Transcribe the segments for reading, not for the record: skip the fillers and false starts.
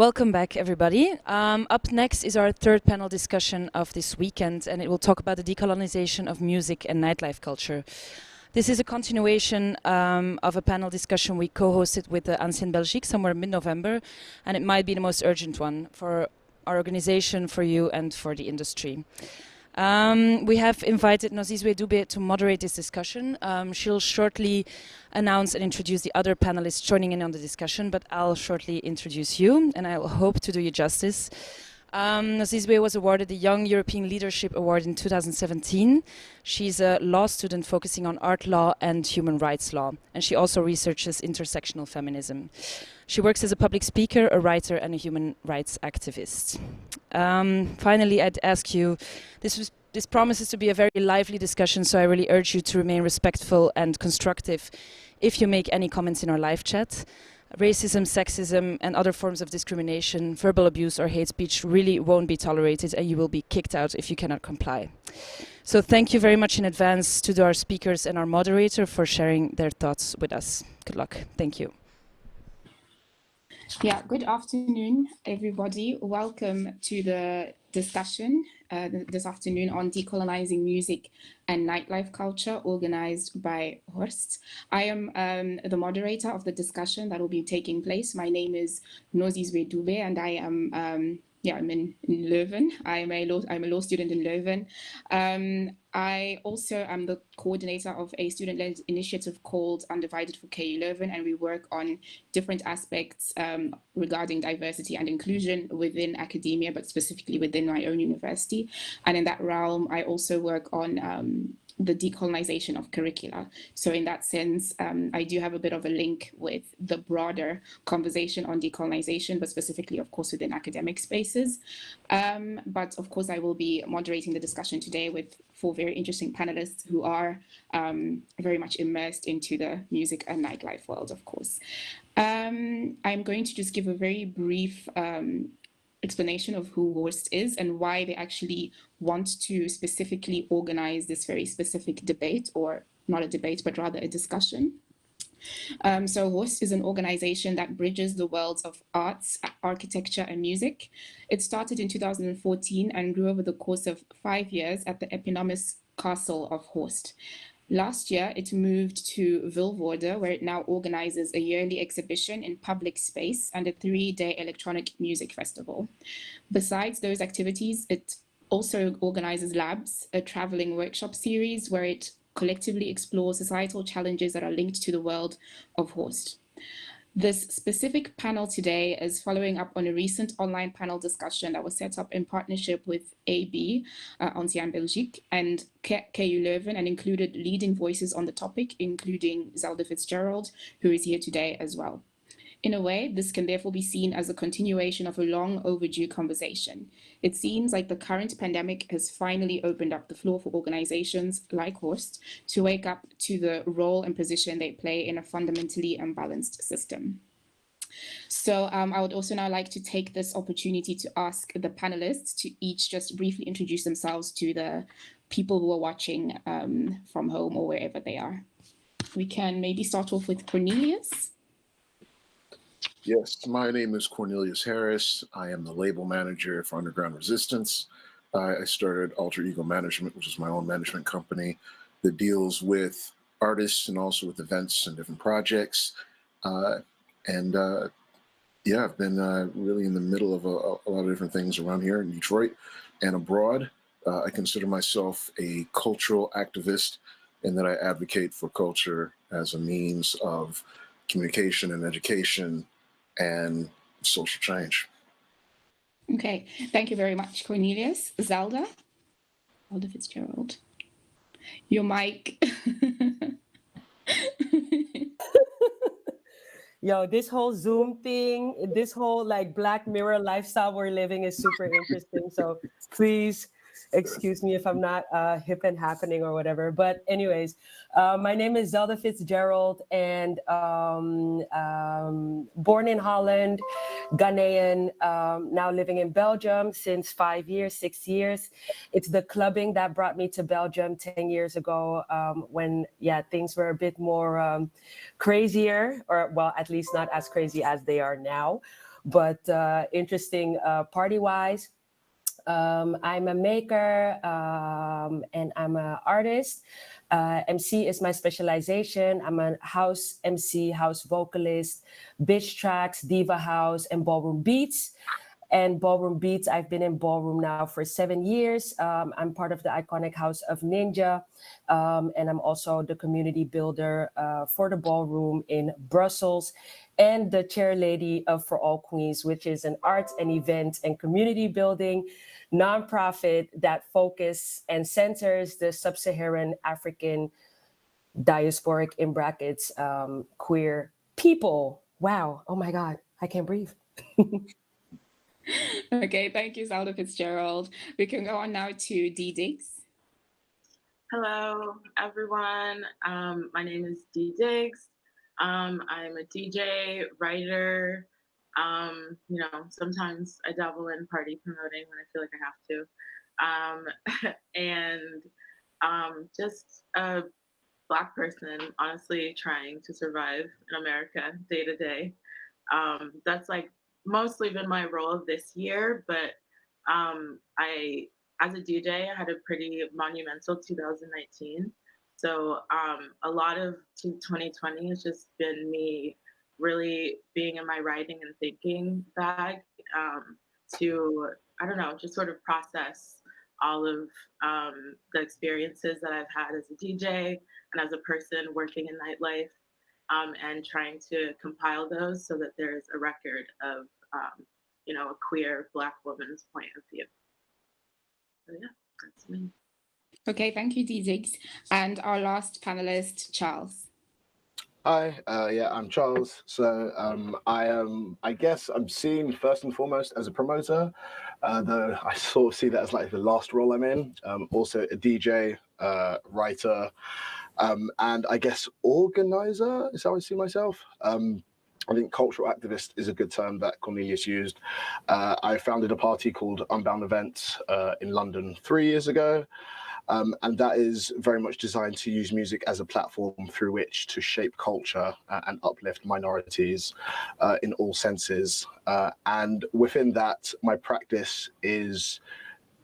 Welcome back, everybody. Up next is our third panel discussion of this weekend, and it will talk about the decolonization of music and nightlife culture. This is a continuation of a panel discussion we co-hosted with the Ancienne Belgique somewhere mid-November, and it might be the most urgent one for our organization, for you, and for the industry. We have invited you.The to moderate this discussion. She'll shortly announce and introduce the other panelists joining in on the discussion, but I'll shortly introduce you, and I hope to do you justice. You.The was awarded the Young European Leadership Award in 2017. She's a law student focusing on art law and human rights law, and she also researches intersectional feminism. She works as a public speaker, a writer, and a human rights activist. Finally, I'd ask you, this promises to be a very lively discussion, so I really urge you to remain respectful and constructive if you make any comments in our live chat. Racism, sexism, and other forms of discrimination, verbal abuse or hate speech really won't be tolerated, and you will be kicked out if you cannot comply. So thank you very much in advance to our speakers and our moderator for sharing their thoughts with us. Good luck. Thank you. Yeah, good afternoon, everybody. Welcome to the discussion this afternoon on decolonizing music and nightlife culture, organized by Horst. I am the moderator of the discussion that will be taking place. My name is you.The, and I am I'm in Leuven. I'm a law student in Leuven. I also am the coordinator of a student-led initiative called Undivided for KU Leuven, and we work on different aspects regarding diversity and inclusion within academia, but specifically within my own university. And in that realm, I also work on the decolonization of curricula. So in that sense, I do have a bit of a link with the broader conversation on decolonization, but specifically, of course, within academic spaces. But of course, I will be moderating the discussion today with four very interesting panelists who are very much immersed into the music and nightlife world, of course. I'm going to just give a very brief explanation of who Horst is and why they actually want to specifically organize this very specific debate, or not a debate, but rather a discussion. So Horst is an organization that bridges the worlds of arts, architecture, and music. It started in 2014 and grew over the course of 5 years at the eponymous castle of Horst. Last year, it moved to Vilvoorde, where it now organizes a yearly exhibition in public space and a 3-day electronic music festival. Besides those activities, it also organizes labs, a traveling workshop series where it collectively explores societal challenges that are linked to the world of Horst. This specific panel today is following up on a recent online panel discussion that was set up in partnership with AB, Ancienne Belgique, and KU Leuven, and included leading voices on the topic, including Zelda Fitzgerald, who is here today as well. In a way, this can therefore be seen as a continuation of a long overdue conversation. It seems like the current pandemic has finally opened up the floor for organizations like Horst to wake up to the role and position they play in a fundamentally unbalanced system. So I would also now like to take this opportunity to ask the panelists to each just briefly introduce themselves to the people who are watching from home or wherever they are. We can maybe start off with Cornelius. Yes, my name is Cornelius Harris. I am the label manager for Underground Resistance. I started Alter Ego Management, which is my own management company that deals with artists and also with events and different projects. Yeah, I've been really in the middle of a lot of different things around here in Detroit and abroad. I consider myself a cultural activist in that I advocate for culture as a means of communication and education and social change. Okay, thank you very much, Cornelius. Zelda Fitzgerald, your mic. Yo, this whole Zoom thing, this whole like Black Mirror lifestyle we're living is super interesting. So please excuse me if I'm not hip and happening or whatever. But anyways, my name is Zelda Fitzgerald, and born in Holland, Ghanaian, now living in Belgium since 5 years, 6 years. It's the clubbing that brought me to Belgium 10 years ago when, things were a bit more crazier, or well, at least not as crazy as they are now. but interesting party-wise. I'm a maker and I'm an artist. MC is my specialization. I'm a house MC, house vocalist, bitch tracks, diva house, and ballroom beats. And ballroom beats, I've been in ballroom now for 7 years. I'm part of the iconic House of Ninja, and I'm also the community builder for the ballroom in Brussels, and the chair lady of For All Queens, which is an arts and event and community building nonprofit that focuses and centers the sub-Saharan African diasporic, in brackets, queer people. Wow, oh my God, I can't breathe. Okay, thank you, Zelda Fitzgerald. We can go on now to Dee Diggs. Hello, everyone. My name is Dee Diggs. I'm a DJ, writer. Sometimes I dabble in party promoting when I feel like I have to. And just a Black person, honestly, trying to survive in America day to day. That's like mostly been my role this year, but as a DJ, I had a pretty monumental 2019. So a lot of 2020 has just been me really being in my writing and thinking bag to, I don't know, just sort of process all of the experiences that I've had as a DJ and as a person working in nightlife. And trying to compile those so that there's a record of, a queer Black woman's point of view. So yeah, that's me. Okay, thank you, Dee Diggs. And our last panelist, Charles. Hi, I'm Charles. So I guess I'm seen first and foremost as a promoter, though I sort of see that as like the last role I'm in. Also a DJ, writer, and I guess organizer is how I see myself. I think cultural activist is a good term that Cornelius used. I founded a party called Unbound Events in London 3 years ago. And that is very much designed to use music as a platform through which to shape culture and uplift minorities in all senses. And within that, my practice is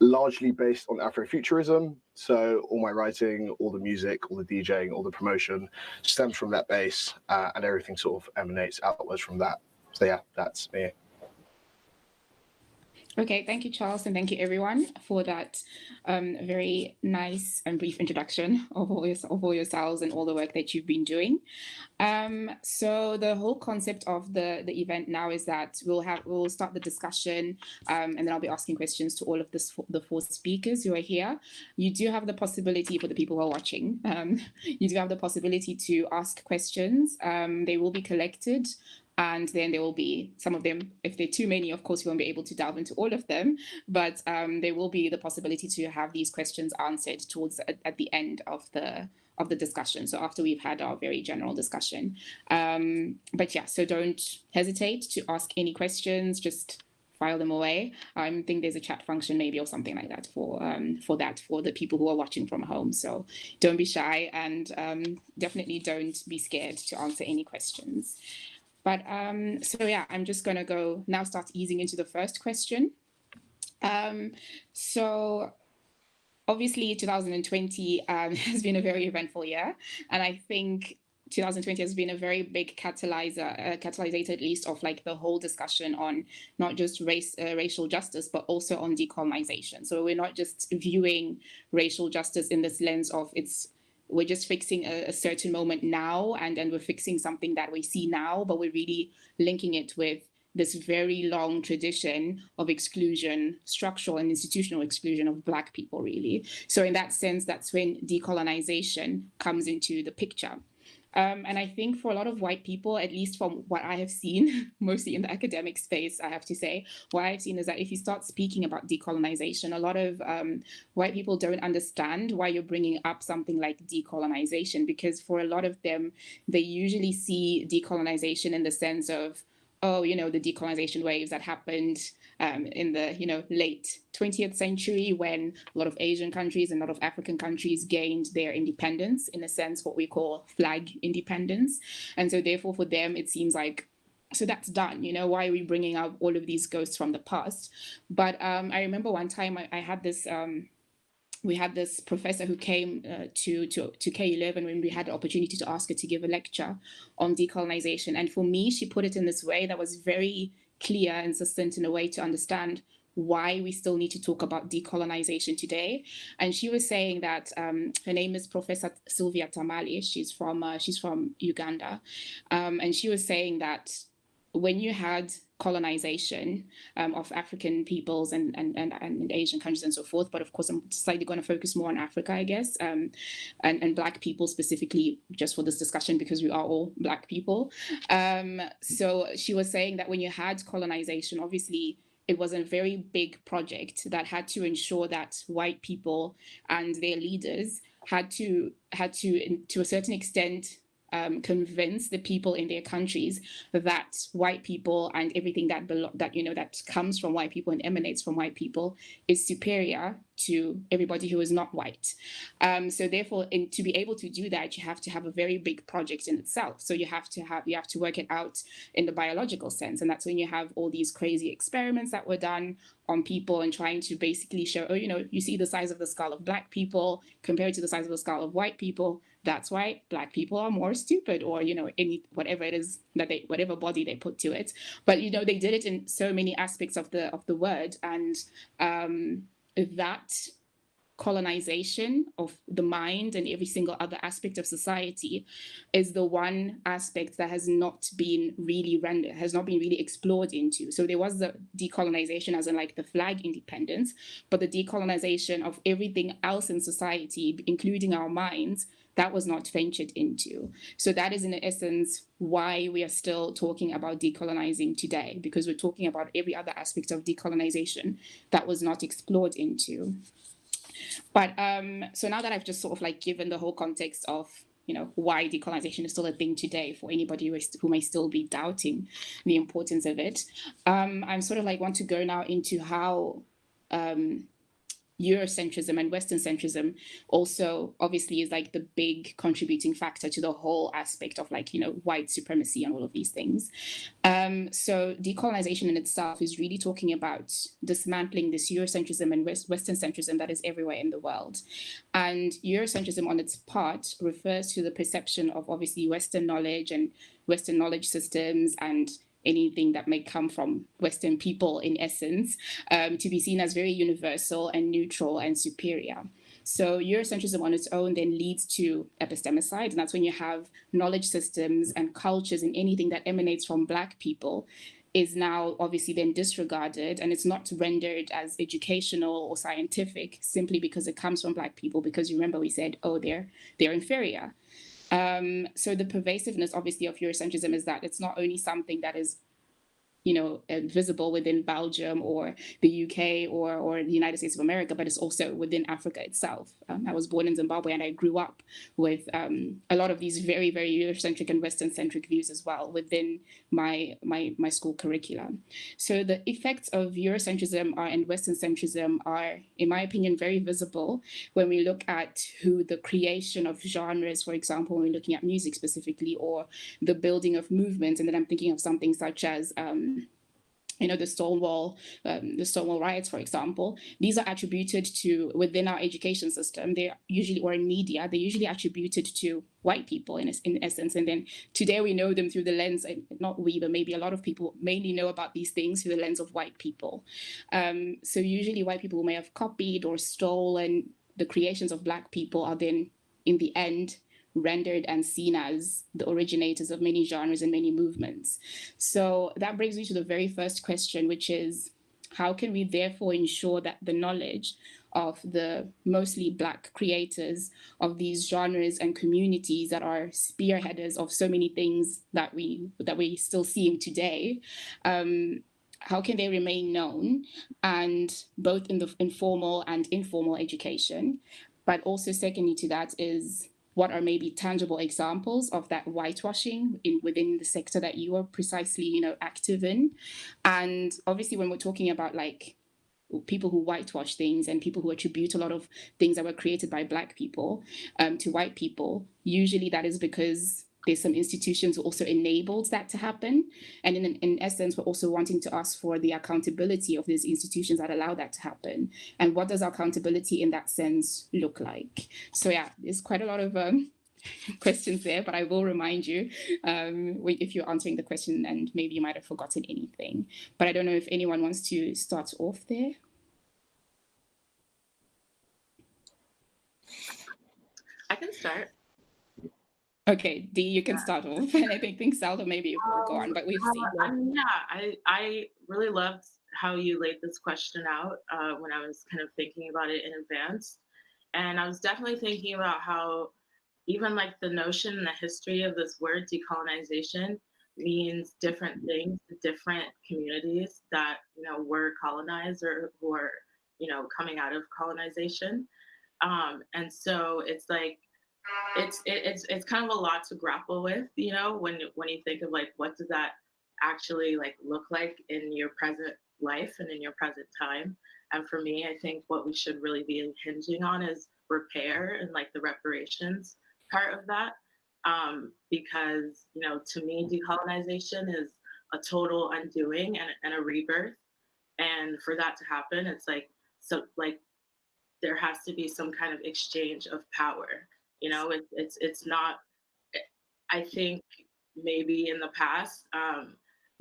largely based on Afrofuturism. So all my writing, all the music, all the DJing, all the promotion stems from that base, and everything sort of emanates outwards from that. So yeah, that's me. Okay, thank you, Charles, and thank you, everyone, for that very nice and brief introduction of all yourselves and all the work that you've been doing. So the whole concept of the event now is that we'll start the discussion, and then I'll be asking questions to all of the 4 speakers who are here. You do have the possibility, for the people who are watching, you do have the possibility to ask questions. They will be collected. And then there will be some of them, if there are too many, of course, we won't be able to delve into all of them, but there will be the possibility to have these questions answered at the end of the discussion. So after we've had our very general discussion. But yeah, so don't hesitate to ask any questions, just file them away. I think there's a chat function maybe or something like that for the people who are watching from home. So don't be shy, and definitely don't be scared to answer any questions. But so yeah, I'm just going to go now start easing into the first question. So obviously 2020 has been a very eventful year. And I think 2020 has been a very big catalyzer at least of like the whole discussion on not just racial justice, but also on decolonization. So we're not just viewing racial justice in this lens of we're just fixing a certain moment now, and we're fixing something that we see now, but we're really linking it with this very long tradition of exclusion, structural and institutional exclusion of Black people, really. So in that sense, that's when decolonization comes into the picture. And I think for a lot of white people, at least from what I have seen, mostly in the academic space, I have to say, what I've seen is that if you start speaking about decolonization, a lot of white people don't understand why you're bringing up something like decolonization, because for a lot of them, they usually see decolonization in the sense of, oh, the decolonization waves that happened in the late 20th century, when a lot of Asian countries and a lot of African countries gained their independence, in a sense what we call flag independence. And so therefore for them it seems like So that's done. Why are we bringing up all of these ghosts from the past? But I remember one time I had this we had this professor who came to K11 when we had the opportunity to ask her to give a lecture on decolonization. And for me, she put it in this way that was very clear and succinct in a way to understand why we still need to talk about decolonization today. And she was saying that her name is Professor Sylvia Tamale. She's from Uganda, and she was saying that when you had colonization of African peoples and Asian countries and so forth, but of course I'm slightly going to focus more on Africa, I guess, and Black people specifically, just for this discussion because we are all Black people. So she was saying that when you had colonization, obviously it was a very big project that had to ensure that white people and their leaders had to a certain extent convince the people in their countries that white people and everything that comes from white people and emanates from white people is superior to everybody who is not white. So therefore, to be able to do that, you have to have a very big project in itself. So you have to work it out in the biological sense, and that's when you have all these crazy experiments that were done on people and trying to basically show, you see the size of the skull of Black people compared to the size of the skull of white people. That's why Black people are more stupid, or whatever it is whatever body they put to it. But they did it in so many aspects of the word, and that colonization of the mind and every single other aspect of society is the one aspect that has not been really explored into. So there was the decolonization as in like the flag independence, but the decolonization of everything else in society, including our minds, that was not ventured into. So that is in essence why we are still talking about decolonizing today, because we're talking about every other aspect of decolonization that was not explored into. But so now that I've just sort of like given the whole context of why decolonization is still a thing today for anybody who may still be doubting the importance of it, I'm sort of like want to go now into how Eurocentrism and Western centrism also obviously is like the big contributing factor to the whole aspect of like, white supremacy and all of these things. So decolonization in itself is really talking about dismantling this Eurocentrism and Western centrism that is everywhere in the world. And Eurocentrism on its part refers to the perception of obviously Western knowledge and Western knowledge systems and anything that may come from Western people in essence, to be seen as very universal and neutral and superior. So Eurocentrism on its own then leads to epistemicide, and that's when you have knowledge systems and cultures and anything that emanates from Black people is now obviously then disregarded, and it's not rendered as educational or scientific simply because it comes from Black people, because remember we said, oh, they're inferior. So the pervasiveness, obviously, of Eurocentrism is that it's not only something that is visible within Belgium or the UK or the United States of America, but it's also within Africa itself. I was born in Zimbabwe and I grew up with a lot of these very, very Eurocentric and Western-centric views as well within my school curriculum. So the effects of Eurocentrism and Western centrism are, in my opinion, very visible when we look at who the creation of genres, for example, when we're looking at music specifically, or the building of movements. And then I'm thinking of something such as the Stonewall riots, for example. These are attributed to, within our education system, they're usually, or in media, they're usually attributed to white people in essence. And then today we know them through the lens, not we, but maybe a lot of people mainly know about these things through the lens of white people. So usually white people may have copied or stolen the creations of Black people are then, in the end, rendered and seen as the originators of many genres and many movements. So that brings me to the very first question, which is, how can we therefore ensure that the knowledge of the mostly Black creators of these genres and communities that are spearheaders of so many things that we're still seeing today, how can they remain known, and both in the informal and informal education? But also secondly to that is, what are maybe tangible examples of that whitewashing within the sector that you are precisely, active in? And obviously, when we're talking about like people who whitewash things and people who attribute a lot of things that were created by Black people to white people, usually that is because there's some institutions who also enabled that to happen. And in essence, we're also wanting to ask for the accountability of these institutions that allow that to happen. And what does accountability in that sense look like? So yeah, there's quite a lot of questions there, but I will remind you if you're answering the question and maybe you might have forgotten anything. But I don't know if anyone wants to start off there. I can start. Okay, Dee, you can start off, and I think Zelda maybe will go on, but we've seen. I really loved how you laid this question out when I was kind of thinking about it in advance, and I was definitely thinking about how even like the notion and the history of this word decolonization means different things to different communities that were colonized or who are coming out of colonization, and so it's like. It's kind of a lot to grapple with, when you think of like what does that actually like look like in your present life and in your present time. And for me, I think what we should really be hinging on is repair and like the reparations part of that, because to me decolonization is a total undoing and a rebirth, and for that to happen, it's like there has to be some kind of exchange of power. It's not. I think maybe in the past,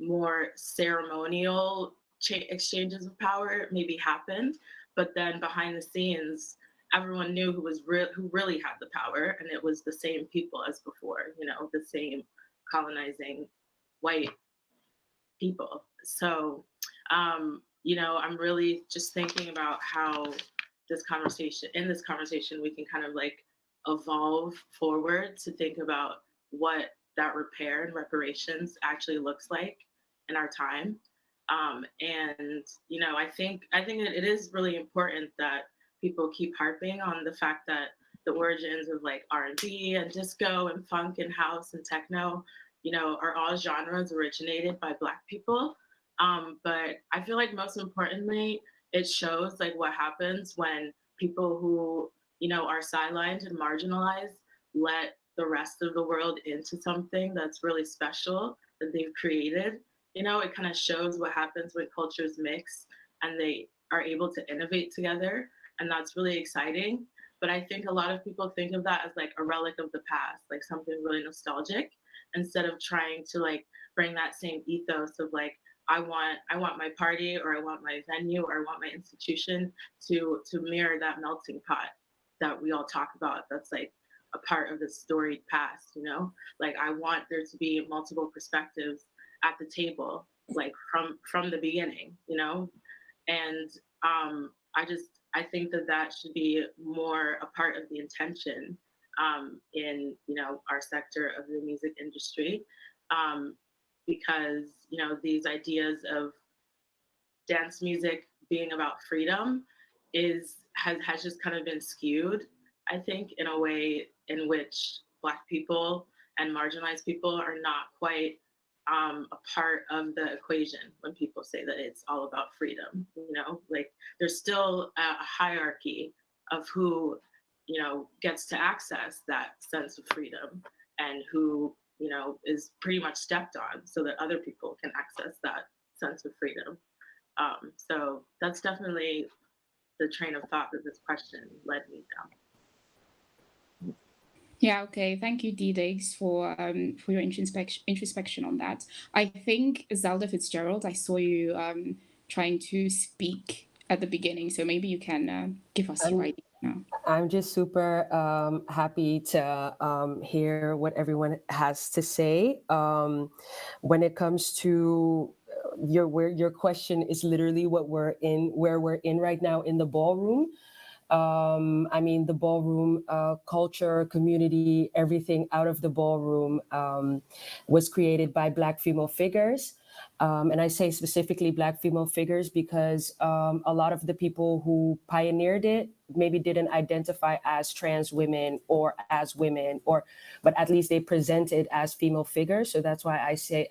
more ceremonial exchanges of power maybe happened, but then behind the scenes, everyone knew who really had the power, and it was the same people as before. The same colonizing white people. So, I'm really just thinking about how in this conversation, we can kind of like evolve forward to think about what that repair and reparations actually looks like in our time. And I think it is really important that people keep harping on the fact that the origins of like R&B and disco and funk and house and techno, are all genres originated by Black people. But I feel like most importantly, it shows like what happens when people who, are sidelined and marginalized let the rest of the world into something that's really special that they've created. It kind of shows what happens when cultures mix and they are able to innovate together. And that's really exciting. But I think a lot of people think of that as like a relic of the past, like something really nostalgic, instead of trying to like bring that same ethos of like, I want my party, or I want my venue, or I want my institution to mirror that melting pot that we all talk about. That's like a part of the storied past, Like I want there to be multiple perspectives at the table, like from the beginning, And I think that should be more a part of the intention in our sector of the music industry. Because these ideas of dance music being about freedom has just kind of been skewed, I think, in a way in which Black people and marginalized people are not quite a part of the equation when people say that it's all about freedom. Like there's still a hierarchy of who gets to access that sense of freedom and who is pretty much stepped on so that other people can access that sense of freedom. So that's definitely the train of thought that this question led me down. Yeah, okay. Thank you, Dee Diggs, for your introspection on that. I think, Zelda Fitzgerald, I saw you trying to speak at the beginning, so maybe you can give us your idea now. I'm just super happy to hear what everyone has to say. When it comes to your question is literally where we're in right now in the ballroom. The ballroom culture, community, everything out of the ballroom was created by Black female figures. And I say specifically Black female figures because a lot of the people who pioneered it maybe didn't identify as trans women or as women, but at least they presented as female figures. So that's why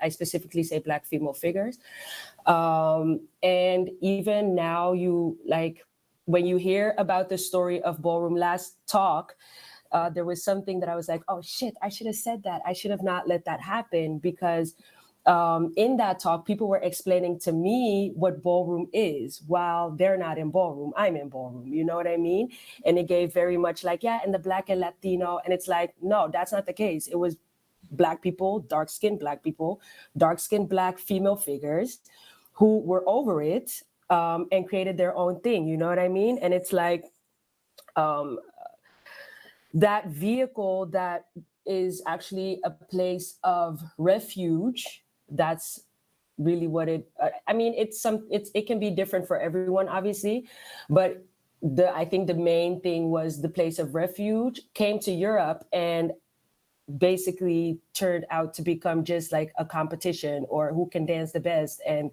I specifically say Black female figures. And even now, when you hear about the story of Ballroom Last Talk, there was something that I was like, oh shit, I should have said that. I should have not let that happen, because in that talk, people were explaining to me what ballroom is while they're not in ballroom. I'm in ballroom, you know what I mean? And it gave very much like, yeah, and the Black and Latino. And it's like, no, that's not the case. It was Black people, dark-skinned Black people, dark-skinned Black female figures who were over it and created their own thing, you know what I mean? And it's like that vehicle that is actually a place of refuge. That's really what it, I mean, it can be different for everyone, obviously, but I think the main thing was the place of refuge came to Europe and basically turned out to become just like a competition, or who can dance the best, and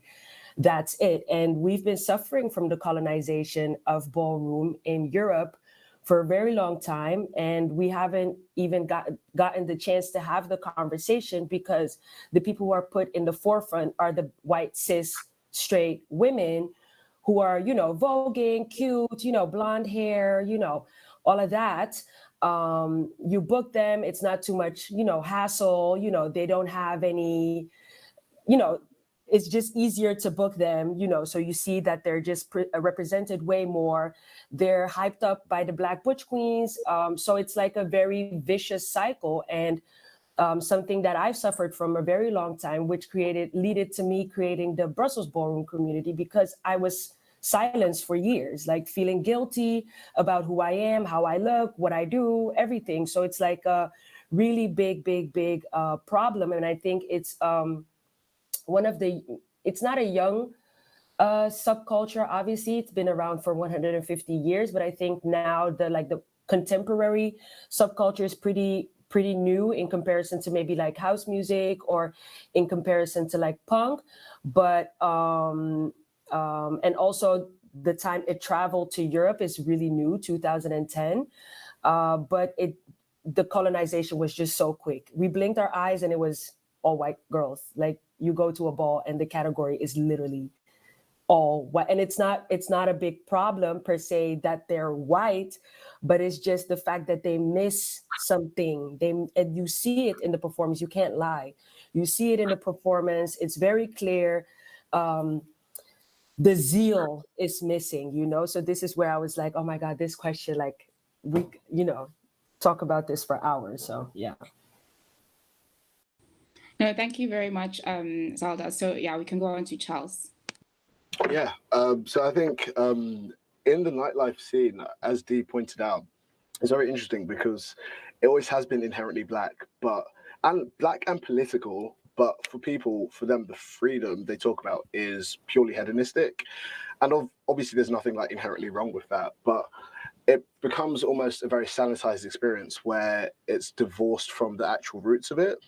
that's it. And we've been suffering from the colonization of ballroom in Europe for a very long time, and we haven't even gotten the chance to have the conversation, because the people who are put in the forefront are the white cis straight women who are, you know, voguing, cute, you know, blonde hair, you know, all of that. You book them, it's not too much, you know, hassle, you know, they don't have any, you know, it's just easier to book them, you know, so you see that they're just represented way more. They're hyped up by the Black butch queens. So it's like a very vicious cycle, and something that I've suffered from a very long time, which led to me creating the Brussels ballroom community, because I was silenced for years, like feeling guilty about who I am, how I look, what I do, everything. So it's like a really big problem. And I think it's it's not a young subculture. Obviously, it's been around for 150 years, but I think now the contemporary subculture is pretty new in comparison to maybe like house music, or in comparison to like punk. But and also the time it traveled to Europe is really new, 2010. But the colonization was just so quick. We blinked our eyes and it was all white girls. Like, you go to a ball and the category is literally all white. And it's not a big problem per se that they're white, but it's just the fact that they miss something. And you see it in the performance. You can't lie. You see it in the performance. It's very clear. The zeal is missing, you know? So this is where I was like, oh my God, this question, like, we, you know, talk about this for hours. So yeah. No, thank you very much, Zalda. So yeah, we can go on to Charles. Yeah. So I think in the nightlife scene, as Dee pointed out, it's very interesting because it always has been inherently Black, and political. But for them, the freedom they talk about is purely hedonistic, and obviously there's nothing like inherently wrong with that. But it becomes almost a very sanitized experience where it's divorced from the actual roots of it.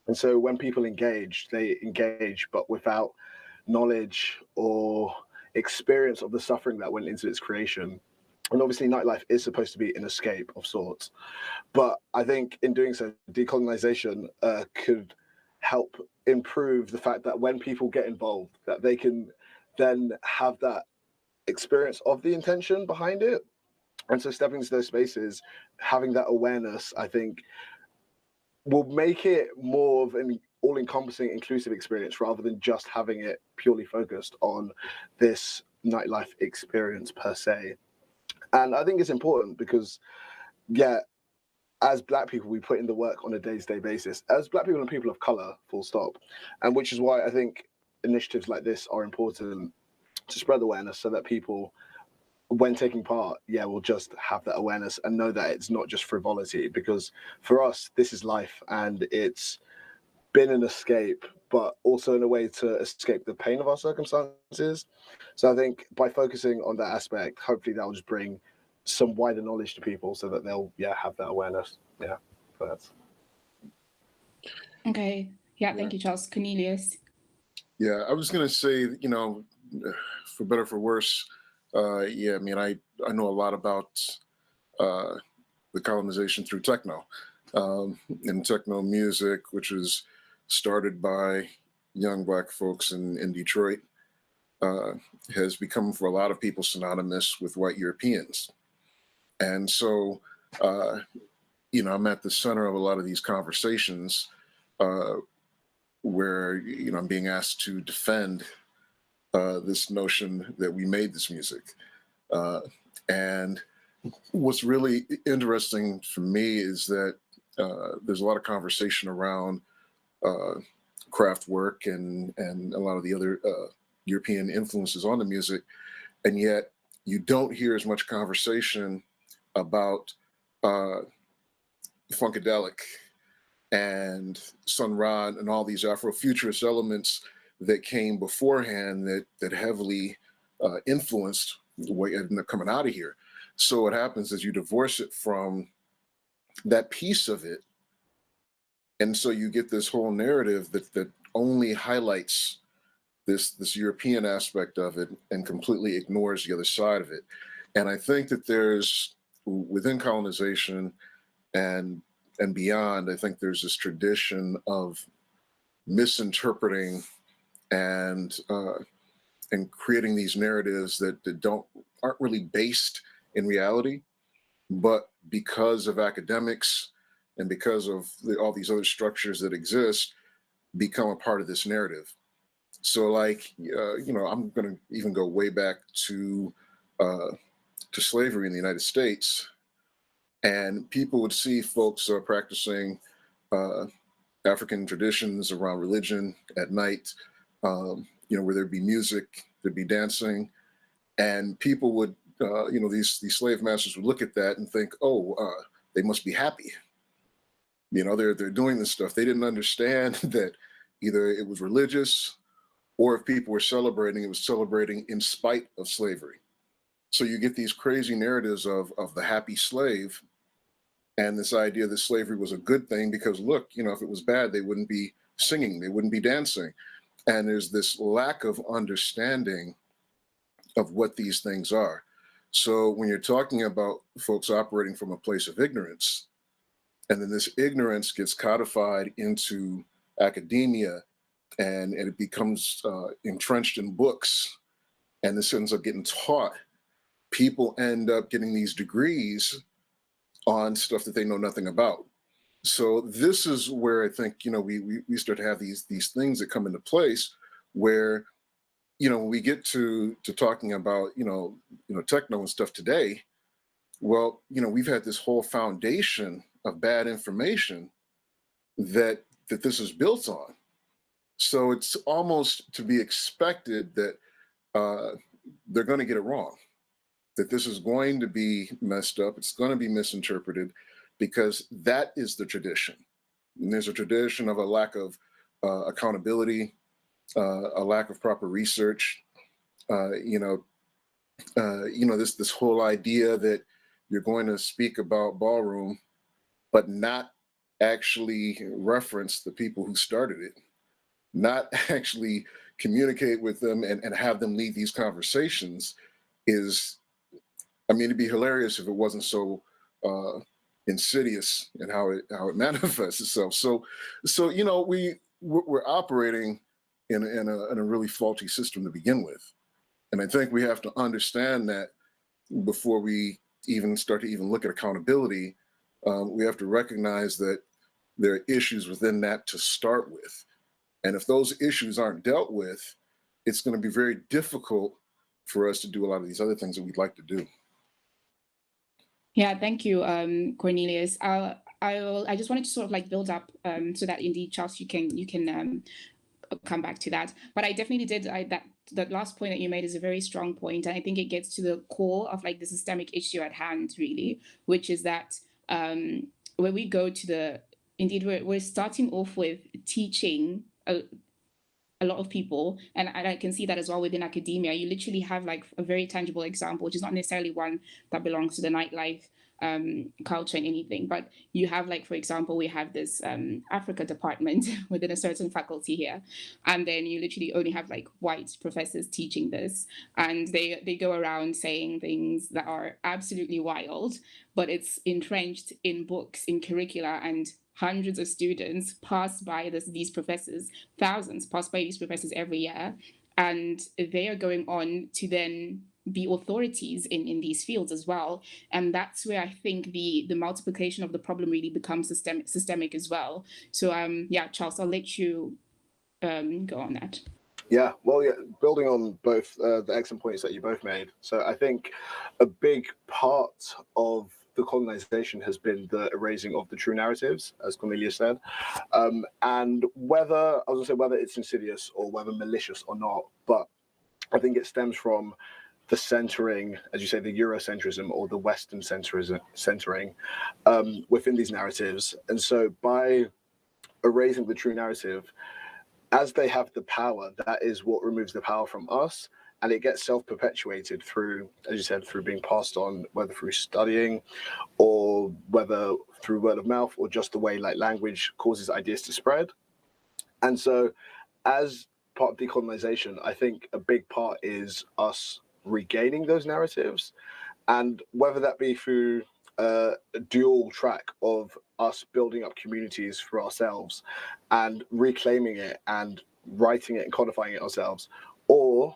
And so when people engage, they engage, but without knowledge or experience of the suffering that went into its creation. And obviously nightlife is supposed to be an escape of sorts. But I think in doing so, decolonization could help improve the fact that when people get involved, that they can then have that experience of the intention behind it. And so stepping into those spaces, having that awareness, I think, will make it more of an all-encompassing, inclusive experience rather than just having it purely focused on this nightlife experience per se. And I think it's important because, yeah, as Black people, we put in the work on a day-to-day basis, as Black people and people of color, full stop. And which is why I think initiatives like this are important to spread awareness so that people, when taking part, will just have that awareness and know that it's not just frivolity, because for us, this is life and it's been an escape, but also in a way to escape the pain of our circumstances. So I think by focusing on that aspect, hopefully that will just bring some wider knowledge to people so that they'll have that awareness. Yeah, so that's. Okay. Yeah, thank you, Charles. Cornelius. Yeah, I was going to say, you know, for better or for worse, I mean, I know a lot about the colonization through techno and techno music, which was started by young Black folks in Detroit, has become for a lot of people synonymous with white Europeans. And so I'm at the center of a lot of these conversations where, I'm being asked to defend this notion that we made this music. And what's really interesting for me is that there's a lot of conversation around craft work and a lot of the other European influences on the music, and yet you don't hear as much conversation about Funkadelic and Sun Ra and all these Afrofuturist elements that came beforehand that heavily influenced the way it ended up coming out of here. So what happens is you divorce it from that piece of it, and so you get this whole narrative that only highlights this European aspect of it and completely ignores the other side of it. And I think that there's, within colonization and beyond, I think there's this tradition of misinterpreting and creating these narratives that aren't really based in reality, but because of academics and because of all these other structures that exist, become a part of this narrative. So, like, I'm going to even go way back to slavery in the United States, and people would see folks practicing African traditions around religion at night, where there'd be music, there'd be dancing, and people would, these slave masters would look at that and think, oh, they must be happy. They're doing this stuff. They didn't understand that either it was religious, or if people were celebrating, it was celebrating in spite of slavery. So you get these crazy narratives of the happy slave, and this idea that slavery was a good thing because, look, if it was bad, they wouldn't be singing, they wouldn't be dancing. And there's this lack of understanding of what these things are. So when you're talking about folks operating from a place of ignorance, and then this ignorance gets codified into academia, and it becomes entrenched in books, and this ends up getting taught, people end up getting these degrees on stuff that they know nothing about. So this is where I think, we start to have these things that come into place where, when we get to talking about, techno and stuff today, well, we've had this whole foundation of bad information that this is built on. So it's almost to be expected that they're going to get it wrong, that this is going to be messed up, it's going to be misinterpreted, because that is the tradition. And there's a tradition of a lack of accountability, a lack of proper research, this whole idea that you're going to speak about ballroom, but not actually reference the people who started it, not actually communicate with them and have them lead these conversations is, it'd be hilarious if it wasn't so insidious in how it manifests itself. So we're operating in a really faulty system to begin with, and I think we have to understand that before we even start to look at accountability. We have to recognize that there are issues within that to start with, and if those issues aren't dealt with, it's going to be very difficult for us to do a lot of these other things that we'd like to do. Yeah, thank you, Cornelius. I just wanted to sort of build up so that indeed, Charles, you can come back to that. But I definitely did that last point that you made is a very strong point, and I think it gets to the core of the systemic issue at hand, really, which is that when we go to we're starting off with teaching a lot of people, and I can see that as well within academia. You literally have a very tangible example, which is not necessarily one that belongs to the nightlife culture and anything, but you have for example, we have this Africa department within a certain faculty here, and then you literally only have white professors teaching this, and they go around saying things that are absolutely wild, but it's entrenched in books, in curricula, and hundreds of students pass by these professors, thousands pass by these professors every year, and they are going on to then be authorities in these fields as well. And that's where I think the multiplication of the problem really becomes systemic as well. So yeah, Charles, I'll let you go on that. Yeah, well, yeah, building on both the excellent points that you both made. So I think a big part of decolonization has been the erasing of the true narratives, as Cornelius said. And whether it's insidious or whether malicious or not, but I think it stems from the centering, as you say, the Eurocentrism or the Western centering within these narratives. And so by erasing the true narrative, as they have the power, that is what removes the power from us. And it gets self-perpetuated through, as you said, through being passed on, whether through studying or whether through word of mouth or just the way like language causes ideas to spread. And so as part of decolonization, I think a big part is us regaining those narratives. And whether that be through a dual track of us building up communities for ourselves and reclaiming it and writing it and codifying it ourselves, or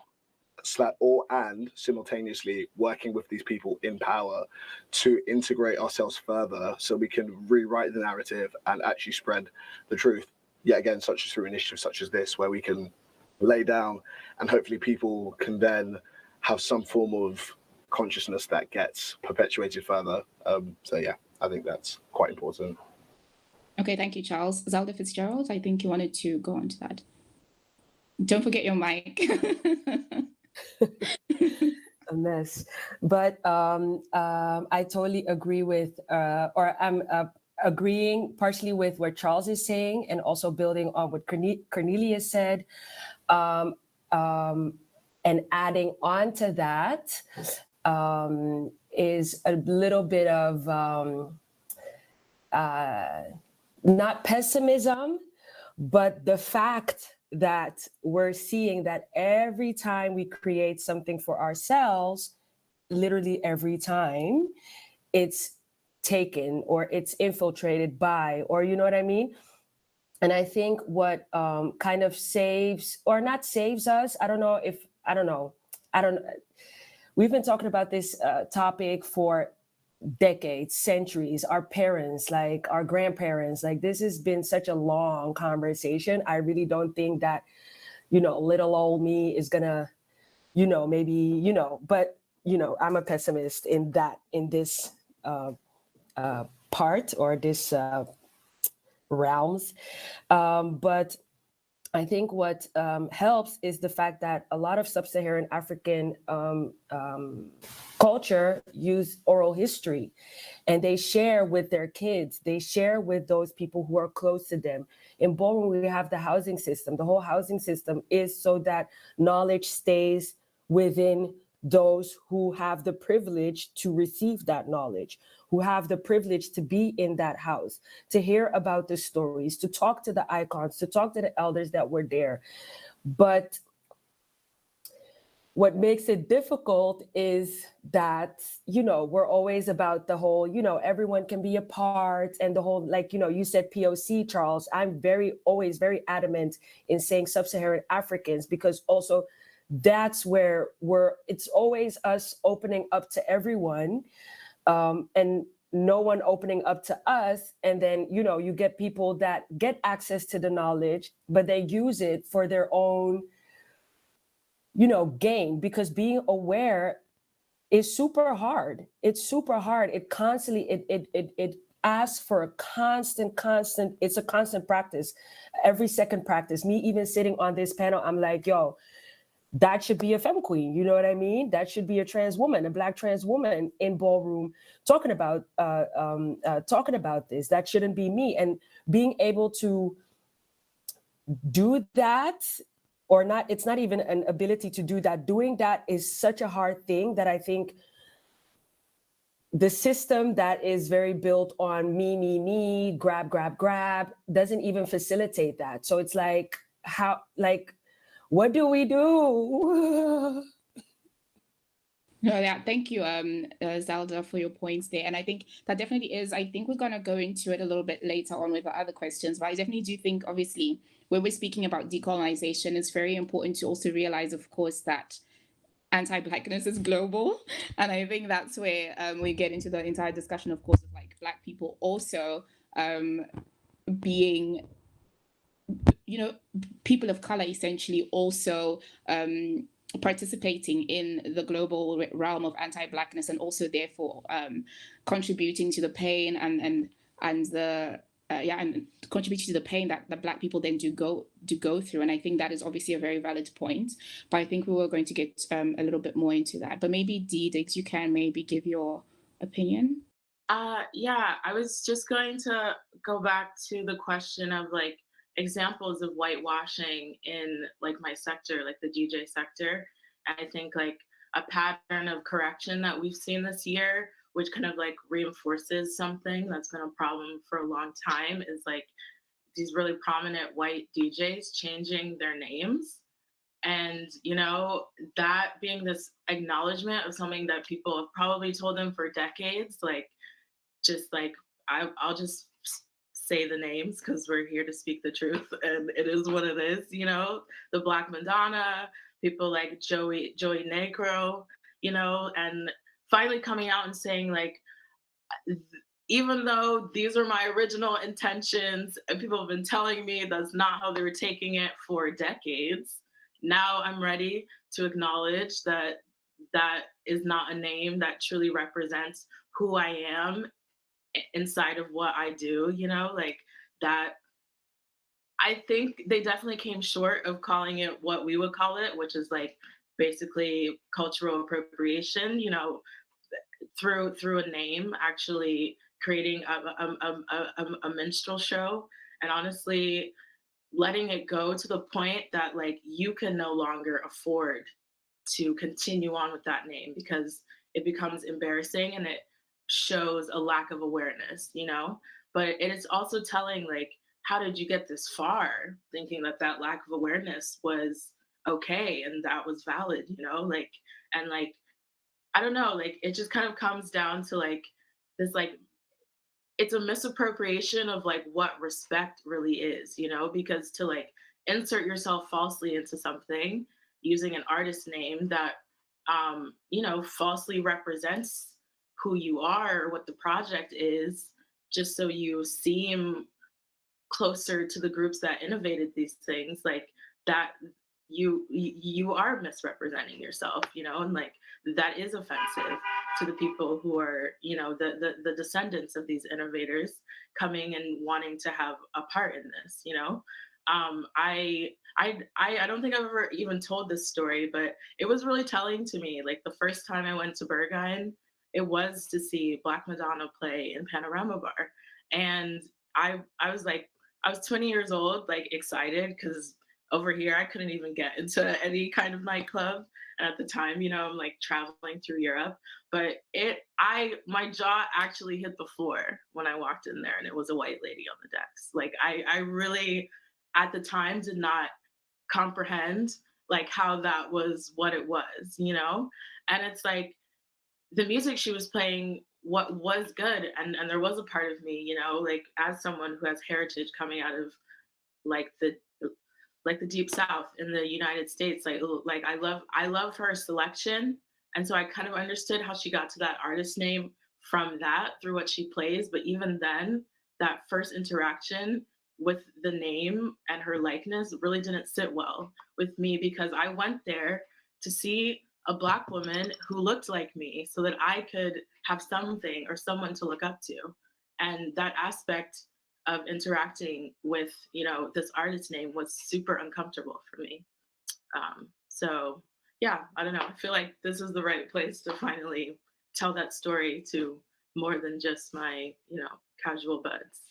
simultaneously working with these people in power to integrate ourselves further so we can rewrite the narrative and actually spread the truth. Yet again, such as through initiatives such as this, where we can lay down and hopefully people can then have some form of consciousness that gets perpetuated further. So yeah, I think that's quite important. Okay, thank you, Charles. Zelda Fitzgerald, I think you wanted to go on to that. Don't forget your mic. A mess. But I totally agree with, or I'm agreeing partially with what Charles is saying and also building on what Cornelius said. And adding on to that is a little bit of not pessimism, but the fact that we're seeing that every time we create something for ourselves, literally every time, it's taken or it's infiltrated by, or you know what I mean? And I think what kind of saves or not saves us, we've been talking about this topic for decades, centuries, our parents, like our grandparents, like this has been such a long conversation. I really don't think that, little old me is gonna, maybe, but, I'm a pessimist in this part or this realms. But I think what helps is the fact that a lot of sub-Saharan African culture use oral history, and they share with their kids. They share with those people who are close to them. In Ballroom, we have the housing system. The whole housing system is so that knowledge stays within those who have the privilege to receive that knowledge, who have the privilege to be in that house, to hear about the stories, to talk to the icons, to talk to the elders that were there. But what makes it difficult is that, we're always about the whole, everyone can be a part, and the whole, like, you said POC, Charles. I'm always very adamant in saying sub-Saharan Africans, because also that's where it's always us opening up to everyone, and no one opening up to us. And then, you get people that get access to the knowledge, but they use it for their own, gain, because being aware is super hard. It's super hard. It constantly, it asks for a constant, it's a constant practice, every second practice. Me even sitting on this panel, I'm like, yo, that should be a femme queen, you know what I mean? That should be a trans woman, a Black trans woman in Ballroom talking about this. That shouldn't be me. And being able to do that, or not, it's not even an ability to do that. Doing that is such a hard thing that I think the system that is very built on me, grab, doesn't even facilitate that. So it's like, what do we do? No, yeah, thank you, Zelda, for your points there. And I think that definitely is, I think we're going to go into it a little bit later on with the other questions, but I definitely do think, obviously, when we're speaking about decolonization, it's very important to also realize, of course, that anti-Blackness is global. And I think that's where we get into the entire discussion, of course, of like Black people also being, people of color essentially also participating in the global realm of anti-Blackness, and also therefore contributing to the pain and the and contributing to the pain that the Black people then do go through. And I think that is obviously a very valid point. But I think we were going to get a little bit more into that. But maybe Dee Diggs, you can maybe give your opinion. Yeah, I was just going to go back to the question of like examples of whitewashing in like my sector, like the DJ sector. I think like a pattern of correction that we've seen this year, which kind of like reinforces something that's been a problem for a long time, is like these really prominent white DJs changing their names. And, that being this acknowledgement of something that people have probably told them for decades, like, just like, I'll just say the names because we're here to speak the truth and it is what it is, the Black Madonna, people like Joey Negro, and finally coming out and saying like, even though these are my original intentions and people have been telling me that's not how they were taking it for decades, now I'm ready to acknowledge that that is not a name that truly represents who I am inside of what I do, like that. I think they definitely came short of calling it what we would call it, which is like basically cultural appropriation, through a name, actually creating a minstrel show. And honestly, letting it go to the point that like you can no longer afford to continue on with that name because it becomes embarrassing and it shows a lack of awareness, but it is also telling like, how did you get this far thinking that that lack of awareness was okay and that was valid, like, and like, I don't know, like it just kind of comes down to like this, like, it's a misappropriation of like what respect really is, because to like insert yourself falsely into something using an artist name that, falsely represents who you are or what the project is, just so you seem closer to the groups that innovated these things, like that you are misrepresenting yourself, and like that is offensive to the people who are, the descendants of these innovators coming and wanting to have a part in this, I don't think I've ever even told this story, but it was really telling to me. Like the first time I went to Berghain, it was to see Black Madonna play in Panorama Bar. And I was like, I was 20 years old, like excited because over here I couldn't even get into any kind of nightclub. And at the time, I'm like traveling through Europe, but my jaw actually hit the floor when I walked in there and it was a white lady on the decks. Like I really, at the time, did not comprehend like how that was what it was, and it's like the music she was playing, what was good, and there was a part of me, like as someone who has heritage coming out of like the deep South in the United States, like I love her selection, and so I kind of understood how she got to that artist name from that through what she plays. But even then, that first interaction with the name and her likeness really didn't sit well with me because I went there to see a Black woman who looked like me so that I could have something or someone to look up to. And that aspect of interacting with, this artist name was super uncomfortable for me. So yeah, I don't know. I feel like this is the right place to finally tell that story to more than just my, casual buds.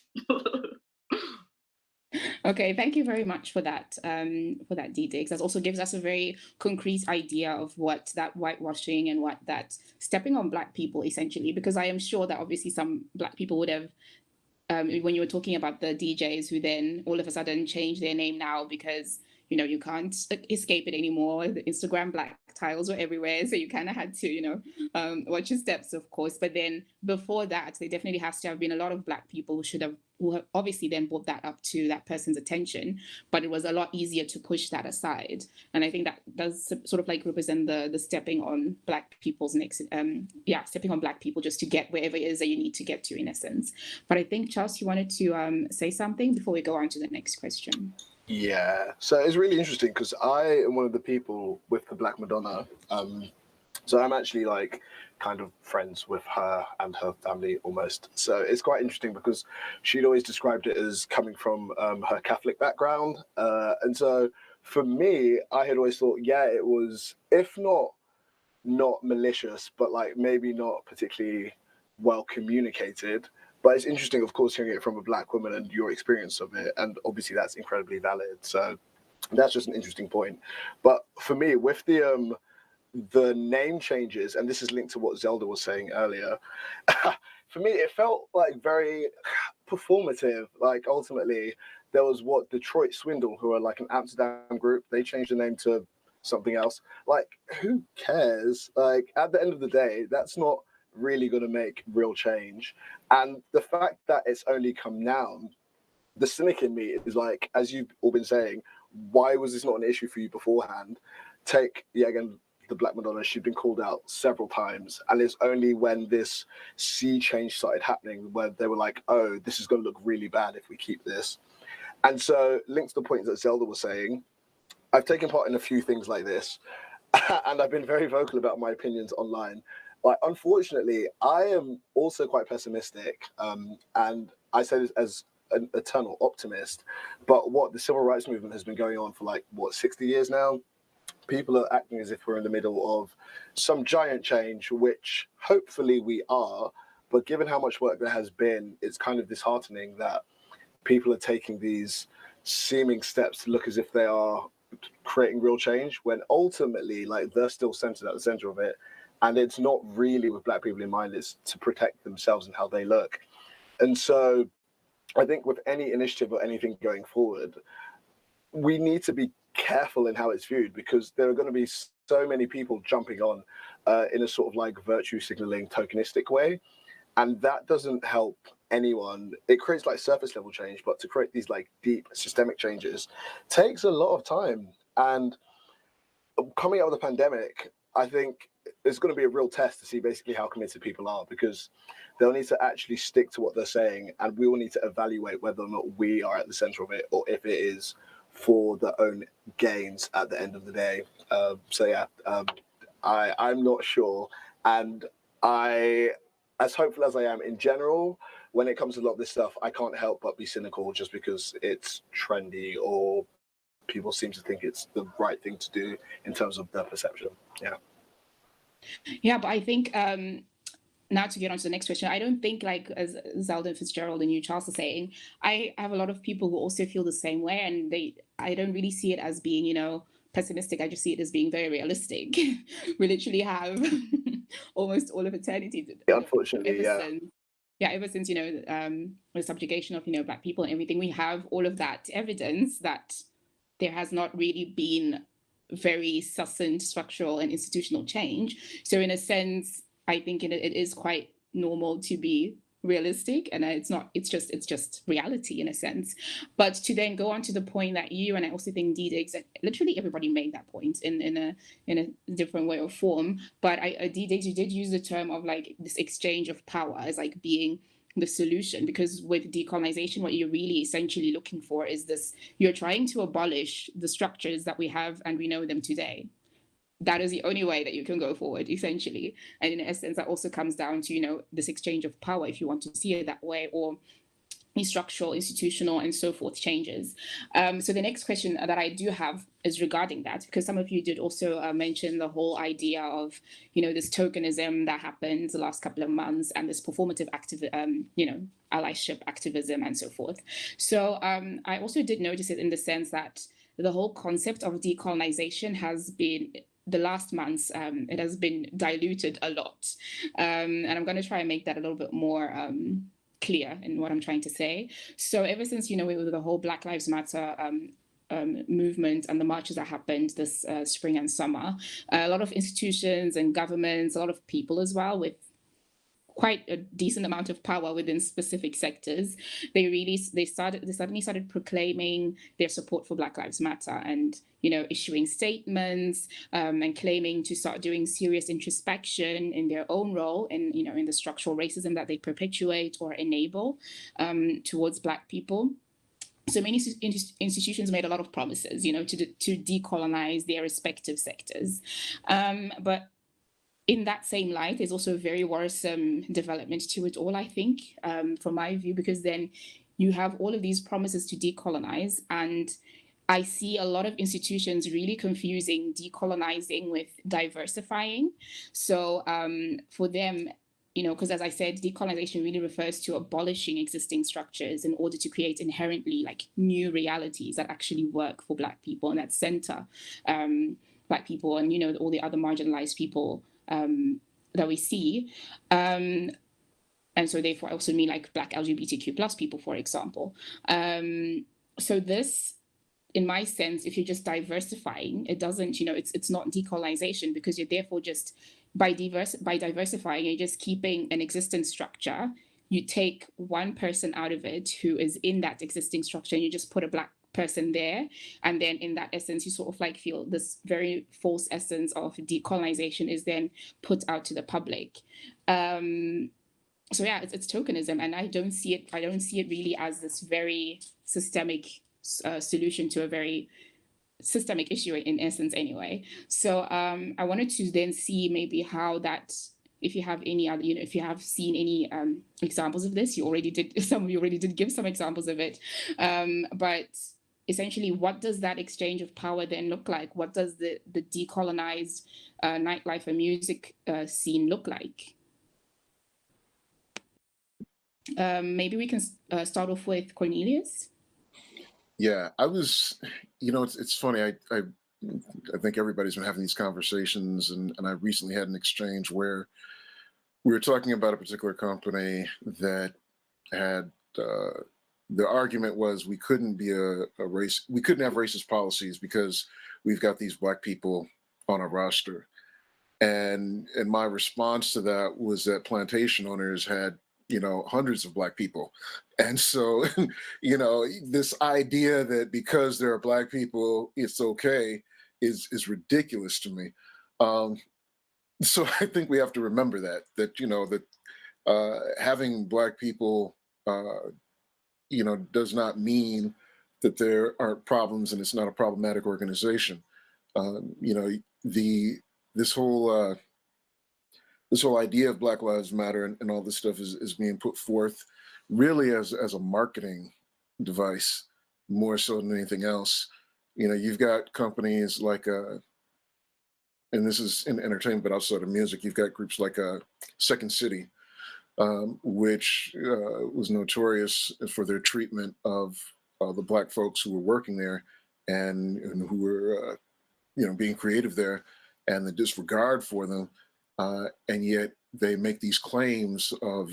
Okay, thank you very much for that, Dee Diggs. That also gives us a very concrete idea of what that whitewashing and what that stepping on Black people essentially, because I am sure that obviously some Black people would have, when you were talking about the DJs who then all of a sudden change their name now because, you can't escape it anymore. The Instagram black tiles were everywhere, so you kind of had to, watch your steps, of course. But then before that, there definitely has to have been a lot of Black people who have obviously then brought that up to that person's attention, but it was a lot easier to push that aside. And I think that does sort of like represent the stepping on Black people's next, stepping on Black people just to get wherever it is that you need to get to, in essence. But I think, Charles, you wanted to say something before we go on to the next question. Yeah, so it's really interesting because I am one of the people with the Black Madonna. So I'm actually like kind of friends with her and her family almost. So it's quite interesting because she'd always described it as coming from her Catholic background. And so for me, I had always thought, yeah, it was, if not malicious, but like maybe not particularly well communicated. But it's interesting, of course, hearing it from a Black woman and your experience of it. And obviously that's incredibly valid. So that's just an interesting point. But for me, with the name changes, and this is linked to what Zelda was saying earlier, for me, it felt like very performative. Like ultimately, there was what Detroit Swindle, who are like an Amsterdam group, they changed the name to something else. Like, who cares? Like, at the end of the day, that's not really going to make real change. And the fact that it's only come now, the cynic in me is like, as you've all been saying, why was this not an issue for you beforehand? Take, again, the Black Madonna, she'd been called out several times. And it's only when this sea change started happening where they were like, oh, this is going to look really bad if we keep this. And so, linked to the point that Zelda was saying, I've taken part in a few things like this, and I've been very vocal about my opinions online. Like, unfortunately, I am also quite pessimistic, and I say this as an eternal optimist. But what the civil rights movement has been going on for 60 years now, people are acting as if we're in the middle of some giant change, which hopefully we are. But given how much work there has been, it's kind of disheartening that people are taking these seeming steps to look as if they are creating real change, when ultimately, they're still centered at the center of it. And it's not really with Black people in mind, it's to protect themselves and how they look. And so I think with any initiative or anything going forward, we need to be careful in how it's viewed, because there are going to be so many people jumping on in a sort of virtue signaling tokenistic way. And that doesn't help anyone. It creates surface level change, but to create these deep systemic changes takes a lot of time. And coming out of the pandemic, I think it's going to be a real test to see basically how committed people are, because they'll need to actually stick to what they're saying, and we will need to evaluate whether or not we are at the center of it, or if it is for their own gains at the end of the day. I'm not sure. And as hopeful as I am in general, when it comes to a lot of this stuff, I can't help but be cynical just because it's trendy or people seem to think it's the right thing to do in terms of their perception. Yeah, but I think now to get on to the next question, I don't think as Zelda Fitzgerald and you, Charles, are saying, I have a lot of people who also feel the same way, and I don't really see it as being, pessimistic. I just see it as being very realistic. We literally have almost all of eternity. Unfortunately, ever since, the subjugation of, Black people and everything, we have all of that evidence that there has not really been very succinct structural and institutional change. So in a sense, I think it is quite normal to be realistic, and it's just reality in a sense. But to then go on to the point that you, and I also think Dee Diggs, literally everybody made that point in a different way or form. But Dee Diggs, you did use the term of this exchange of power as being the solution, because with decolonization, what you're really essentially looking for is this: you're trying to abolish the structures that we have and we know them today. That is the only way that you can go forward, essentially. And in essence, that also comes down to, this exchange of power, if you want to see it that way, or structural, institutional, and so forth changes. So the next question that I do have is regarding that, because some of you did also mention the whole idea of, this tokenism that happened the last couple of months, and this performative allyship activism and so forth. So I also did notice it in the sense that the whole concept of decolonization has been, the last months, it has been diluted a lot. And I'm going to try and make that a little bit more clear in what I'm trying to say. So ever since, with the whole Black Lives Matter movement and the marches that happened this spring and summer, a lot of institutions and governments, a lot of people as well with quite a decent amount of power within specific sectors, they suddenly started proclaiming their support for Black Lives Matter, and issuing statements and claiming to start doing serious introspection in their own role in in the structural racism that they perpetuate or enable towards Black people. So many institutions made a lot of promises, to decolonize their respective sectors, but in that same light, there's also a very worrisome development to it all, I think, from my view, because then you have all of these promises to decolonize, and I see a lot of institutions really confusing decolonizing with diversifying. So for them, because as I said, decolonization really refers to abolishing existing structures in order to create inherently new realities that actually work for Black people and that center Black people and all the other marginalized people that we see. And so therefore I also mean Black LGBTQ plus people, for example. So this, in my sense, if you're just diversifying, it doesn't, it's not decolonization, because you're therefore just, by diversifying, you're just keeping an existing structure. You take one person out of it who is in that existing structure, and you just put a Black person there, and then in that essence you sort of feel this very false essence of decolonization is then put out to the public. So yeah, it's tokenism, and I don't see it really as this very systemic solution to a very systemic issue in essence anyway. So I wanted to then see maybe how that, if you have any other, if you have seen any examples of this. Some of you already did give some examples of it, but essentially, what does that exchange of power then look like? What does the decolonized nightlife and music scene look like? Maybe we can start off with Cornelius. Yeah, I was, it's funny. I think everybody's been having these conversations, and I recently had an exchange where we were talking about a particular company that had, the argument was we couldn't be we couldn't have racist policies because we've got these Black people on our roster. And my response to that was that plantation owners had, hundreds of Black people. And so, this idea that because there are Black people, it's okay is ridiculous to me. So I think we have to remember that having Black people, does not mean that there aren't problems and it's not a problematic organization. This whole idea of Black Lives Matter and all this stuff is being put forth really as a marketing device more so than anything else. You've got companies like, and this is in entertainment, but outside of music, you've got groups like Second City, which was notorious for their treatment of the Black folks who were working there and who were, being creative there, and the disregard for them. And yet they make these claims of,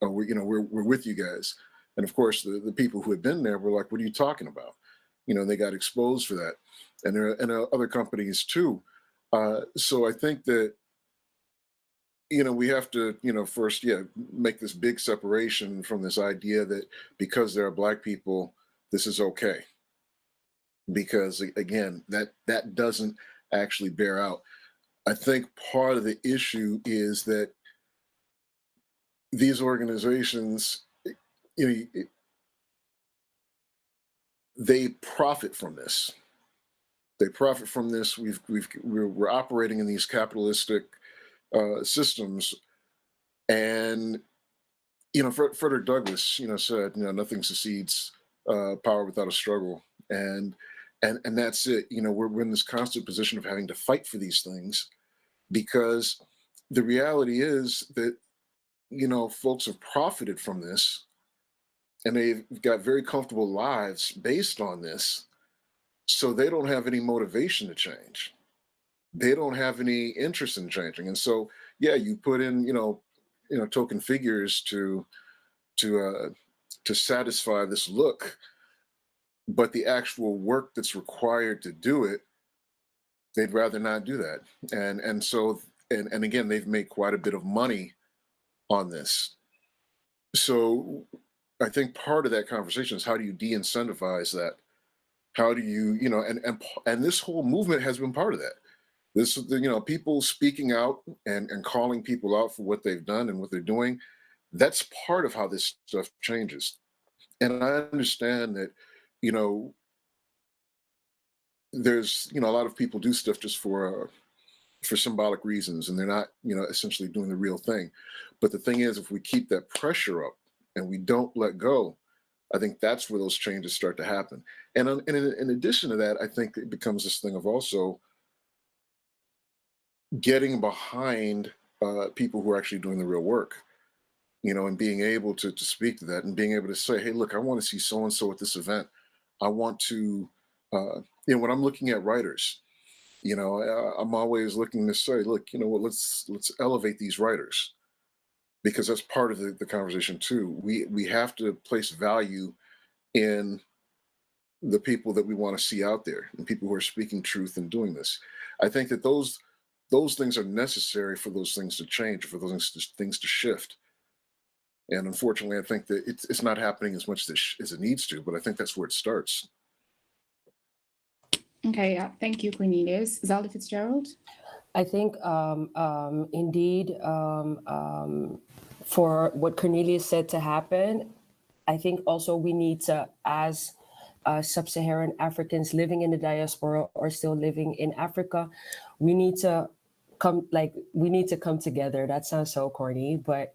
we're with you guys. And of course, the people who had been there were like, what are you talking about? They got exposed for that. And there are other companies too. So I think that, we have to, first, make this big separation from this idea that because there are Black people, this is okay. Because again, that doesn't actually bear out. I think part of the issue is that these organizations, they profit from this. They profit from this. We're operating in these capitalistic systems, and Frederick Douglass, said, nothing succeeds power without a struggle, and that's it. We're in this constant position of having to fight for these things, because the reality is that folks have profited from this, and they've got very comfortable lives based on this, so they don't have any motivation to change. They don't have any interest in changing, and so you put in token figures to satisfy this look, but the actual work that's required to do it, they'd rather not do that. And so, and again, they've made quite a bit of money on this. So I think part of that conversation is, how do you de-incentivize that? How do you, and this whole movement has been part of that. This, people speaking out and calling people out for what they've done and what they're doing. That's part of how this stuff changes. And I understand that, there's, a lot of people do stuff just for symbolic reasons, and they're not, essentially doing the real thing. But the thing is, if we keep that pressure up and we don't let go, I think that's where those changes start to happen. And in addition to that, I think it becomes this thing of also getting behind people who are actually doing the real work, and being able to speak to that, and being able to say, hey, look, I want to see so-and-so at this event. I want to, when I'm looking at writers, I'm always looking to say, look, let's elevate these writers, because that's part of the conversation too. We have to place value in the people that we want to see out there, and people who are speaking truth and doing this. I think that those things are necessary for those things to change, for those things to shift. And unfortunately, I think that it's not happening as much as it needs to, but I think that's where it starts. Okay, yeah, thank you, Cornelius. Zelda Fitzgerald? I think indeed, for what Cornelius said to happen, I think also we need to, as sub-Saharan Africans living in the diaspora or still living in Africa, we need to come together. That sounds so corny, but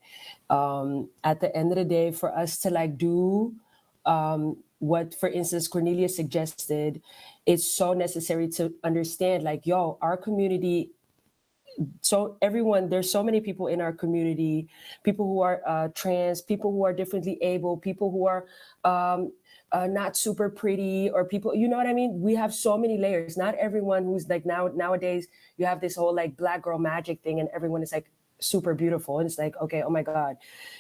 at the end of the day, for us to do what, for instance, Cornelius suggested, it's so necessary to understand, our community. So everyone, there's so many people in our community, people who are trans, people who are differently able, people who are not super pretty, or people, you know what I mean? We have so many layers. Not everyone who's nowadays you have this whole Black girl magic thing, and everyone is super beautiful, and it's okay, oh my God,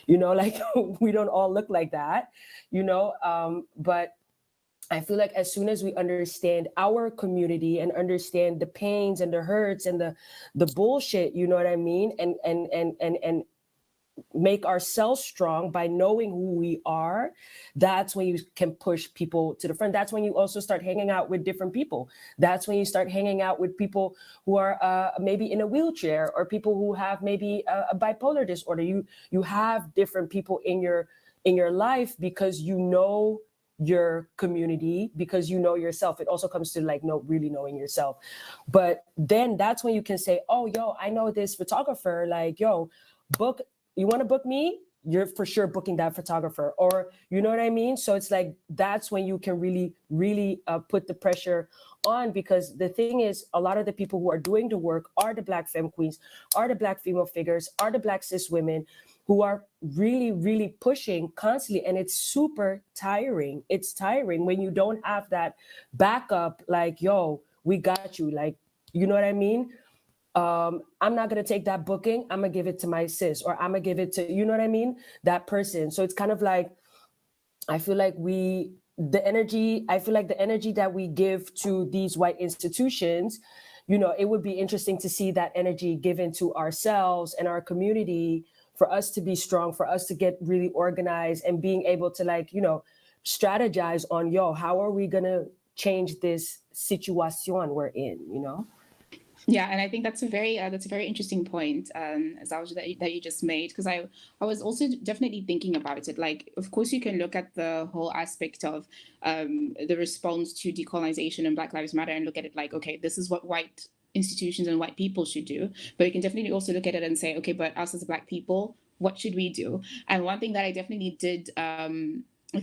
we don't all look like that, but I feel like as soon as we understand our community and understand the pains and the hurts and the bullshit, you know what I mean, and make ourselves strong by knowing who we are, that's when you can push people to the front. That's when you also start hanging out with different people. That's when you start hanging out with people who are maybe in a wheelchair, or people who have maybe a bipolar disorder. You have different people in your life, because your community, because yourself. It also comes to really knowing yourself. But then that's when you can say, oh, yo, I know this photographer, book. You want to book me? You're for sure booking that photographer, or you know what I mean? So it's that's when you can really, really put the pressure on, because the thing is, a lot of the people who are doing the work are the Black femme queens, are the Black female figures, are the Black cis women, who are really, really pushing constantly. And it's super tiring. It's tiring when you don't have that backup, yo, we got you. You know what I mean? I'm not going to take that booking. I'm going to give it to my sis, or I'm going to give it to, you know what I mean? That person. So it's kind of I feel like the energy that we give to these white institutions, it would be interesting to see that energy given to ourselves and our community, for us to be strong, for us to get really organized, and being able to strategize on, how are we going to change this situation we're in, Yeah, and I think that's a very interesting point, Zalja, that you just made, because I was also definitely thinking about it. Of course, you can look at the whole aspect of the response to decolonization and Black Lives Matter and look at it okay, this is what white institutions and white people should do. But you can definitely also look at it and say, okay, but us as Black people, what should we do? And one thing that I definitely did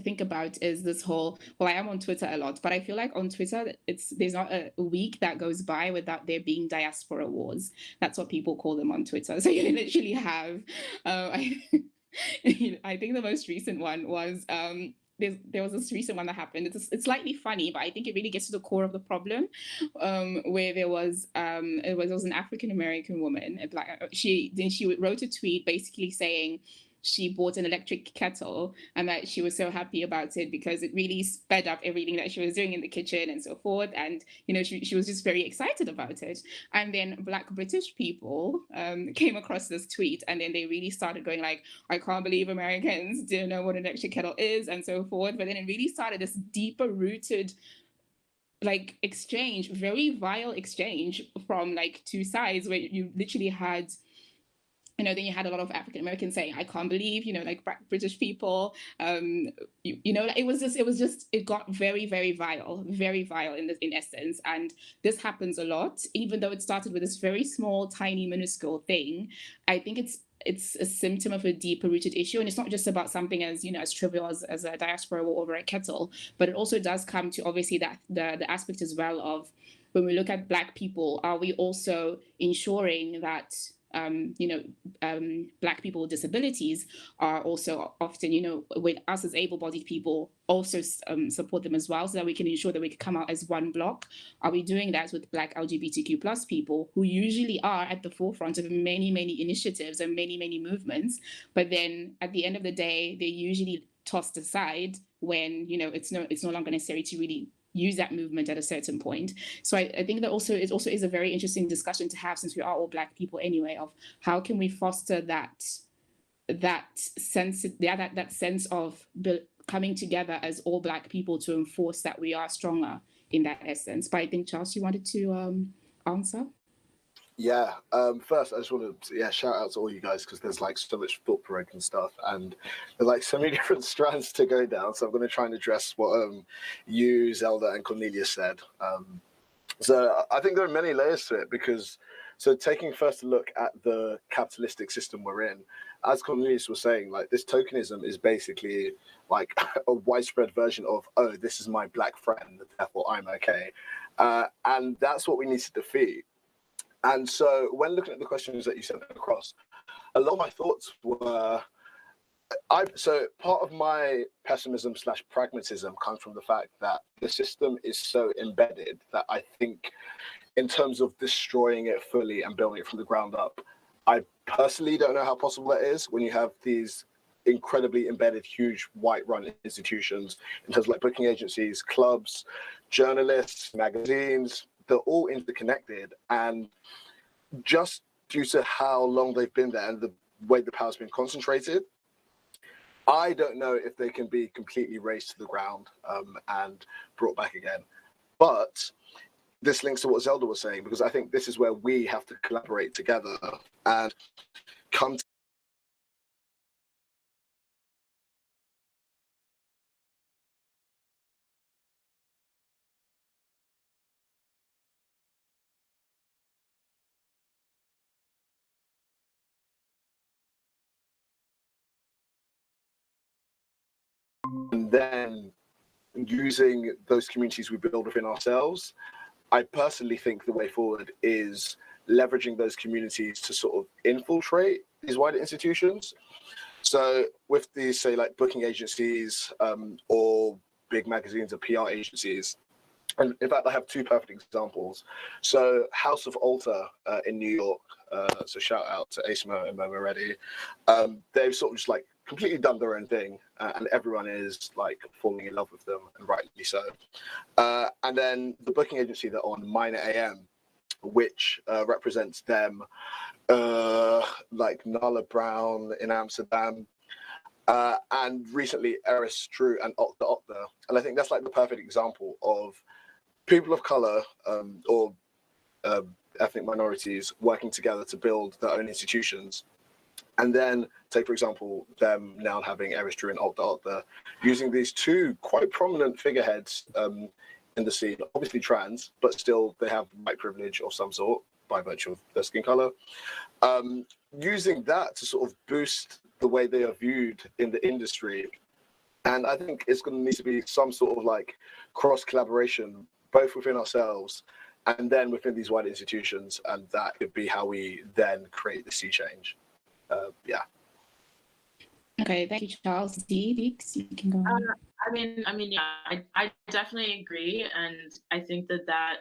think about is this whole, I am on Twitter a lot, but I feel like on Twitter, there's not a week that goes by without there being diaspora wars. That's what people call them on Twitter. So you literally have, I think the most recent one was, there was this recent one that happened. It's slightly funny, but I think it really gets to the core of the problem, where there was an African American woman, she wrote a tweet basically saying, she bought an electric kettle and that she was so happy about it because it really sped up everything that she was doing in the kitchen and so forth. And, you know, she was just very excited about it. And then Black British people came across this tweet, and then they really started going like, I can't believe Americans don't know what an electric kettle is and so forth. But then it really started this deeper rooted like exchange, very vile exchange from like two sides, where you literally had, you know, then you had a lot of African Americans saying, I can't believe, you know, like British people, you know, it got very, very vile in essence. And this happens a lot, even though it started with this very small, tiny, minuscule thing. I think it's a symptom of a deeper rooted issue. And it's not just about something as, you know, as trivial as a diaspora war over a kettle, but it also does come to obviously that the aspect as well of, when we look at Black people, are we also ensuring that Black people with disabilities are also often, you know, with us as able-bodied people, also support them as well, so that we can ensure that we can come out as one block? Are we doing that with Black LGBTQ plus people, who usually are at the forefront of many, many initiatives and many, many movements, but then at the end of the day, they're usually tossed aside when, you know, it's no longer necessary to really use that movement at a certain point. So I think that also is a very interesting discussion to have, since we are all Black people anyway, of how can we foster that sense of coming together as all Black people to enforce that we are stronger in that essence. But I think, Charles, you wanted to answer? Yeah. First, I just want to shout out to all you guys, because there's like so much thought-provoking stuff, and there's like so many different strands to go down. So I'm going to try and address what you, Zelda, and Cornelius said. So I think there are many layers to it, because so taking first a look at the capitalistic system we're in, as Cornelius was saying, like this tokenism is basically like a widespread version of, oh, this is my Black friend, therefore I'm okay, and that's what we need to defeat. And so when looking at the questions that you sent across, a lot of my thoughts were, so part of my pessimism / pragmatism comes from the fact that the system is so embedded that I think in terms of destroying it fully and building it from the ground up, I personally don't know how possible that is when you have these incredibly embedded, huge white-run institutions in terms of like booking agencies, clubs, journalists, magazines. They're all interconnected, and just due to how long they've been there and the way the power's been concentrated, I don't know if they can be completely razed to the ground and brought back again. But this links to what Zelda was saying, because I think this is where we have to collaborate together and come to and then using those communities we build within ourselves. I personally think the way forward is leveraging those communities to sort of infiltrate these wider institutions. So with these, say, like booking agencies or big magazines or PR agencies, and in fact, I have two perfect examples. So House of Altar in New York, so shout out to Asmo and Momo Reddy. They've sort of just like completely done their own thing, and everyone is like falling in love with them, and rightly so. And then the booking agency they're on, Minor AM, which represents them, like Nala Brown in Amsterdam, and recently Eris Drew and you.The. And I think that's like the perfect example of people of color or ethnic minorities working together to build their own institutions. And then take, for example, them now having Eris Drew and you.The. using these two quite prominent figureheads in the scene, obviously trans, but still they have white privilege of some sort by virtue of their skin color. Using that to sort of boost the way they are viewed in the industry. And I think it's going to need to be some sort of like cross collaboration, both within ourselves and then within these wider institutions. And that could be how we then create the sea change. Yeah. Okay, thank you, Charles. Dee Diggs, you can go on. I mean, yeah, I definitely agree, and I think that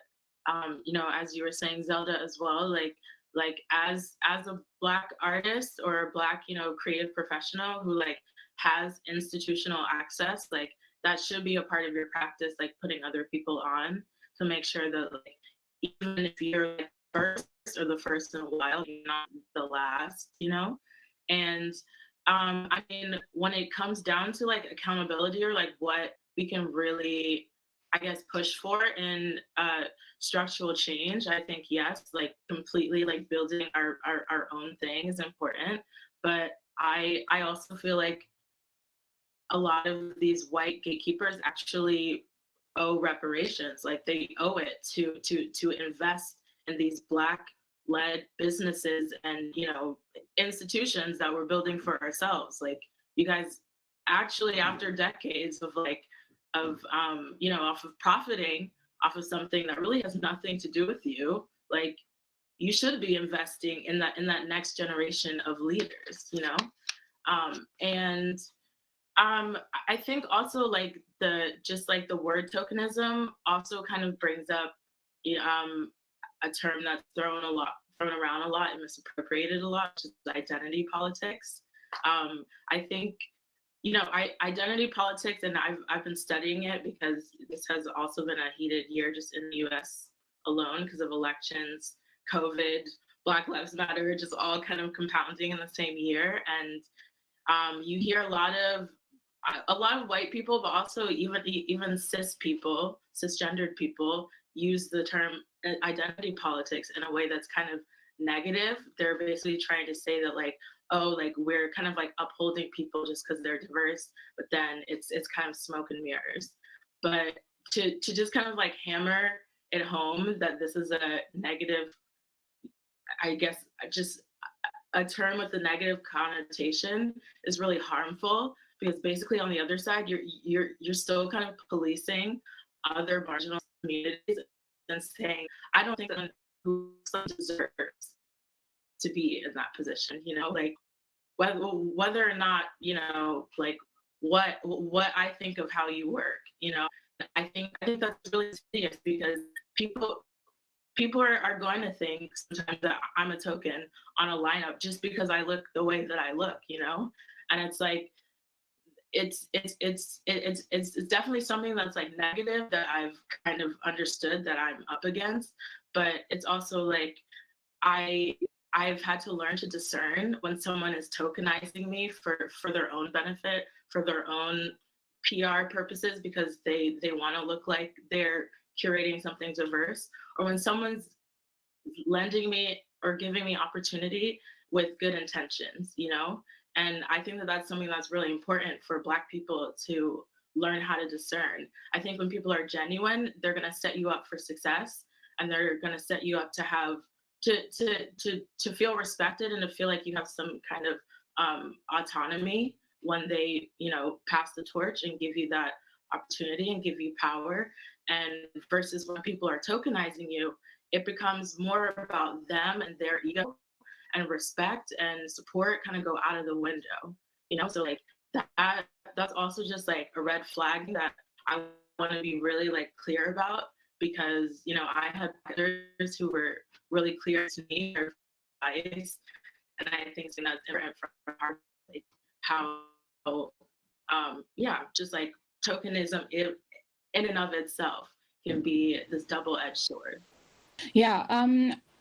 you know, as you were saying, Zelda, as well, like like as a Black artist or a Black, creative professional who like has institutional access, like that should be a part of your practice, like putting other people on to make sure that like even if you're like first or the first in a while, you're not the last, And I mean, when it comes down to like accountability or like what we can really, I guess, push for in structural change, I think yes, like completely like building our own thing is important. But I also feel like a lot of these white gatekeepers actually owe reparations. Like they owe it to invest in these Black led businesses and institutions that we're building for ourselves. Like you guys actually, after decades of off of profiting off of something that really has nothing to do with you, like you should be investing in that next generation of leaders, and I think also like the word tokenism also kind of brings up a term that's thrown around a lot and misappropriated a lot, which is identity politics. I think identity politics, and I've been studying it because this has also been a heated year just in the U.S. alone because of elections, COVID, Black Lives Matter, just all kind of compounding in the same year. And you hear a lot of white people, but also even cisgendered people use the term identity politics in a way that's kind of negative. They're basically trying to say that like, oh, like we're kind of like upholding people just because they're diverse, but then it's kind of smoke and mirrors. But to just kind of like hammer it home that this is a negative, I guess, just a term with a negative connotation is really harmful, because basically on the other side, you're still kind of policing other marginal communities and saying, I don't think that who deserves to be in that position, like whether or not, like what I think of how you work, I think that's really serious, because people are going to think sometimes that I'm a token on a lineup just because I look the way that I look, and it's like it's definitely something that's like negative that I've kind of understood that I'm up against, but it's also like I've had to learn to discern when someone is tokenizing me for their own benefit, for their own PR purposes, because they want to look like they're curating something diverse, or when someone's lending me or giving me opportunity with good intentions, And I think that that's something that's really important for Black people to learn how to discern. I think when people are genuine, they're going to set you up for success, and they're going to set you up to have to feel respected and to feel like you have some kind of autonomy when they, pass the torch and give you that opportunity and give you power. And versus when people are tokenizing you, it becomes more about them and their ego, and respect and support kind of go out of the window, So like that's also just like a red flag that I want to be really like clear about, because I had others who were really clear to me their bias, and I think that's important for our like how just like tokenism in and of itself can be this double-edged sword. Yeah,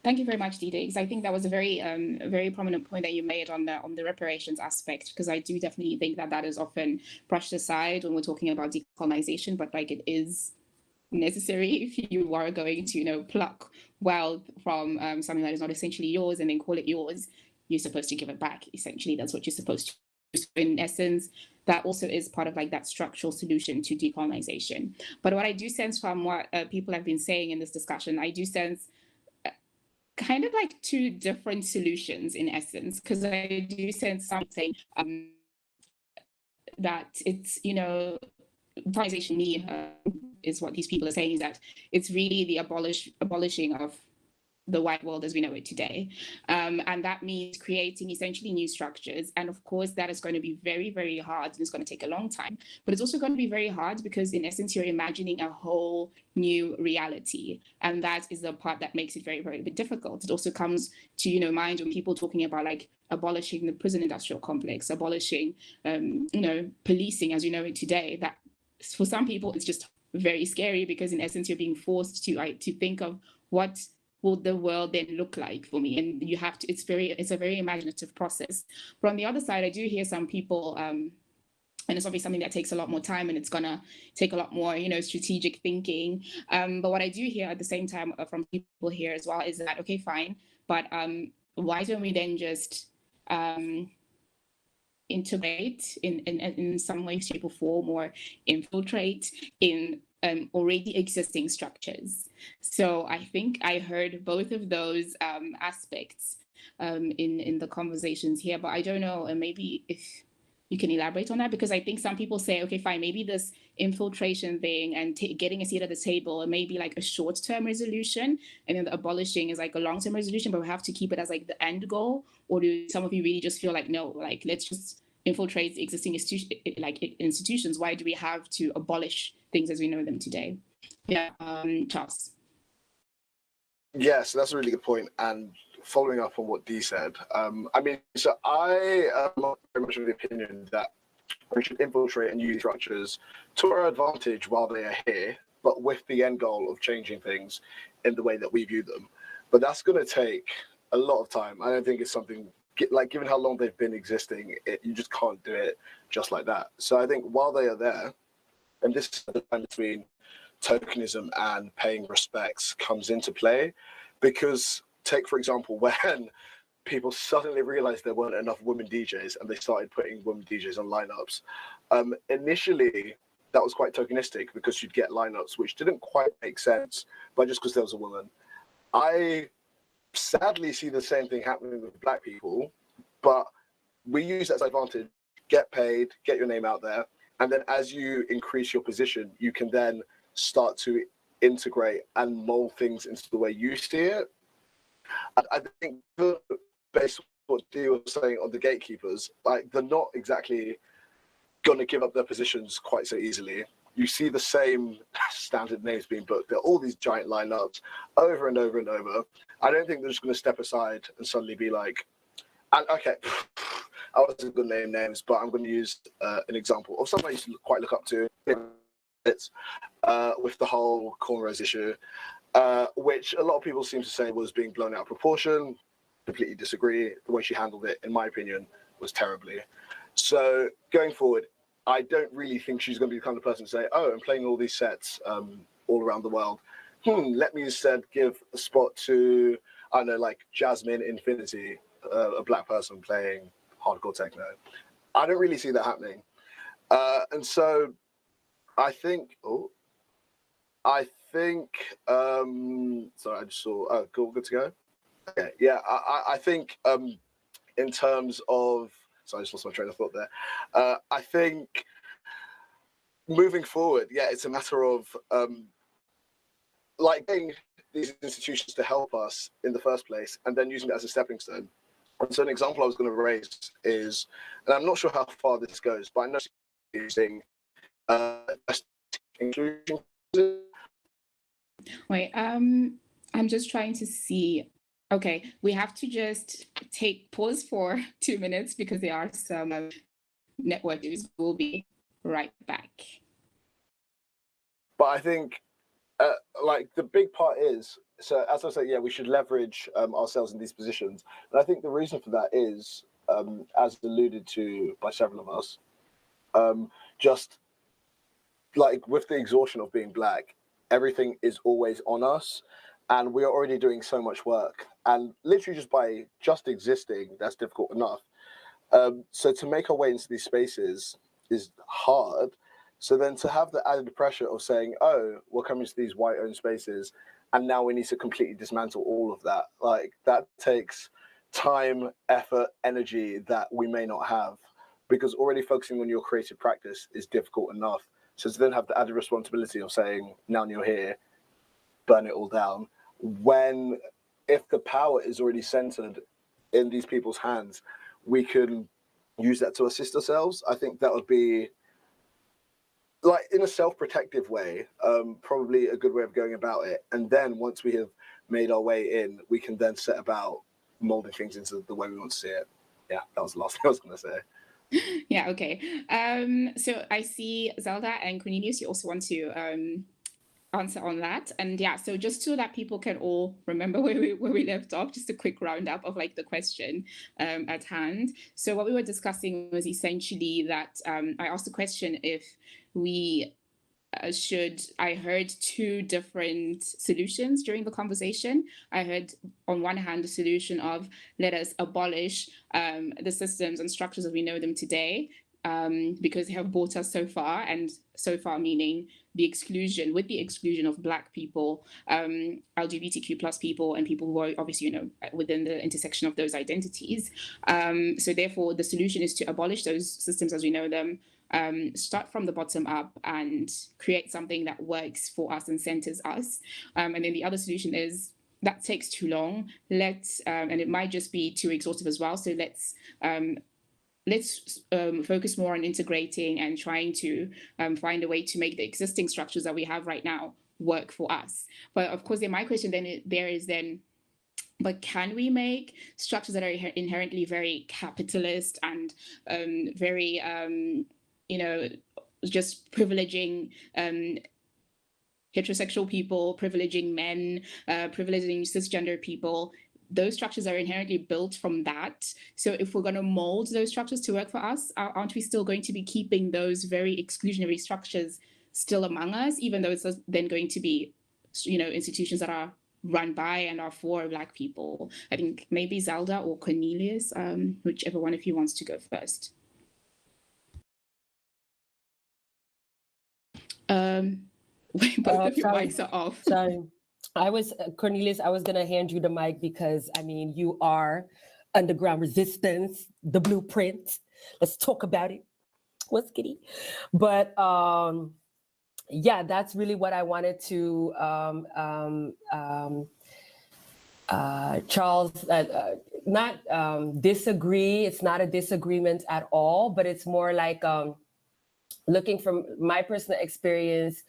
thank you very much, Dee Diggs. I think that was a very prominent point that you made on the reparations aspect, because I do definitely think that is often brushed aside when we're talking about decolonization, but like it is necessary if you are going to pluck wealth from something that is not essentially yours and then call it yours. You're supposed to give it back. Essentially, that's what you're supposed to do. In essence, that also is part of like that structural solution to decolonization. But what I do sense from what people have been saying in this discussion, I do sense kind of like two different solutions in essence, because I do sense something that it's, decolonization is what these people are saying, is that it's really the abolishing of the white world as we know it today. And that means creating essentially new structures. And of course, that is going to be very, very hard and it's going to take a long time. But it's also going to be very hard because in essence, you're imagining a whole new reality. And that is the part that makes it very, very difficult. It also comes to, you know, mind when people talking about like abolishing the prison industrial complex, abolishing, you know, policing as you know it today. That for some people, it's just very scary because in essence, you're being forced to think of what will the world then look like for me, and you have to. It's a very imaginative process. But on the other side, I do hear some people, and it's obviously something that takes a lot more time, and it's gonna take a lot more, you know, strategic thinking. But what I do hear at the same time from people here as well is that okay, fine, but why don't we then just integrate in some way, shape, or form, or infiltrate in already existing structures? So I think I heard both of those aspects in the conversations here, but I don't know, and maybe if you can elaborate on that, because I think some people say, okay, fine, maybe this infiltration thing and getting a seat at the table, it may be like a short-term resolution, and then the abolishing is like a long-term resolution, but we have to keep it as like the end goal. Or do some of you really just feel like, no, like let's just infiltrate existing institutions? Why do we have to abolish things as we know them today? Yeah, Charles. Yes, that's a really good point. And following up on what Dee said, I mean, so I am very much of the opinion that we should infiltrate and use structures to our advantage while they are here, but with the end goal of changing things in the way that we view them. But that's going to take a lot of time. I don't think it's something, like, given how long they've been existing, you just can't do it just like that. So I think while they are there, and this is the time between tokenism and paying respects comes into play, because take, for example, when people suddenly realized there weren't enough women DJs and they started putting women DJs on lineups. Initially, that was quite tokenistic because you'd get lineups which didn't quite make sense, but just because there was a woman. I sadly see the same thing happening with Black people, but we use that as advantage, get paid, get your name out there, and then as you increase your position, you can then start to integrate and mold things into the way you see it. I think based on what Dee was saying on the gatekeepers, like they're not exactly going to give up their positions quite so easily. You see the same standard names being booked. There are all these giant lineups over and over and over. I don't think they're just going to step aside and suddenly be like, and okay, I wasn't going to name names, but I'm going to use an example of someone I used to quite look up to. It's with the whole cornrows issue, which a lot of people seem to say was being blown out of proportion. Completely disagree. The way she handled it, in my opinion, was terribly. So going forward, I don't really think she's going to be the kind of person to say, oh, I'm playing all these sets all around the world. Let me instead give a spot to, I don't know, like Jasmine Infinity, a Black person playing hardcore techno. I don't really see that happening. And so I think, sorry, I just saw, oh, cool, good to go. Okay, yeah, I think in terms of, sorry, I just lost my train of thought there. I think moving forward, yeah, it's a matter of like getting these institutions to help us in the first place and then using it as a stepping stone. And so an example I was going to raise is, and I'm not sure how far this goes, but I know using inclusion. Wait, I'm just trying to see. Okay, we have to just pause for 2 minutes because there are some network issues. We'll be right back. But I think like the big part is, so as I said, yeah, we should leverage ourselves in these positions. And I think the reason for that is, as alluded to by several of us, just like with the exhaustion of being Black, everything is always on us. And we are already doing so much work. And literally just by just existing, that's difficult enough. So to make our way into these spaces is hard. So then to have the added pressure of saying, oh, we're coming to these white-owned spaces, and now we need to completely dismantle all of that. Like, that takes time, effort, energy that we may not have, because already focusing on your creative practice is difficult enough. So to then have the added responsibility of saying, now you're here, burn it all down, when if the power is already centered in these people's hands, we can use that to assist ourselves. I think that would be, like, in a self-protective way, probably a good way of going about it. And then once we have made our way in, we can then set about molding things into the way we want to see it. Yeah, that was the last thing I was going to say. Yeah, okay. So I see Zelda and Cornelius, you also want to answer on that. And yeah, so just so that people can all remember where we left off, just a quick roundup of like the question at hand. So what we were discussing was essentially that I asked the question if we I heard two different solutions during the conversation. I heard on one hand the solution of let us abolish the systems and structures as we know them today, because they have brought us so far, and so far meaning the exclusion of Black people, LGBTQ plus people, and people who are obviously, within the intersection of those identities. So therefore, the solution is to abolish those systems as we know them, start from the bottom up and create something that works for us and centers us. And then the other solution is that takes too long. And it might just be too exhaustive as well. So let's focus more on integrating and trying to find a way to make the existing structures that we have right now work for us. But of course, then my question then but can we make structures that are inherently very capitalist and very just privileging heterosexual people, privileging men, privileging cisgender people? Those structures are inherently built from that. So if we're going to mold those structures to work for us, aren't we still going to be keeping those very exclusionary structures still among us, even though it's then going to be, institutions that are run by and are for Black people? I think maybe Zelda or Cornelius, whichever one of you wants to go first. Both of your mics are off. Sorry. Cornelius, I was going to hand you the mic because, you are underground resistance, the blueprint. Let's talk about it. What's giddy? But yeah, that's really what I wanted to, Charles, not disagree. It's not a disagreement at all, but it's more like, looking from my personal experience,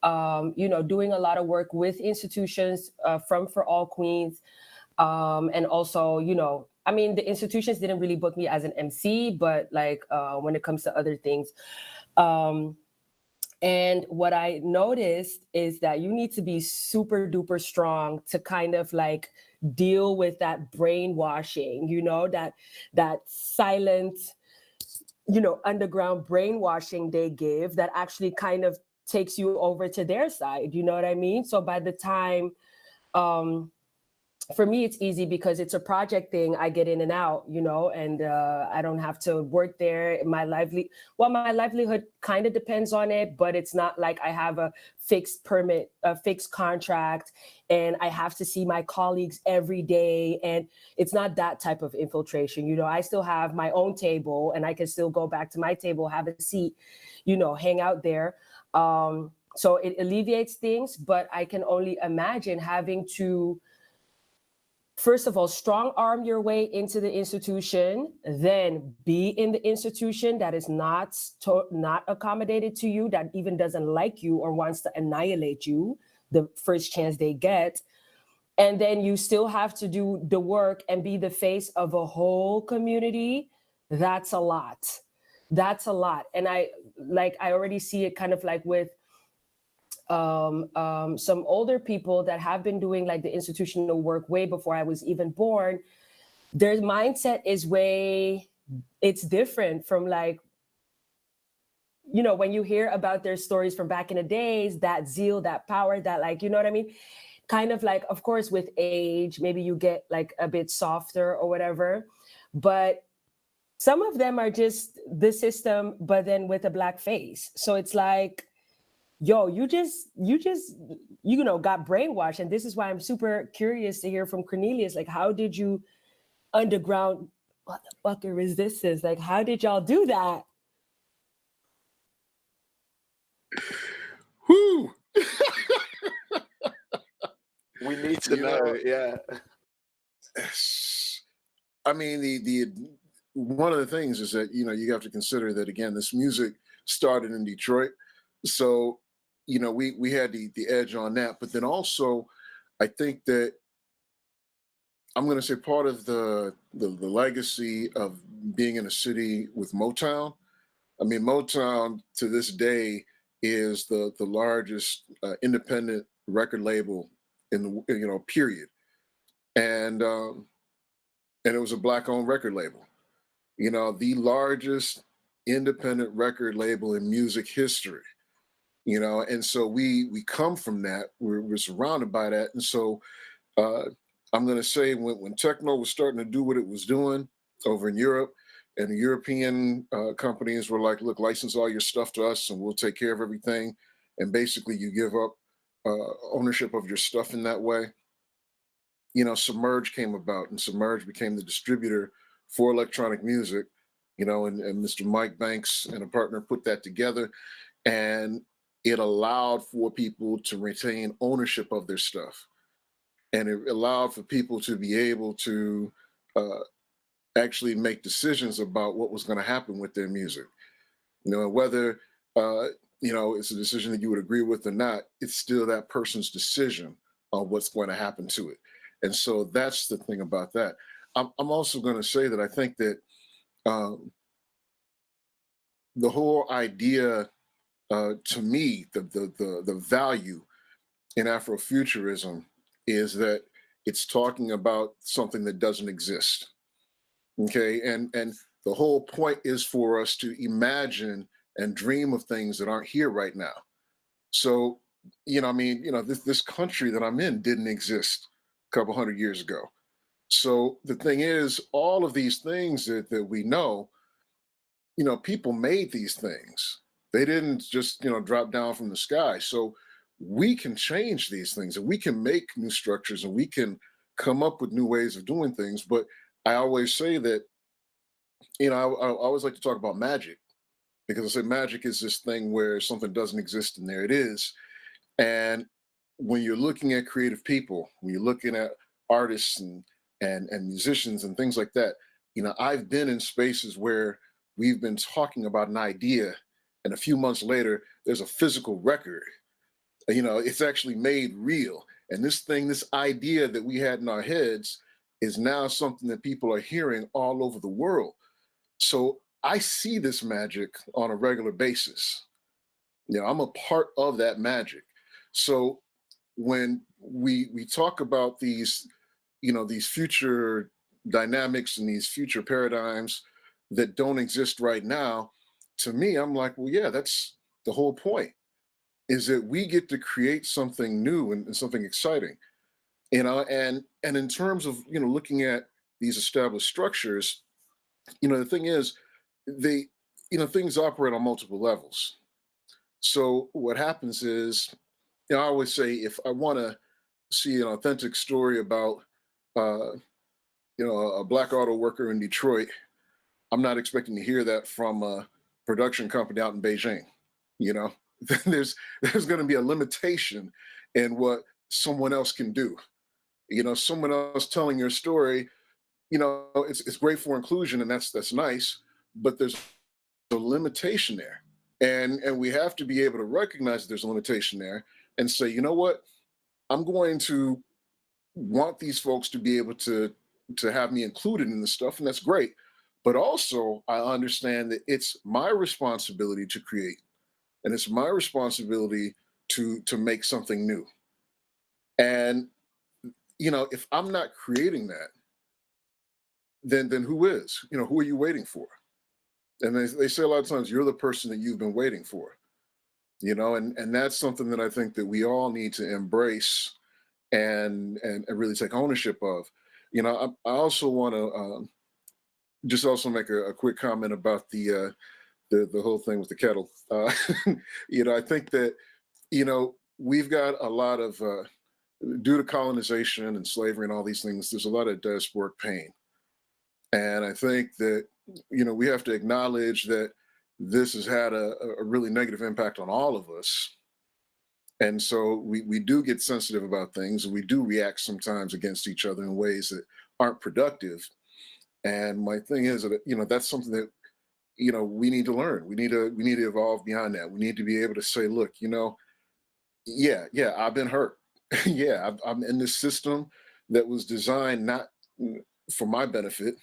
doing a lot of work with institutions from For All Queens. And also, the institutions didn't really book me as an MC, but when it comes to other things. And what I noticed is that you need to be super duper strong to kind of deal with that brainwashing, that silent, underground brainwashing they give that actually kind of takes you over to their side. You know what I mean? So by the time, for me, it's easy because it's a project thing. I get in and out, and I don't have to work there. My livelihood kind of depends on it, but it's not like I have a fixed permit, a fixed contract, and I have to see my colleagues every day. And it's not that type of infiltration. I still have my own table and I can still go back to my table, have a seat, hang out there. So it alleviates things, but I can only imagine having to, first of all, strong arm your way into the institution, then be in the institution that is not accommodated to you, that even doesn't like you or wants to annihilate you the first chance they get. And then you still have to do the work and be the face of a whole community. That's a lot. That's a lot. And I already see it kind of with some older people that have been doing the institutional work way before I was even born. Their mindset is it's different from when you hear about their stories from back in the days, that zeal, that power, that you know what I mean? Kind of of course, with age, maybe you get a bit softer or whatever, but some of them are just the system, but then with a Black face. So it's yo, you just got brainwashed. And this is why I'm super curious to hear from Cornelius. How did you underground motherfucker resistance? How did y'all do that? Whoo! We need to know, yeah. I mean, the one of the things is that you have to consider that again, this music started in Detroit, so we had the edge on that. But then also, I think that I'm going to say part of the legacy of being in a city with Motown. I mean, Motown to this day is the largest independent record label in the period, and it was a black-owned record label. The largest independent record label in music history. And so we come from that. We're surrounded by that, and so uh, I'm going to say when techno was starting to do what it was doing over in Europe, and the European companies were like, "Look, license all your stuff to us, and we'll take care of everything," and basically you give up ownership of your stuff in that way. Submerge came about, and Submerge became the distributor for electronic music. And Mr. Mike Banks and a partner put that together, and it allowed for people to retain ownership of their stuff, and it allowed for people to be able to uh, actually make decisions about what was going to happen with their music. And whether it's a decision that you would agree with or not, it's still that person's decision on what's going to happen to it. And so that's the thing about that. I'm also going to say that I think that um, the whole idea, to me, the value in Afrofuturism is that it's talking about something that doesn't exist. Okay, and the whole point is for us to imagine and dream of things that aren't here right now. So, I mean, this country that I'm in didn't exist a couple hundred years ago. So the thing is, all of these things that we know, people made these things. They didn't just, drop down from the sky. So we can change these things, and we can make new structures, and we can come up with new ways of doing things. But I always say that, I always like to talk about magic, because I say magic is this thing where something doesn't exist and there it is. And when you're looking at creative people, when you're looking at artists and musicians and things like that, I've been in spaces where we've been talking about an idea, and a few months later, there's a physical record. It's actually made real. And this idea that we had in our heads is now something that people are hearing all over the world. So I see this magic on a regular basis. I'm a part of that magic. So when we talk about these future dynamics and these future paradigms that don't exist right now, to me, I'm like, well, yeah, that's the whole point, is that we get to create something new and something exciting. And in terms of looking at these established structures, the thing is, they things operate on multiple levels. So what happens is, I always say, if I want to see an authentic story about uh, a black auto worker in Detroit, I'm not expecting to hear that from a production company out in Beijing. You know, there's going to be a limitation in what someone else can do. Someone else telling your story, it's great for inclusion, and that's nice, but there's a limitation there. And we have to be able to recognize there's a limitation there and say, you know what, I'm going to want these folks to be able to have me included in this stuff, and that's great. But also, I understand that it's my responsibility to create, and it's my responsibility to make something new. And if I'm not creating that, then who is? Who are you waiting for? And they say a lot of times, you're the person that you've been waiting for. And that's something that I think that we all need to embrace and really take ownership of. I also want to just also make a quick comment about the whole thing with the kettle. I think that we've got a lot of due to colonization and slavery and all these things. There's a lot of diasporic pain, and I think that we have to acknowledge that this has had a really negative impact on all of us. And so we do get sensitive about things, and we do react sometimes against each other in ways that aren't productive. And my thing is that, you know, that's something that, you know, we need to learn. We need to evolve beyond that. We need to be able to say, look, you know, yeah, I've been hurt. Yeah, I'm in this system that was designed not for my benefit.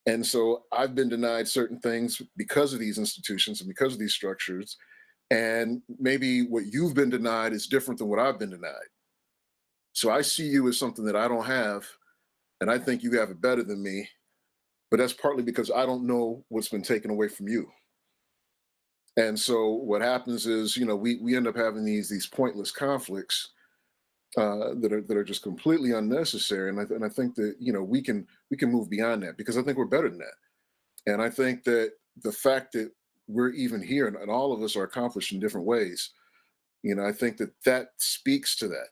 And so I've been denied certain things because of these institutions and because of these structures. And maybe what you've been denied is different than what I've been denied. So I see you as something that I don't have, and I think you have it better than me. But that's partly because I don't know what's been taken away from you. And so what happens is, you know, we end up having these pointless conflicts that are just completely unnecessary. And I think that, you know, we can move beyond that, because I think we're better than that. And I think that the fact that we're even here, and all of us are accomplished in different ways, you know, I think that that speaks to that.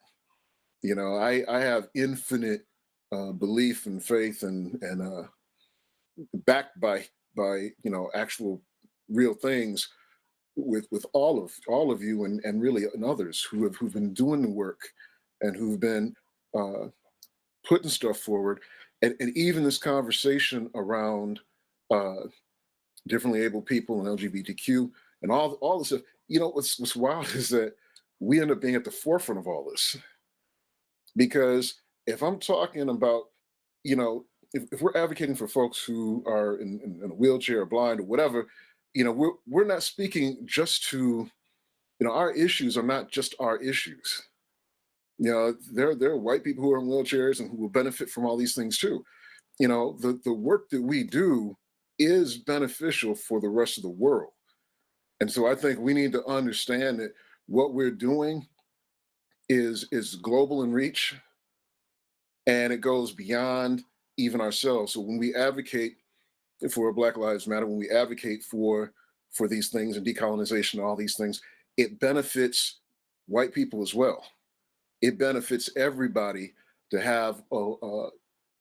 You know, I have infinite belief and faith and backed by you know, actual real things with all of you, and really and others who've been doing the work and who've been uh, putting stuff forward, and even this conversation around uh, differently able people and LGBTQ and all this stuff. You know, what's wild is that we end up being at the forefront of all this, because if I'm talking about, you know, if we're advocating for folks who are in a wheelchair or blind or whatever, you know, we're not speaking just to, you know, our issues are not just our issues. You know, there are white people who are in wheelchairs and who will benefit from all these things too. You know, the work that we do is beneficial for the rest of the world. And so I think we need to understand that what we're doing is global in reach, and it goes beyond even ourselves. So when we advocate for Black Lives Matter, when we advocate for these things and decolonization and all these things, it benefits white people as well. It benefits everybody to have a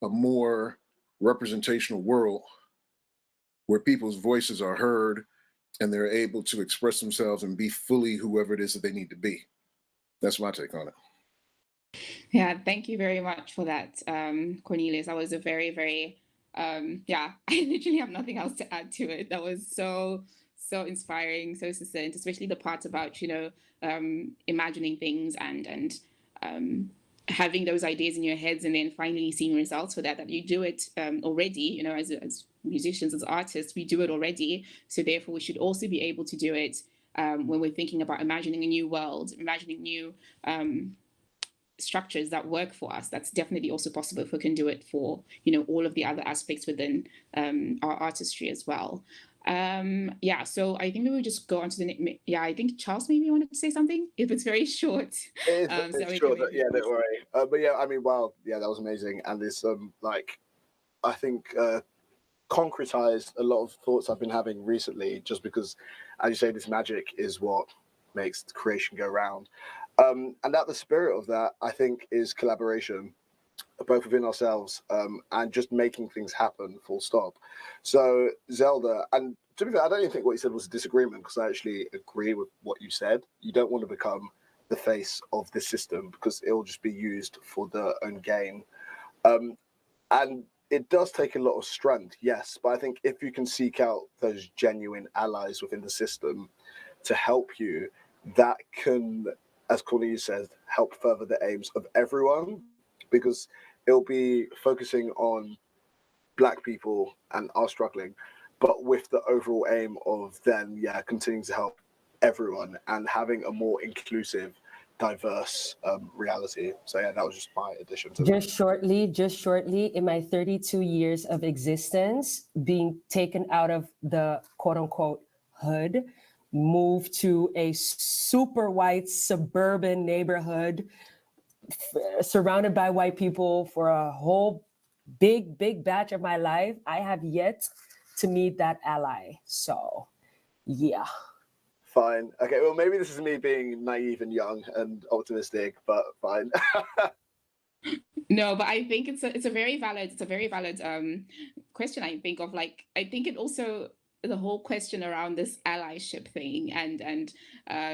more representational world where people's voices are heard and they're able to express themselves and be fully whoever it is that they need to be. That's my take on it. Yeah, thank you very much for that, Cornelius. That was a very, very, yeah, I literally have nothing else to add to it. That was so inspiring, so succinct, especially the part about, you know, imagining things and having those ideas in your heads and then finally seeing results for that you do it already, you know, as musicians, as artists, we do it already. So therefore, we should also be able to do it when we're thinking about imagining a new world, imagining new structures that work for us. That's definitely also possible if we can do it for, you know, all of the other aspects within our artistry as well. Yeah, so I think we will just go on to the yeah, I think Charles maybe wanted to say something if it's very short. It's short, yeah, don't worry. But yeah, I mean, wow, yeah, that was amazing, and it's like, I think concretized a lot of thoughts I've been having recently, just because, as you say, this magic is what makes creation go round. And at the spirit of that, I think, is collaboration, both within ourselves and just making things happen, full stop. So Zelda, and to be fair, I don't even think what you said was a disagreement, because I actually agree with what you said. You don't want to become the face of the system, because it will just be used for their own gain. And it does take a lot of strength, yes, but I think if you can seek out those genuine allies within the system to help you, that can, as Cornelius says, help further the aims of everyone, because it'll be focusing on Black people and our struggling, but with the overall aim of then, yeah, continuing to help everyone and having a more inclusive, diverse reality. So yeah, that was just my addition to that. Just shortly, in my 32 years of existence, being taken out of the quote unquote hood, moved to a super white suburban neighborhood, surrounded by white people for a whole big batch of my life, I have yet to meet that ally. So yeah. Fine. Okay, well, maybe this is me being naive and young and optimistic, but fine. No, but I think it's a very valid question. I think of, like, I think it also, the whole question around this allyship thing and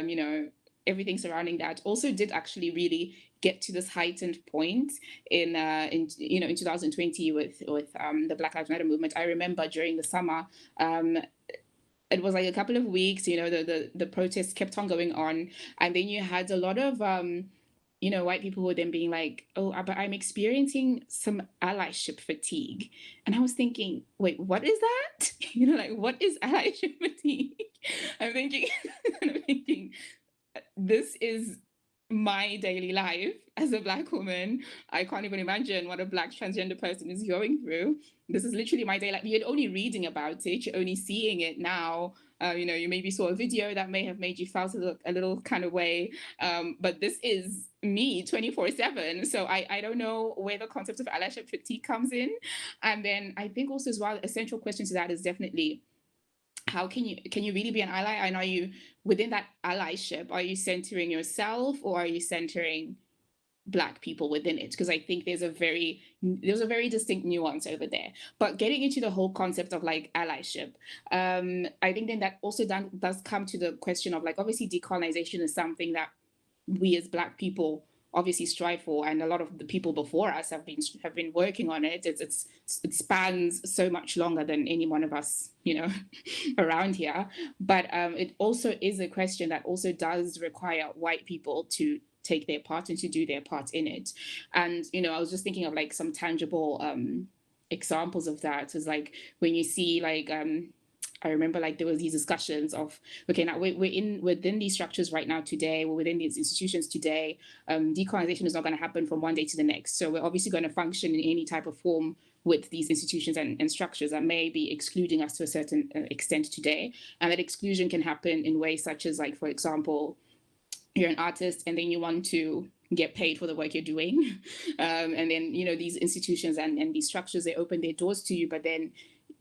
you know, everything surrounding that also did actually really get to this heightened point in 2020 with the Black Lives Matter movement. I remember during the summer, it was like a couple of weeks, the protests kept on going on, and then you had a lot of white people were then being like, oh, but I'm experiencing some allyship fatigue. And I was thinking, wait, what is that? What is allyship fatigue? I'm thinking, this is my daily life as a Black woman. I can't even imagine what a Black transgender person is going through. This is literally my day life. You're only reading about it. You're only seeing it now. You maybe saw a video that may have made you feel a little kind of way. But this is me 24/7. So I don't know where the concept of allyship fatigue comes in. And then I think also as well, a central question to that is definitely, how can you really be an ally? And are you within that allyship? Are you centering yourself, or are you centering Black people within it? Because I think there's a very distinct nuance over there. But getting into the whole concept of like allyship, I think then that also does come to the question of like, obviously decolonization is something that we as Black people obviously strive for, and a lot of the people before us have been working on it. It spans so much longer than any one of us, around here. But it also is a question that also does require white people to take their part and to do their part in it. And I was just thinking of like some tangible examples of that. Is like when you see like I remember like there was these discussions of, okay, now we're within these structures right now today, we're within these institutions today. Decolonization is not going to happen from one day to the next. So we're obviously going to function in any type of form with these institutions and structures that may be excluding us to a certain extent today. And that exclusion can happen in ways such as, like, for example, you're an artist and then you want to get paid for the work you're doing. And then, these institutions and these structures, they open their doors to you, but then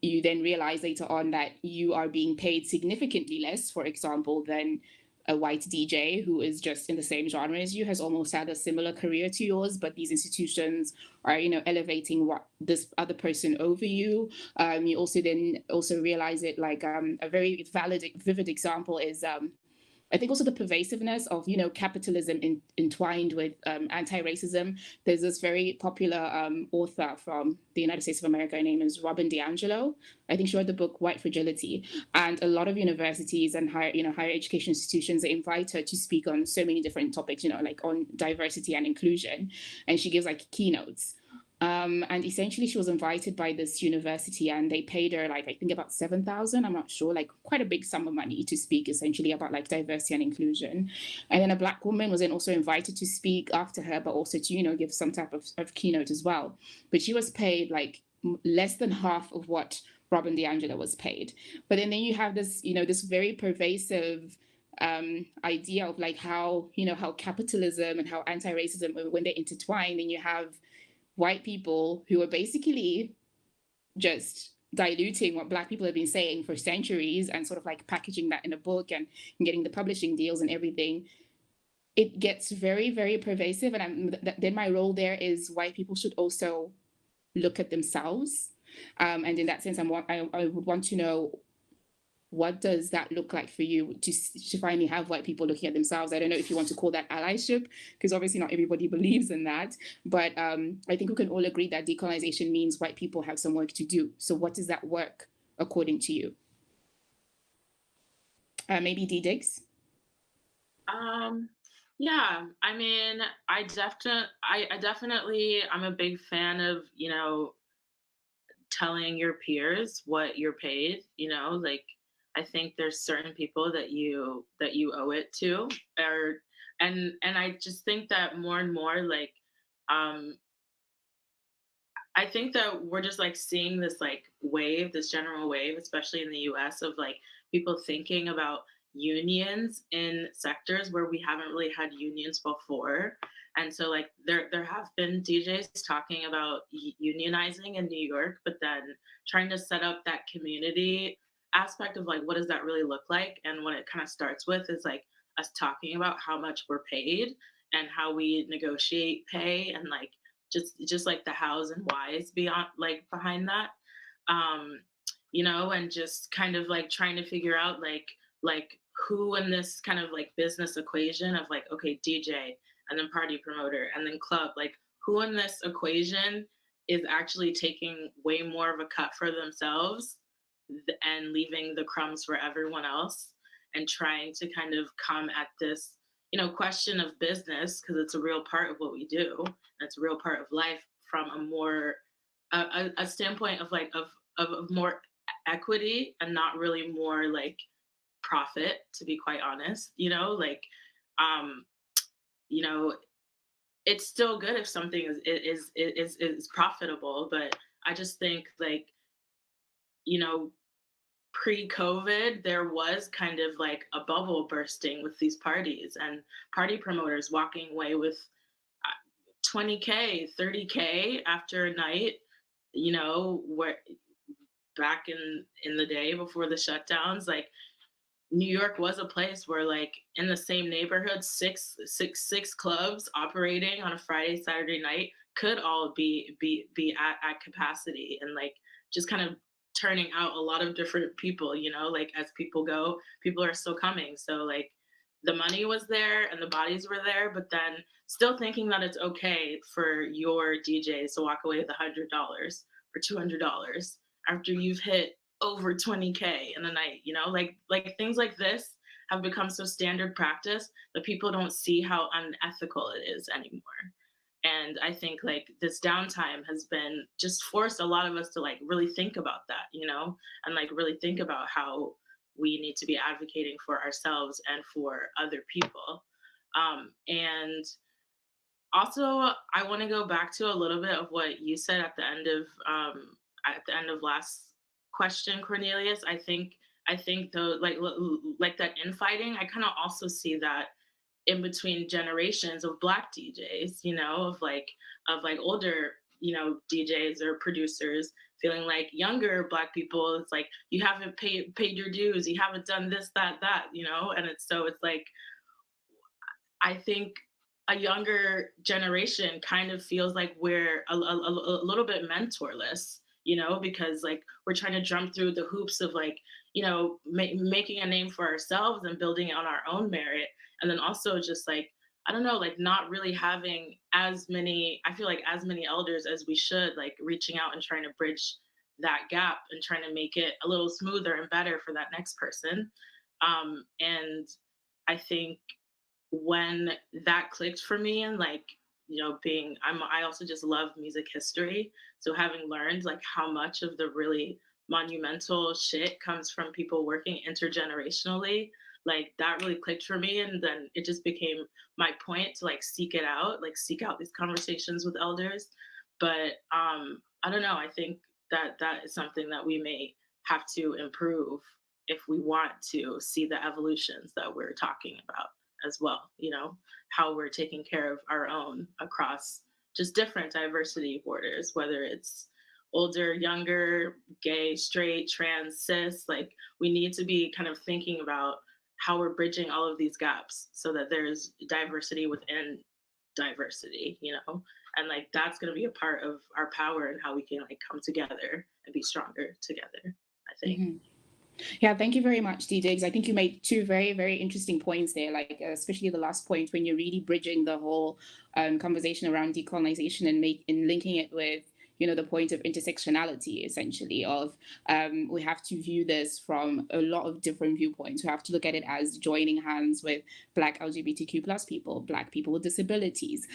you then realize later on that you are being paid significantly less, for example, than a white DJ who is just in the same genre as you, has almost had a similar career to yours, but these institutions are, elevating this other person over you. You also realize it, like a very vivid example is I think also the pervasiveness of, capitalism entwined with anti-racism. There's this very popular author from the United States of America. Her name is Robin DiAngelo. I think she wrote the book White Fragility. And a lot of universities and higher education institutions, they invite her to speak on so many different topics, like on diversity and inclusion. And she gives like keynotes. And essentially she was invited by this university and they paid her like, I think about 7,000, I'm not sure, like quite a big sum of money to speak essentially about like diversity and inclusion. And then a Black woman was then also invited to speak after her, but also to, give some type of keynote as well. But she was paid like less than half of what Robin DiAngelo was paid. But then you have this, this very pervasive idea of like how capitalism and how anti-racism, when they intertwine, then you have white people who are basically just diluting what Black people have been saying for centuries and sort of like packaging that in a book and getting the publishing deals and everything. It gets very, very pervasive. And then my role there is white people should also look at themselves. And in that sense, I would want to know, what does that look like for you to finally have white people looking at themselves? I don't know if you want to call that allyship, because obviously not everybody believes in that. But I think we can all agree that decolonization means white people have some work to do. So what is that work according to you? Maybe Dee Diggs? Yeah, I mean, I definitely, I'm a big fan of, telling your peers what you're paid, like, I think there's certain people that you owe it to, and I just think that more and more, like, I think that we're just like seeing this like wave, this general wave, especially in the US, of like people thinking about unions in sectors where we haven't really had unions before. And so like there have been DJs talking about unionizing in New York, but then trying to set up that community aspect of like, what does that really look like? And what it kind of starts with is like us talking about how much we're paid and how we negotiate pay, and like just like the hows and whys beyond, like, behind that, and just kind of like trying to figure out like who in this kind of like business equation of like, okay, DJ, and then party promoter, and then club. Like, who in this equation is actually taking way more of a cut for themselves and leaving the crumbs for everyone else, and trying to kind of come at this, question of business, because it's a real part of what we do, and it's a real part of life, from a more a standpoint of like of more equity, and not really more like profit, to be quite honest. Um you know it's still good if something is profitable, but I just think, like, you know pre-COVID, there was kind of like a bubble bursting with these parties, and party promoters walking away with 20K, 30K after a night, where back in the day before the shutdowns, like, New York was a place where, like, in the same neighborhood, six clubs operating on a Friday, Saturday night could all be at capacity, and like just kind of turning out a lot of different people. Like, as people go, people are still coming. So, like, the money was there and the bodies were there, but then still thinking that it's okay for your DJs to walk away with $100 or $200 after you've hit over 20K in a night. Like things like this have become so standard practice that people don't see how unethical it is anymore. And I think, like, this downtime has been just forced a lot of us to, like, really think about that, and like really think about how we need to be advocating for ourselves and for other people. And also, I want to go back to a little bit of what you said at the end of last question, Cornelius. I think though, like that infighting, I kind of also see that in between generations of Black DJs, of like older, DJs or producers feeling like younger Black people, it's like, you haven't paid your dues, you haven't done this, that, and it's like, I think a younger generation kind of feels like we're a little bit mentorless, because, like, we're trying to jump through the hoops of, like, making a name for ourselves and building it on our own merit. And then also just, like, I don't know, like, not really having as many elders as we should, like, reaching out and trying to bridge that gap and trying to make it a little smoother and better for that next person. And I think when that clicked for me, and, like, I also just love music history. So having learned, like, how much of the really monumental shit comes from people working intergenerationally, like, that really clicked for me. And then it just became my point to, like, seek out these conversations with elders. But I don't know, I think that is something that we may have to improve if we want to see the evolutions that we're talking about as well, how we're taking care of our own across just different diversity borders, whether it's older, younger, gay, straight, trans, cis. Like, we need to be kind of thinking about how we're bridging all of these gaps so that there's diversity within diversity, and, like, that's going to be a part of our power and how we can, like, come together and be stronger together, I think. Mm-hmm. Yeah, thank you very much, Dee Diggs. I think you made two very, very interesting points there, like especially the last point when you're really bridging the whole conversation around decolonization and linking it with, the point of intersectionality, essentially, of we have to view this from a lot of different viewpoints. We have to look at it as joining hands with Black LGBTQ plus people, Black people with disabilities,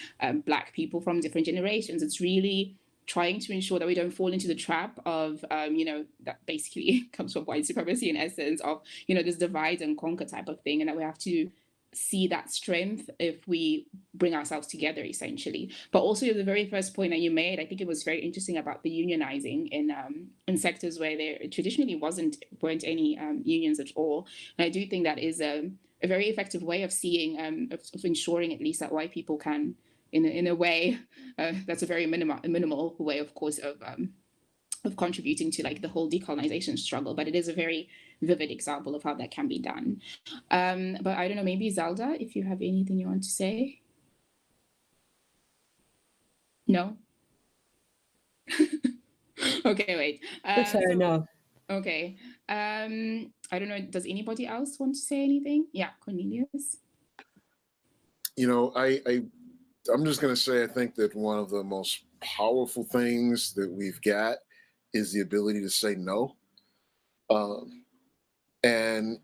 Black people from different generations. It's really trying to ensure that we don't fall into the trap of, that basically comes from white supremacy in essence of, this divide and conquer type of thing, and that we have to see that strength if we bring ourselves together, essentially. But also the very first point that you made, I think it was very interesting about the unionizing in sectors where there traditionally weren't any unions at all. And I do think that is a very effective way of seeing, of ensuring at least that white people can, in a way, that's a very minimal way, of course, of contributing to, like, the whole decolonization struggle, but it is a very vivid example of how that can be done. But I don't know, maybe Zelda, if you have anything you want to say? No? Okay, wait. Sorry, no. Okay. I don't know, does anybody else want to say anything? Yeah, Cornelius? I I'm just going to say, I think that one of the most powerful things that we've got is the ability to say no. Um, and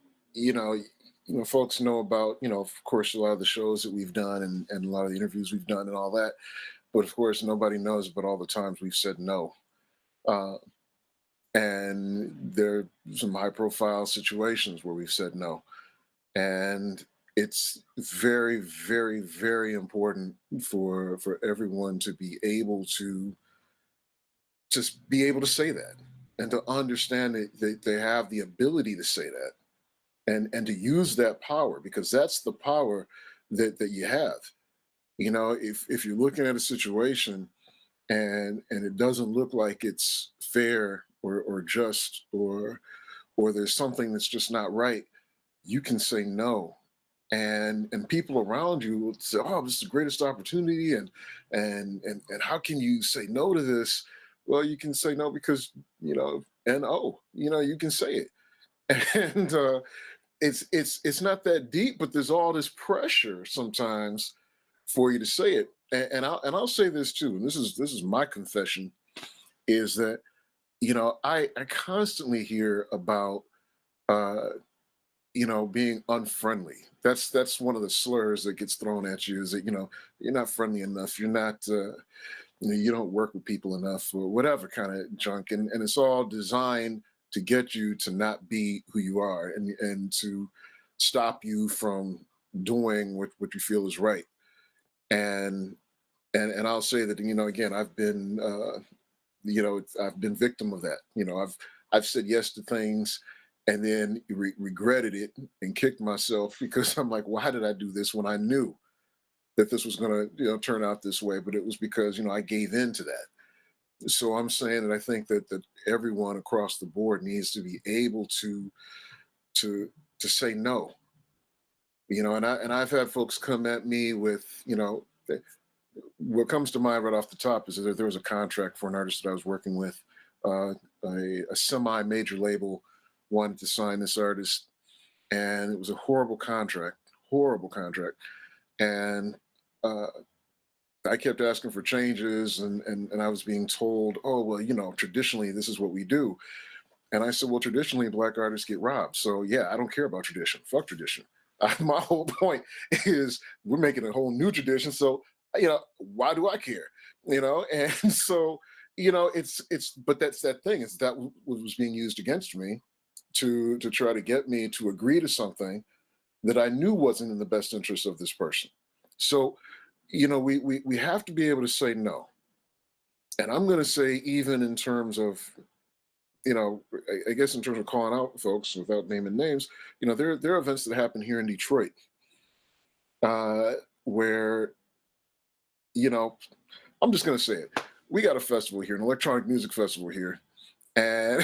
folks know about, of course, a lot of the shows that we've done and a lot of the interviews we've done and all that. But of course, nobody knows about all the times we've said no. Uh, and there are some high profile situations where we've said no. And it's very, very, very important for everyone to be able to just be able to say that and to understand that they have the ability to say that and to use that power, because that's the power that you have. If you're looking at a situation and it doesn't look like it's fair or just or there's something that's just not right, you can say no. And people around you will say, oh, this is the greatest opportunity, and how can you say no to this? Well, you can say no because you can say it. And it's not that deep, but there's all this pressure sometimes for you to say it. And I'll say this too, and this is my confession, is that I constantly hear about being unfriendly. That's one of the slurs that gets thrown at you, is that you're not friendly enough, you're not you don't work with people enough, or whatever kind of junk, and it's all designed to get you to not be who you are, and to stop you from doing what you feel is right. And I'll say that, again, I've been victim of that. I've said yes to things and then regretted it and kicked myself, because I'm like, why did I do this when I knew that this was going to turn out this way? But it was because I gave in to that. So I'm saying that I think that everyone across the board needs to be able to say no. And I've had folks come at me with what comes to mind right off the top is that there was a contract for an artist that I was working with. A semi-major label wanted to sign this artist, and it was a horrible contract. And I kept asking for changes, and I was being told, oh, well, traditionally this is what we do. And I said, well, traditionally Black artists get robbed. So yeah, I don't care about tradition. Fuck tradition. My whole point is we're making a whole new tradition. So, why do I care? And so, but that's that thing. It's that was being used against me to try to get me to agree to something that I knew wasn't in the best interest of this person. So, we have to be able to say no. And I'm going to say, even in terms of, I guess in terms of calling out folks without naming names, there are events that happen here in Detroit where, I'm just going to say it. We got a festival here, an electronic music festival here. And,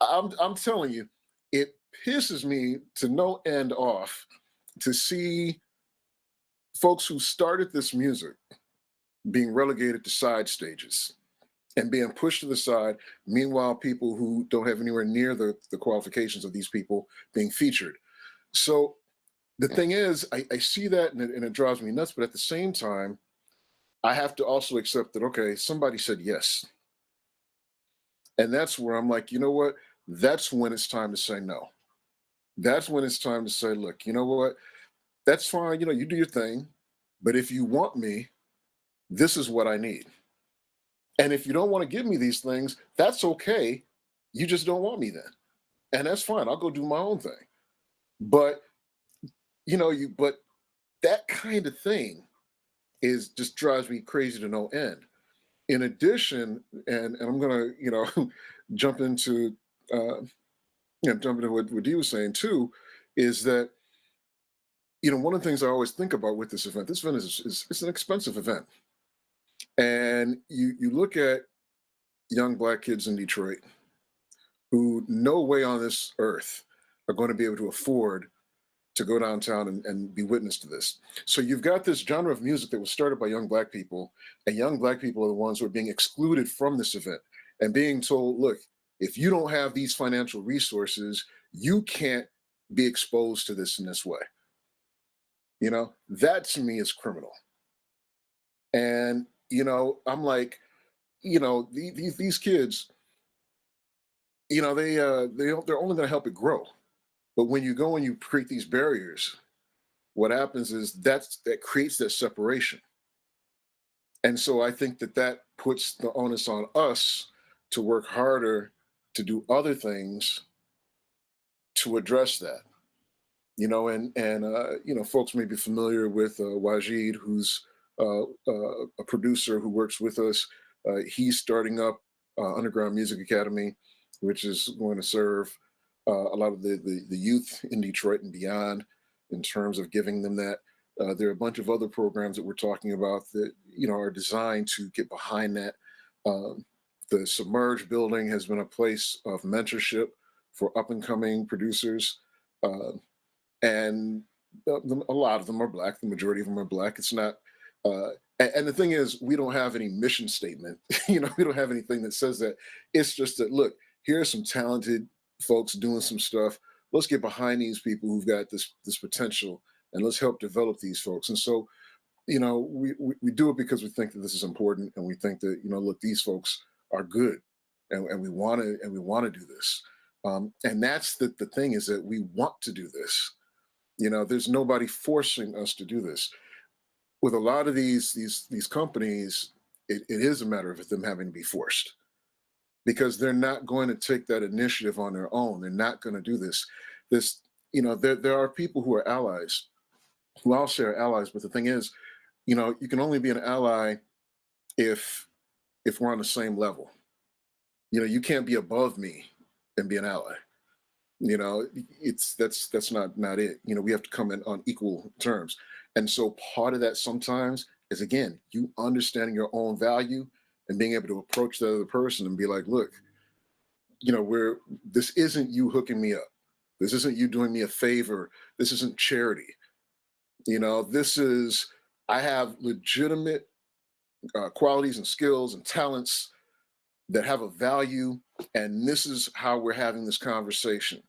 I'm telling you, it pisses me to no end off to see folks who started this music being relegated to side stages and being pushed to the side. Meanwhile, people who don't have anywhere near the qualifications of these people being featured. So the thing is, I see that and it drives me nuts. But at the same time, I have to also accept that, okay, somebody said yes. And that's where I'm like, you know what? That's when it's time to say no. That's when it's time to say, look, you know what? That's fine. You do your thing. But if you want me, this is what I need. And if you don't want to give me these things, that's okay. You just don't want me then. And that's fine. I'll go do my own thing. But, but that kind of thing just drives me crazy to no end. In addition, and I'm going to, jump into what Dee was saying too, is that, one of the things I always think about with this event is it's an expensive event. And you look at young Black kids in Detroit who no way on this earth are going to be able to afford to go downtown and be witness to this. So you've got this genre of music that was started by young Black people, and young Black people are the ones who are being excluded from this event and being told, look, if you don't have these financial resources, you can't be exposed to this in this way. That to me is criminal. And, I'm like, these kids, they're only going to help it grow. But when you go and you create these barriers, what happens is that creates that separation. And so I think that puts the onus on us to work harder to do other things to address that. Folks may be familiar with Wajid, who's a producer who works with us. He's starting up Underground Music Academy, which is going to serve a lot of the youth in Detroit and beyond in terms of giving them that. There are a bunch of other programs that we're talking about that are designed to get behind that. The Submerge building has been a place of mentorship for up and coming producers. And a lot of them are Black. The majority of them are Black. It's not, and the thing is, we don't have any mission statement. We don't have anything that says that. It's just that, look, here are some talented folks doing some stuff. Let's get behind these people who've got this potential, and let's help develop these folks. And so, we do it because we think that this is important, and we think that look, these folks are good, and we want to do this. And that's the thing, is that we want to do this. There's nobody forcing us to do this. With a lot of these companies, it is a matter of them having to be forced, because they're not going to take that initiative on their own. They're not going to do this. There are people who are allies, who I'll say are allies, but the thing is, you can only be an ally if we're on the same level. You can't be above me and be an ally. That's not it. We have to come in on equal terms. And so part of that sometimes is, again, you understanding your own value and being able to approach the other person and be like, look, this isn't you hooking me up. This isn't you doing me a favor. This isn't charity. This is, I have legitimate qualities and skills and talents that have a value, and this is how we're having this conversation.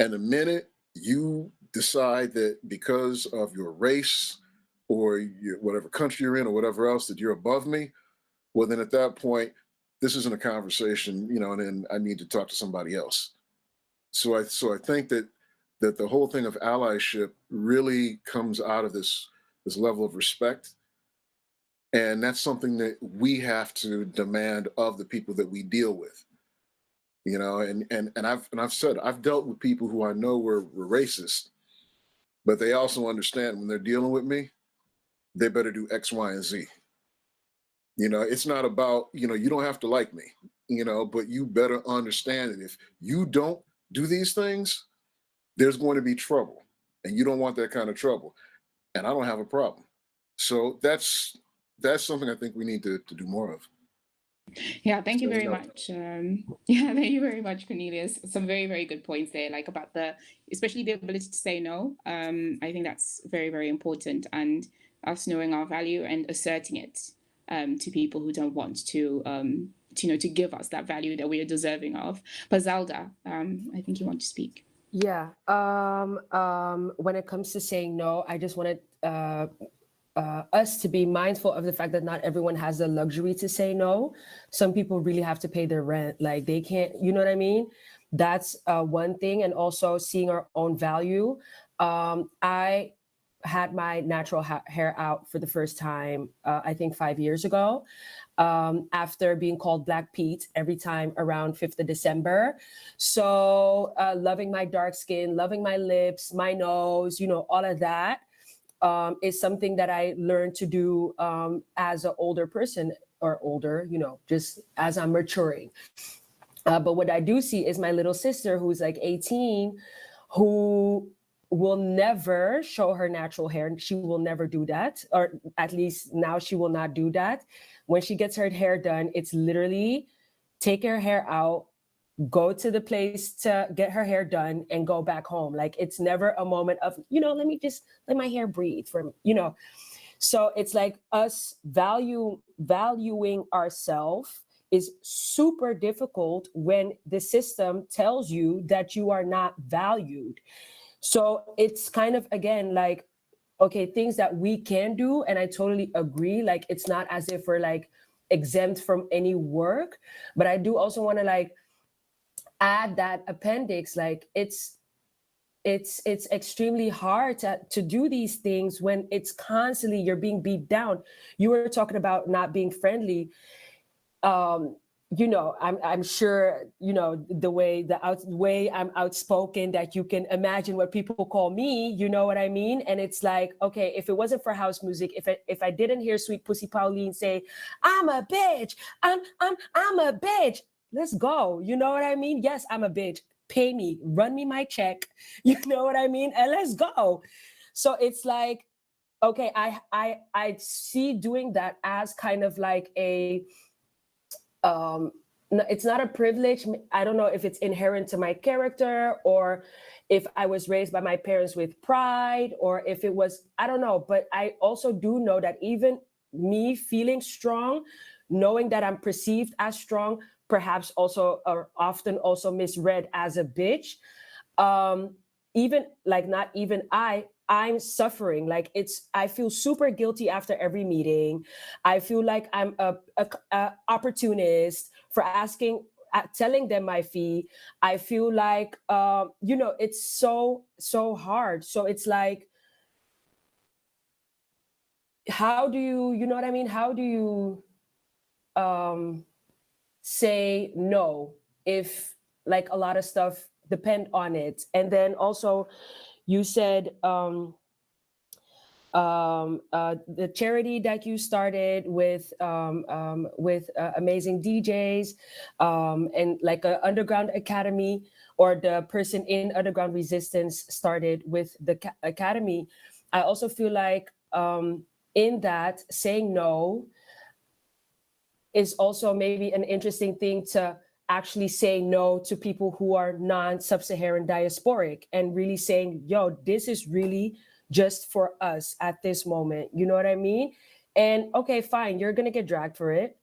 And the minute you decide that because of your race or whatever country you're in or whatever else, that you're above me, well, then at that point, this isn't a conversation, and then I need to talk to somebody else. So I think that the whole thing of allyship really comes out of this level of respect. And that's something that we have to demand of the people that we deal with. And I've said, I've dealt with people who I know were racist, but they also understand when they're dealing with me, they better do X, Y, and Z. It's not about, you don't have to like me, but you better understand that if you don't do these things, there's going to be trouble, and you don't want that kind of trouble. And I don't have a problem. So that's something I think we need to do more of. Yeah, thank you very much. Thank you very much, Cornelius. Some very, very good points there, like about especially the ability to say no. I think that's very, very important, and us knowing our value and asserting it to people who don't want to give us that value that we are deserving of. But Zelda, I think you want to speak. Yeah. When it comes to saying no, I just wanted us to be mindful of the fact that not everyone has the luxury to say no. Some people really have to pay their rent. Like they can't, you know what I mean? That's one thing. And also seeing our own value. I had my natural hair out for the first time, I think 5 years ago, after being called Black Pete every time around 5th of December. So loving my dark skin, loving my lips, my nose, all of that. Is something that I learned to do as an older person, or older, just as I'm maturing. But what I do see is my little sister, who's like 18, who will never show her natural hair. She will never do that, or at least now she will not do that. When she gets her hair done, it's literally take her hair out, go to the place to get her hair done, and go back home. Like it's never a moment of, let me just let my hair breathe from, So it's like us valuing ourselves is super difficult when the system tells you that you are not valued. So it's kind of, again, like okay, things that we can do. And I totally agree. Like, it's not as if we're like exempt from any work, but I do also want to like add that appendix, like it's extremely hard to do these things when it's constantly you're being beat down. You were talking about not being friendly. You know, I'm sure, you know, the way I'm outspoken, that you can imagine what people call me, you know what I mean? And it's like, okay, if it wasn't for house music, if I didn't hear Sweet Pussy Pauline say, I'm a bitch, I'm a bitch, let's go. You know what I mean? Yes, I'm a bitch. Pay me, run me my check. You know what I mean? And let's go. So it's like, okay, I see doing that as kind of like a it's not a privilege. I don't know if it's inherent to my character, or if I was raised by my parents with pride, or if it was, I don't know. But I also do know that even me feeling strong, knowing that I'm perceived as strong, perhaps also, or often also misread as a bitch, even like, not even I'm suffering. Like, I feel super guilty after every meeting. I feel like I'm a opportunist for asking, telling them my fee. I feel like, you know, it's so hard. So it's like, how do you know what I mean? How do you say no if like a lot of stuff depend on it? And then also, you said the charity that you started with amazing DJs, and like an underground academy, or the person in Underground Resistance started with the academy. I also feel like in that, saying no is also maybe an interesting thing, to actually say no to people who are non-Sub-Saharan diasporic, and really saying, yo, this is really just for us at this moment. You know what I mean? And okay, fine, you're gonna get dragged for it,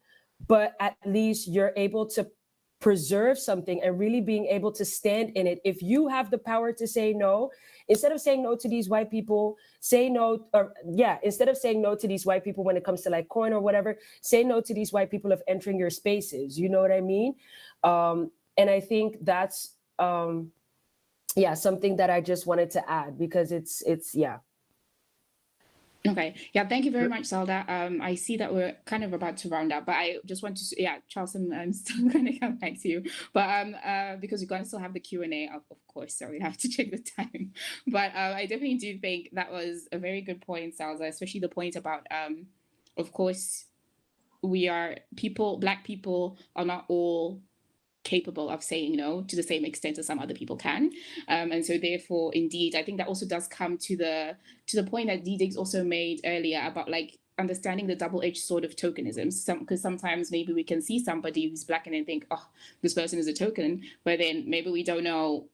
but at least you're able to preserve something, and really being able to stand in it. If you have the power to say no, instead of saying no to these white people, say no, or yeah, instead of saying no to these white people when it comes to like coin or whatever, say no to these white people of entering your spaces. You know what I mean? And I think that's yeah, something that I just wanted to add, because it's yeah. Okay. Yeah, thank you very much, Zelda. I see that we're kind of about to round up, but I just want to, yeah, Charles, I'm still going to come back to you, but because we're going to still have the Q&A, of course, so we have to check the time. But I definitely do think that was a very good point, Zelda, especially the point about, of course, Black people are not all capable of saying no to the same extent as some other people can, and so therefore, indeed, I think that also does come to the point that Dee Diggs also made earlier about like understanding the double-edged sword of tokenism. Because sometimes maybe we can see somebody who's Black and then think, oh, this person is a token, but then maybe we don't know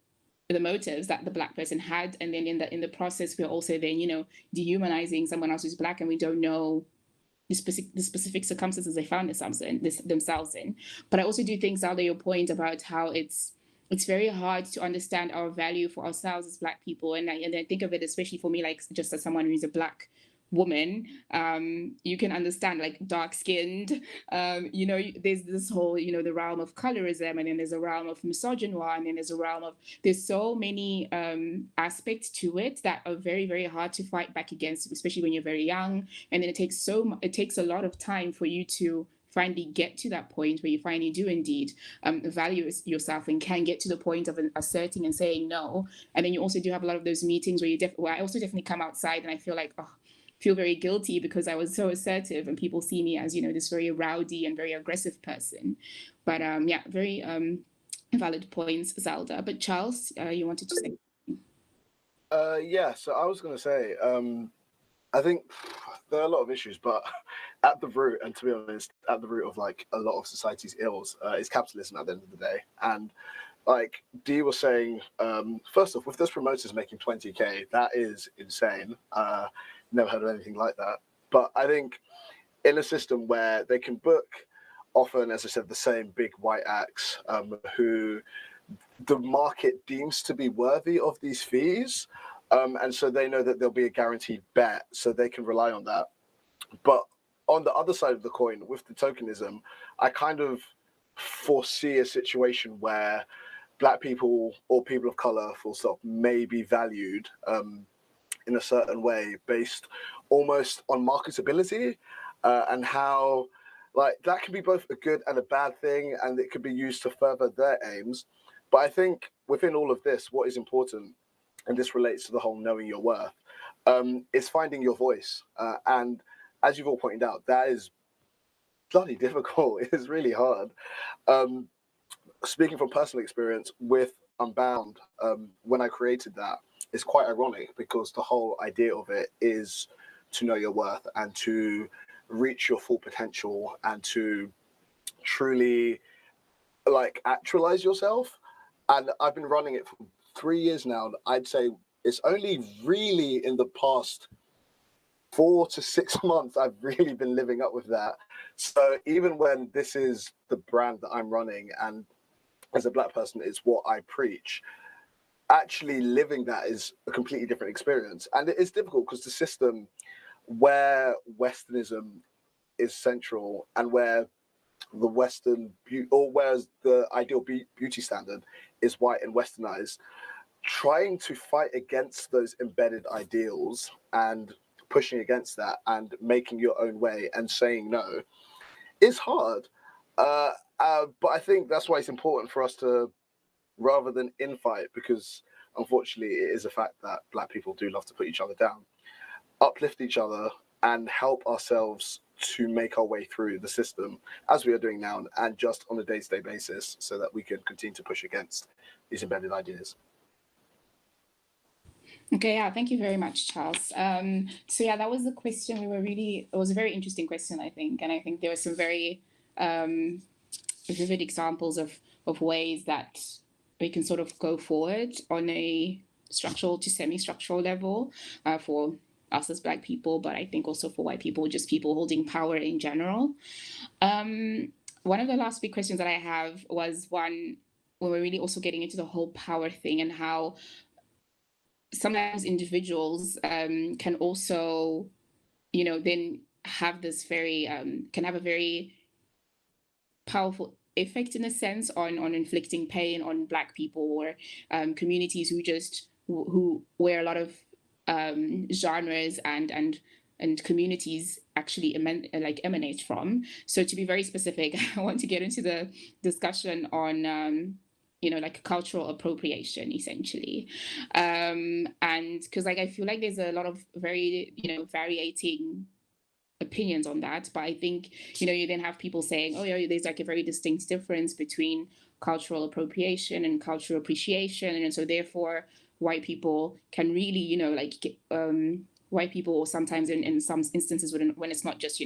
the motives that the Black person had, and then in the process we're also then, you know, dehumanizing someone else who's Black, and we don't know the specific circumstances they found themselves in. But I also do think, Zelda, your point about how it's very hard to understand our value for ourselves as Black people, and I think of it, especially for me, like just as someone who's a Black woman, you can understand, like dark-skinned, you know, there's this whole, you know, the realm of colorism, and then there's a realm of misogynoir, and then there's a realm of, there's so many aspects to it that are very, very hard to fight back against, especially when you're very young. And then it takes a lot of time for you to finally get to that point where you finally do indeed value yourself, and can get to the point of asserting and saying no. And then you also do have a lot of those meetings where I also definitely come outside and I feel like, feel very guilty because I was so assertive, and people see me as, you know, this very rowdy and very aggressive person. But yeah, very valid points, Zelda. But Charles, you wanted to say? Yeah, so I was going to say, I think there are a lot of issues, but at the root, and to be honest, at the root of like a lot of society's ills is capitalism at the end of the day. And like Dee was saying, first off, with those promoters making 20K, that is insane. Never heard of anything like that. But I think in a system where they can book often, as I said, the same big white acts who the market deems to be worthy of these fees, And so they know that there'll be a guaranteed bet, so they can rely on that. But on the other side of the coin, with the tokenism, I kind of foresee a situation where Black people or people of color, full stop, may be valued in a certain way based almost on marketability, and how like that can be both a good and a bad thing, and it could be used to further their aims. But I think within all of this, what is important, and this relates to the whole knowing your worth, is finding your voice. And as you've all pointed out, that is bloody difficult. It is really hard. Speaking from personal experience with Unbound, when I created that, it's quite ironic because the whole idea of it is to know your worth and to reach your full potential and to truly like actualize yourself. And I've been running it for 3 years now. I'd say it's only really in the past 4 to 6 months I've really been living up with that. So even when this is the brand that I'm running, and as a Black person, it's what I preach, actually living that is a completely different experience. And it is difficult because the system where Westernism is central and where the Western or whereas the ideal beauty standard is white and westernized, trying to fight against those embedded ideals and pushing against that and making your own way and saying no is hard. But I think that's why it's important for us to, rather than infight, because unfortunately it is a fact that Black people do love to put each other down, uplift each other and help ourselves to make our way through the system as we are doing now, and just on a day-to-day basis, so that we can continue to push against these embedded ideas. Okay, yeah, thank you very much, Charles. So yeah, that was the question. It was a very interesting question, I think. And I think there were some very vivid examples of ways that we can sort of go forward on a structural to semi-structural level for us as Black people, but I think also for white people, just people holding power in general. One of the last big questions that I have was one when we're really also getting into the whole power thing and how sometimes individuals can also, then have this very, can have a very powerful effect in a sense on inflicting pain on Black people or communities where a lot of genres and communities actually emanate from. So to be very specific, I want to get into the discussion on like cultural appropriation, essentially. And because I feel like there's a lot of very, variating opinions on that. But I think, you then have people saying, oh, yeah, there's like a very distinct difference between cultural appropriation and cultural appreciation. And so therefore, white people can really, white people, or sometimes in some instances when it's not just,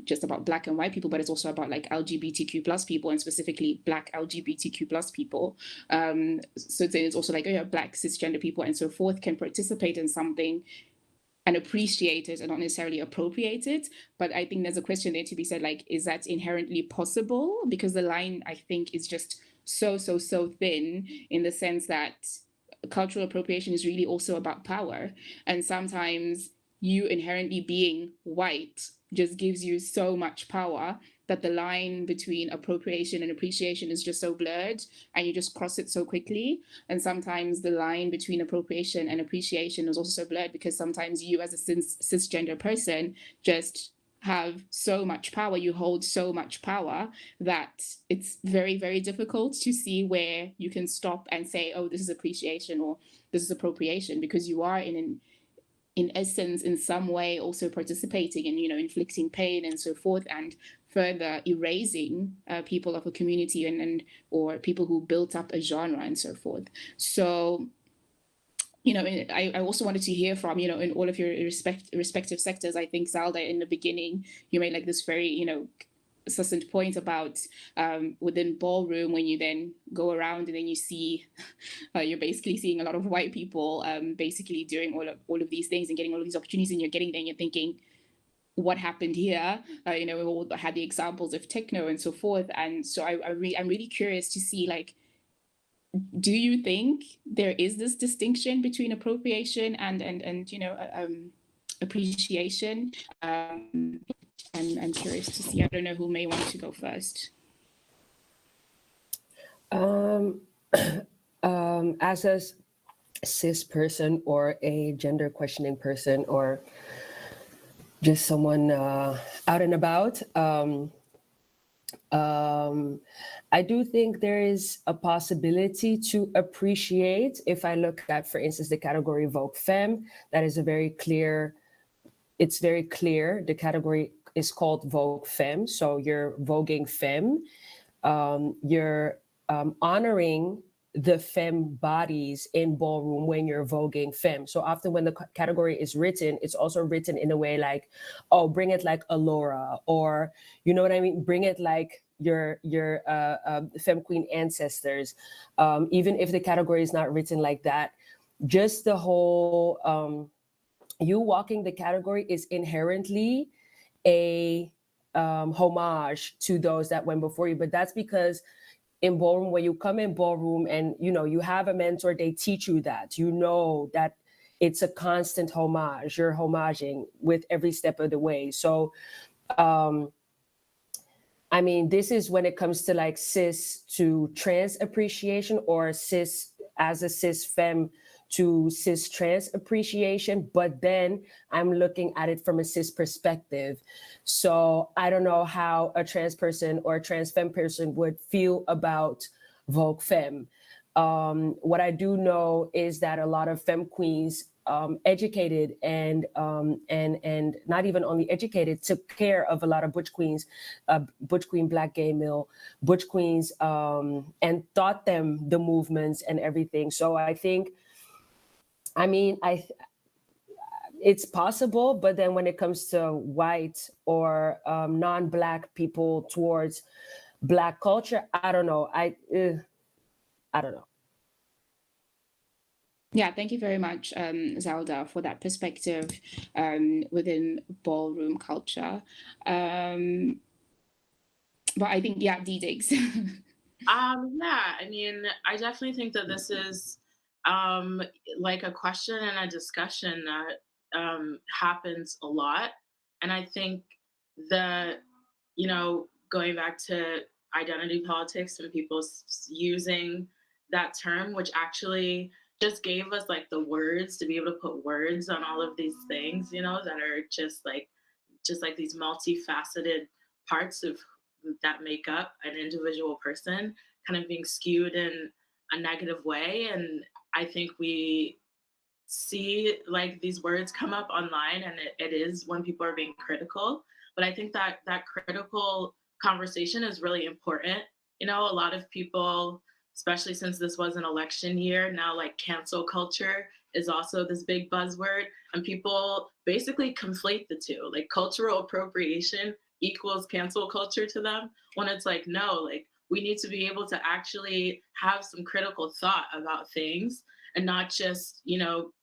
just about Black and white people, but it's also about like LGBTQ plus people, and specifically Black LGBTQ plus people. So then it's also like, oh yeah, Black cisgender people and so forth can participate in something and appreciate it and not necessarily appropriate it. But I think there's a question there to be said, like, is that inherently possible? Because the line, I think, is just so thin, in the sense that cultural appropriation is really also about power. And sometimes you inherently being white just gives you so much power that the line between appropriation and appreciation is just so blurred, and you just cross it so quickly. And sometimes the line between appropriation and appreciation is also so blurred because sometimes you as a cisgender person just have so much power, you hold so much power, that it's very, very difficult to see where you can stop and say, oh, this is appreciation or this is appropriation, because you are in essence, in some way, also participating in, inflicting pain and so forth, and further erasing people of a community and or people who built up a genre and so forth. So, I also wanted to hear from, in all of your respective sectors. I think, Zalda, in the beginning, you made like this very, succinct point about within ballroom, when you then go around and then you see you're basically seeing a lot of white people basically doing all of these things and getting all of these opportunities, and you're getting there and you're thinking, what happened here? We all had the examples of techno and so forth. And so I'm really curious to see, like, do you think there is this distinction between appropriation and appreciation? I'm curious to see. I don't know who may want to go first. As a cis person or a gender questioning person or just someone out and about, I do think there is a possibility to appreciate. If I look at, for instance, the category Vogue Femme, that is it's very clear. The category is called Vogue Femme. So you're voguing femme. You're honoring the femme bodies in ballroom when you're voguing femme. So often when the category is written, it's also written in a way like, oh, bring it like Allura, or you know what I mean? Bring it like your femme queen ancestors. Even if the category is not written like that, just the whole, you walking the category is inherently a homage to those that went before you. But that's because in ballroom, when you come in ballroom and you have a mentor, they teach you that, that it's a constant homage. You're homaging with every step of the way. So I mean, this is when it comes to like cis to trans appreciation, or cis as a cis femme to cis trans appreciation, but then I'm looking at it from a cis perspective. So I don't know how a trans person or a trans femme person would feel about Vogue Femme. What I do know is that a lot of femme queens, educated and not even only educated, took care of a lot of butch queens, butch queen, black gay male, butch queens, and taught them the movements and everything. So I think, I mean, it's possible, but then when it comes to white or non-black people towards black culture, I don't know. I don't know. Yeah, thank you very much, Zelda, for that perspective within ballroom culture. But I think, yeah, Dee Diggs. Yeah, I mean, I definitely think that this is like a question and a discussion that happens a lot. And I think that, going back to identity politics and people using that term, which actually just gave us like the words to be able to put words on all of these things, that are just like these multifaceted parts of that make up an individual person kind of being skewed in a negative way. And I think we see like these words come up online, and it is when people are being critical. But I think that that critical conversation is really important. A lot of people, especially since this was an election year, now like cancel culture is also this big buzzword, and people basically conflate the two. Like cultural appropriation equals cancel culture to them, when it's like, no, like we need to be able to actually have some critical thought about things, and not just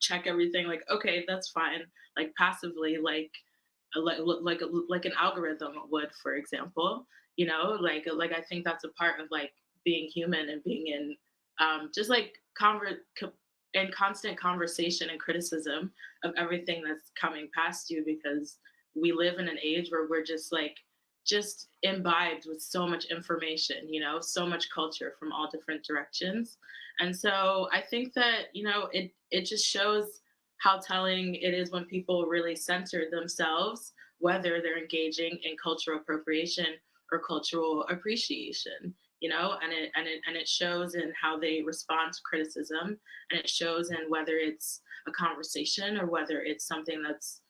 check everything like, okay, that's fine, like passively, like an algorithm would, for example. Like I think that's a part of like being human and being in just like in constant conversation and criticism of everything that's coming past you, because we live in an age where we're just imbibed with so much information, so much culture from all different directions. And so I think that, it just shows how telling it is when people really center themselves, whether they're engaging in cultural appropriation or cultural appreciation, and it shows in how they respond to criticism, and it shows in whether it's a conversation or whether it's something that's,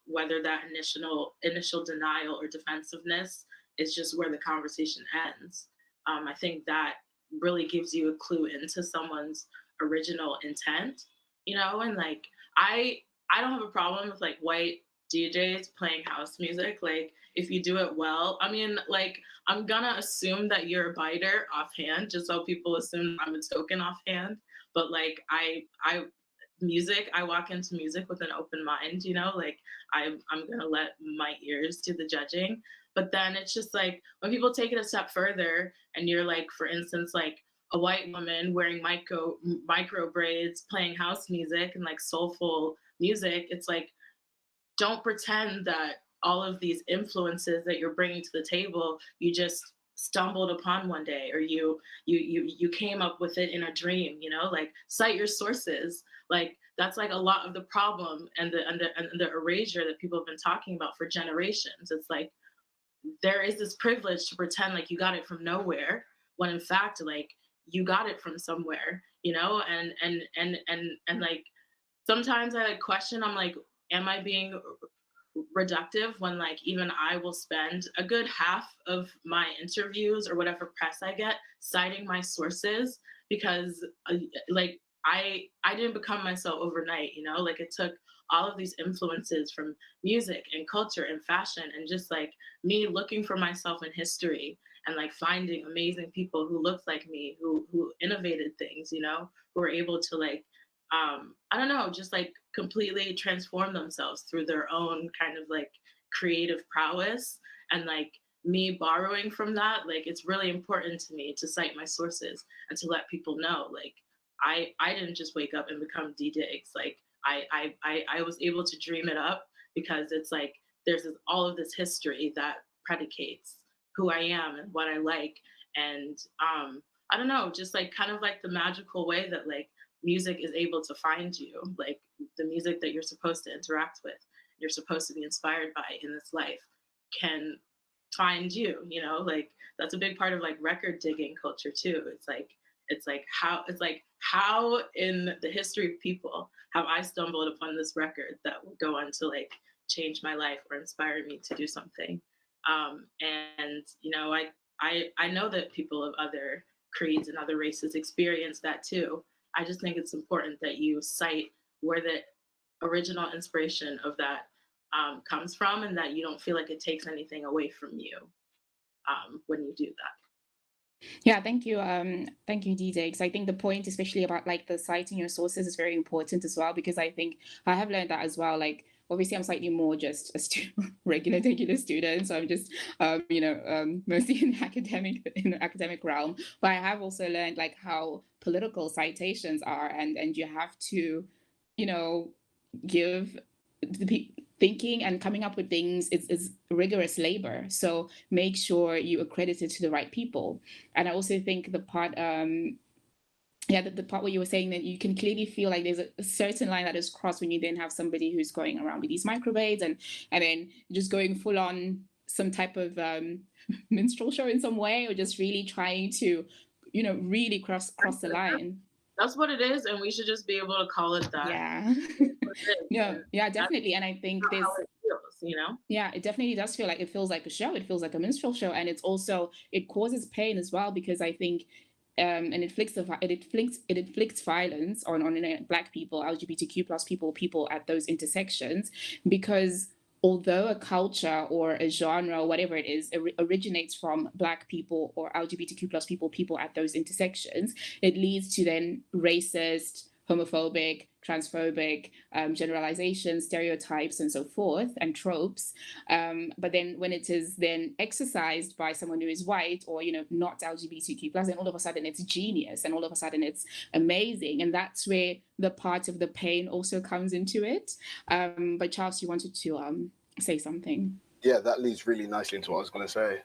whether that initial denial or defensiveness is just where the conversation ends. I think that really gives you a clue into someone's original intent, and like I don't have a problem with like white DJs playing house music. Like if you do it well, I mean, like I'm gonna assume that you're a biter offhand, just so people assume I'm a token offhand. But like I walk into music with an open mind, like I'm gonna let my ears do the judging. But then it's just like when people take it a step further and you're like, for instance, like, a white woman wearing micro braids, playing house music and like soulful music. It's like, don't pretend that all of these influences that you're bringing to the table, you just stumbled upon one day, or you came up with it in a dream. You know, like, cite your sources. Like, that's like a lot of the problem and the erasure that people have been talking about for generations. It's like, there is this privilege to pretend like you got it from nowhere, when in fact, like, you got it from somewhere, you know. And like, sometimes I like question, I'm like, am I being reductive when like even I will spend a good half of my interviews or whatever press I get citing my sources, because like I didn't become myself overnight, you know. Like, it took all of these influences from music and culture and fashion, and just like me looking for myself in history, and like finding amazing people who looked like me, who innovated things, you know, who were able to like I don't know, just like completely transform themselves through their own kind of like creative prowess. And like, me borrowing from that, like, it's really important to me to cite my sources and to let people know, like, I didn't just wake up and become Dee Diggs. Like, I was able to dream it up, because it's like there's all of this history that predicates who I am and what I like. And I don't know, just like kind of like the magical way that like music is able to find you, like the music that you're supposed to interact with, you're supposed to be inspired by in this life, can find you, you know. Like, that's a big part of like record digging culture too. How in the history of people have I stumbled upon this record that will go on to like change my life or inspire me to do something. And you know, I know that people of other creeds and other races experience that too. I just think it's important that you cite where the original inspiration of that comes from, and that you don't feel like it takes anything away from you when you do that. Yeah, thank you. Thank you, Dee Diggs. I think the point, especially about like the citing your sources, is very important as well, because I think I have learned that as well. Like, obviously, I'm slightly more just a regular student, so I'm just, mostly in the academic realm. But I have also learned like how political citations are, and you have to, you know, give the thinking and coming up with things is rigorous labor. So make sure you accredit it to the right people. And I also think the part, the part where you were saying that you can clearly feel like there's a certain line that is crossed when you then have somebody who's going around with these microbraids and then just going full on some type of minstrel show in some way, or just really trying to, you know, really cross the line. That's what it is, and we should just be able to call it that. Yeah. Yeah, definitely. And I think there's how it feels, you know? Yeah, it definitely does feel like, it feels like a show. It feels like a minstrel show, and it's also, it causes pain as well, because I think and it inflicts violence on Black people, LGBTQ plus people at those intersections, because although a culture or a genre or whatever it is originates from Black people or LGBTQ plus people at those intersections, it leads to then racist, homophobic, transphobic generalizations, stereotypes, and so forth, and tropes. But then when it is then exercised by someone who is white or, you know, not LGBTQ plus, then all of a sudden it's genius, and all of a sudden it's amazing. And that's where the part of the pain also comes into it. But Charles, you wanted to say something. Yeah, that leads really nicely into what I was going to say.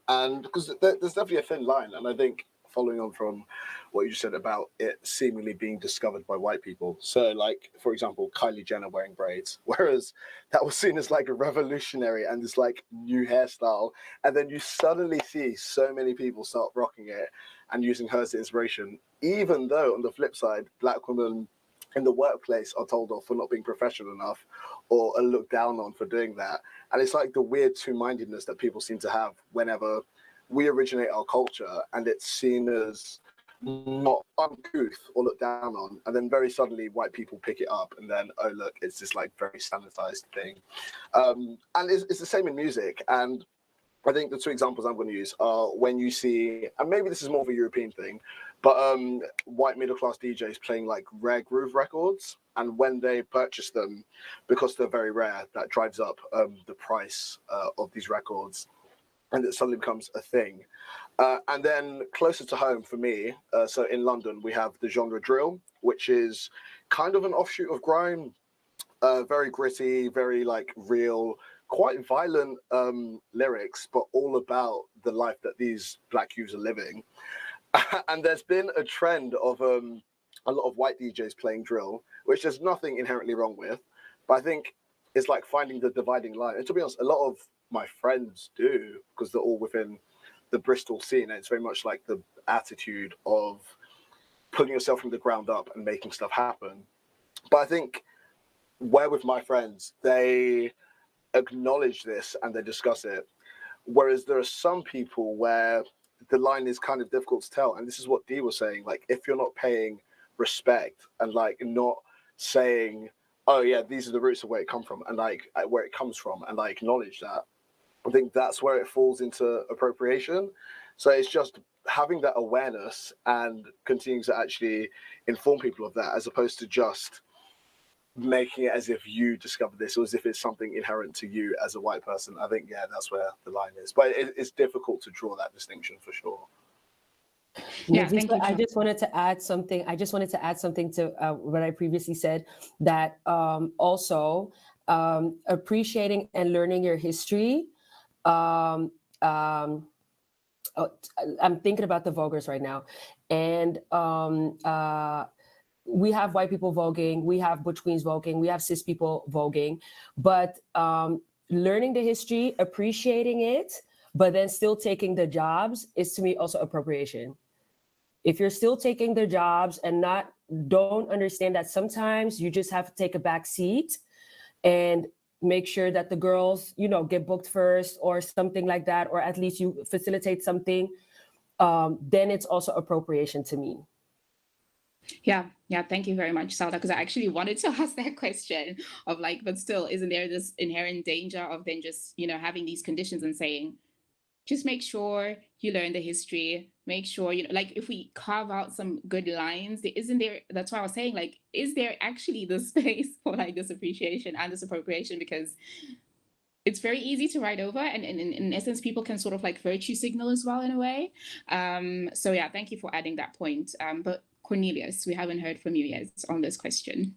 And because there's definitely a thin line, and I think following on from what you just said about it seemingly being discovered by white people. So, like, for example, Kylie Jenner wearing braids, whereas that was seen as like a revolutionary and this like new hairstyle. And then you suddenly see so many people start rocking it and using her as inspiration, even though on the flip side, Black women in the workplace are told off for not being professional enough or are looked down on for doing that. And it's like the weird two-mindedness that people seem to have whenever we originate our culture, and it's seen as not uncouth or looked down on, and then very suddenly white people pick it up, and then, oh look, it's this like very standardized thing. And it's the same in music. And I think the two examples I'm going to use are when you see, and maybe this is more of a European thing, but white middle-class DJs playing like rare groove records, and when they purchase them, because they're very rare, that drives up the price of these records, and it suddenly becomes a thing. And then closer to home for me, so in London, we have the genre drill, which is kind of an offshoot of grime, very gritty, very like real, quite violent lyrics, but all about the life that these Black youths are living. And there's been a trend of a lot of white DJs playing drill, which there's nothing inherently wrong with, but I think it's like finding the dividing line. And to be honest, a lot of my friends do, because they're all within the Bristol scene. And it's very much like the attitude of putting yourself from the ground up and making stuff happen. But I think where with my friends, they acknowledge this and they discuss it. Whereas there are some people where the line is kind of difficult to tell. And this is what Dee was saying, like, if you're not paying respect and like not saying, oh yeah, these are the roots of where it come from and like where it comes from, and I acknowledge that, I think that's where it falls into appropriation. So it's just having that awareness and continuing to actually inform people of that, as opposed to just making it as if you discovered this or as if it's something inherent to you as a white person. I think, yeah, that's where the line is. But it's difficult to draw that distinction for sure. Yeah, thank you. I just wanted to add something. To what I previously said, that also appreciating and learning your history. I'm thinking about the voguers right now, and we have white people voguing, we have butch queens voguing, we have cis people voguing, but learning the history, appreciating it, but then still taking the jobs is to me also appropriation. If you're still taking the jobs and don't understand that sometimes you just have to take a back seat and make sure that the girls, get booked first or something like that, or at least you facilitate something, then it's also appropriation to me. Yeah, thank you very much, Sauda, because I actually wanted to ask that question of like, but still, isn't there this inherent danger of then just, having these conditions and saying, just make sure you learn the history, make sure, like if we carve out some good lines, that's why I was saying, like, is there actually the space for like this appreciation and this appropriation? Because it's very easy to write over, and in essence, people can sort of like virtue signal as well in a way. So yeah, thank you for adding that point. But Cornelius, we haven't heard from you yet on this question.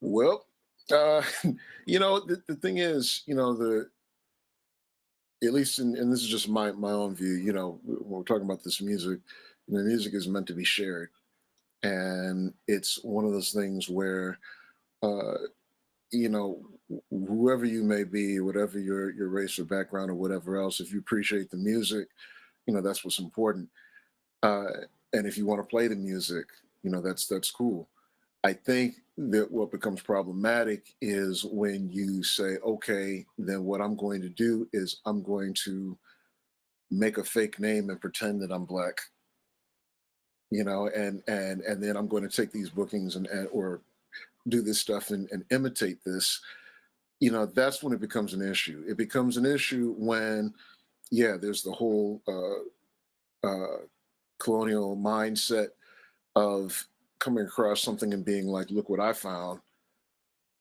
Well, the thing is, at least, and this is just my own view, when we're talking about this music, music is meant to be shared. And it's one of those things where, whoever you may be, whatever your race or background or whatever else, if you appreciate the music, that's what's important. And if you want to play the music, that's cool. I think that what becomes problematic is when you say, okay, then what I'm going to do is I'm going to make a fake name and pretend that I'm Black, and then I'm going to take these bookings or do this stuff and imitate this. That's when it becomes an issue. It becomes an issue when, there's the whole colonial mindset of coming across something and being like, look what I found,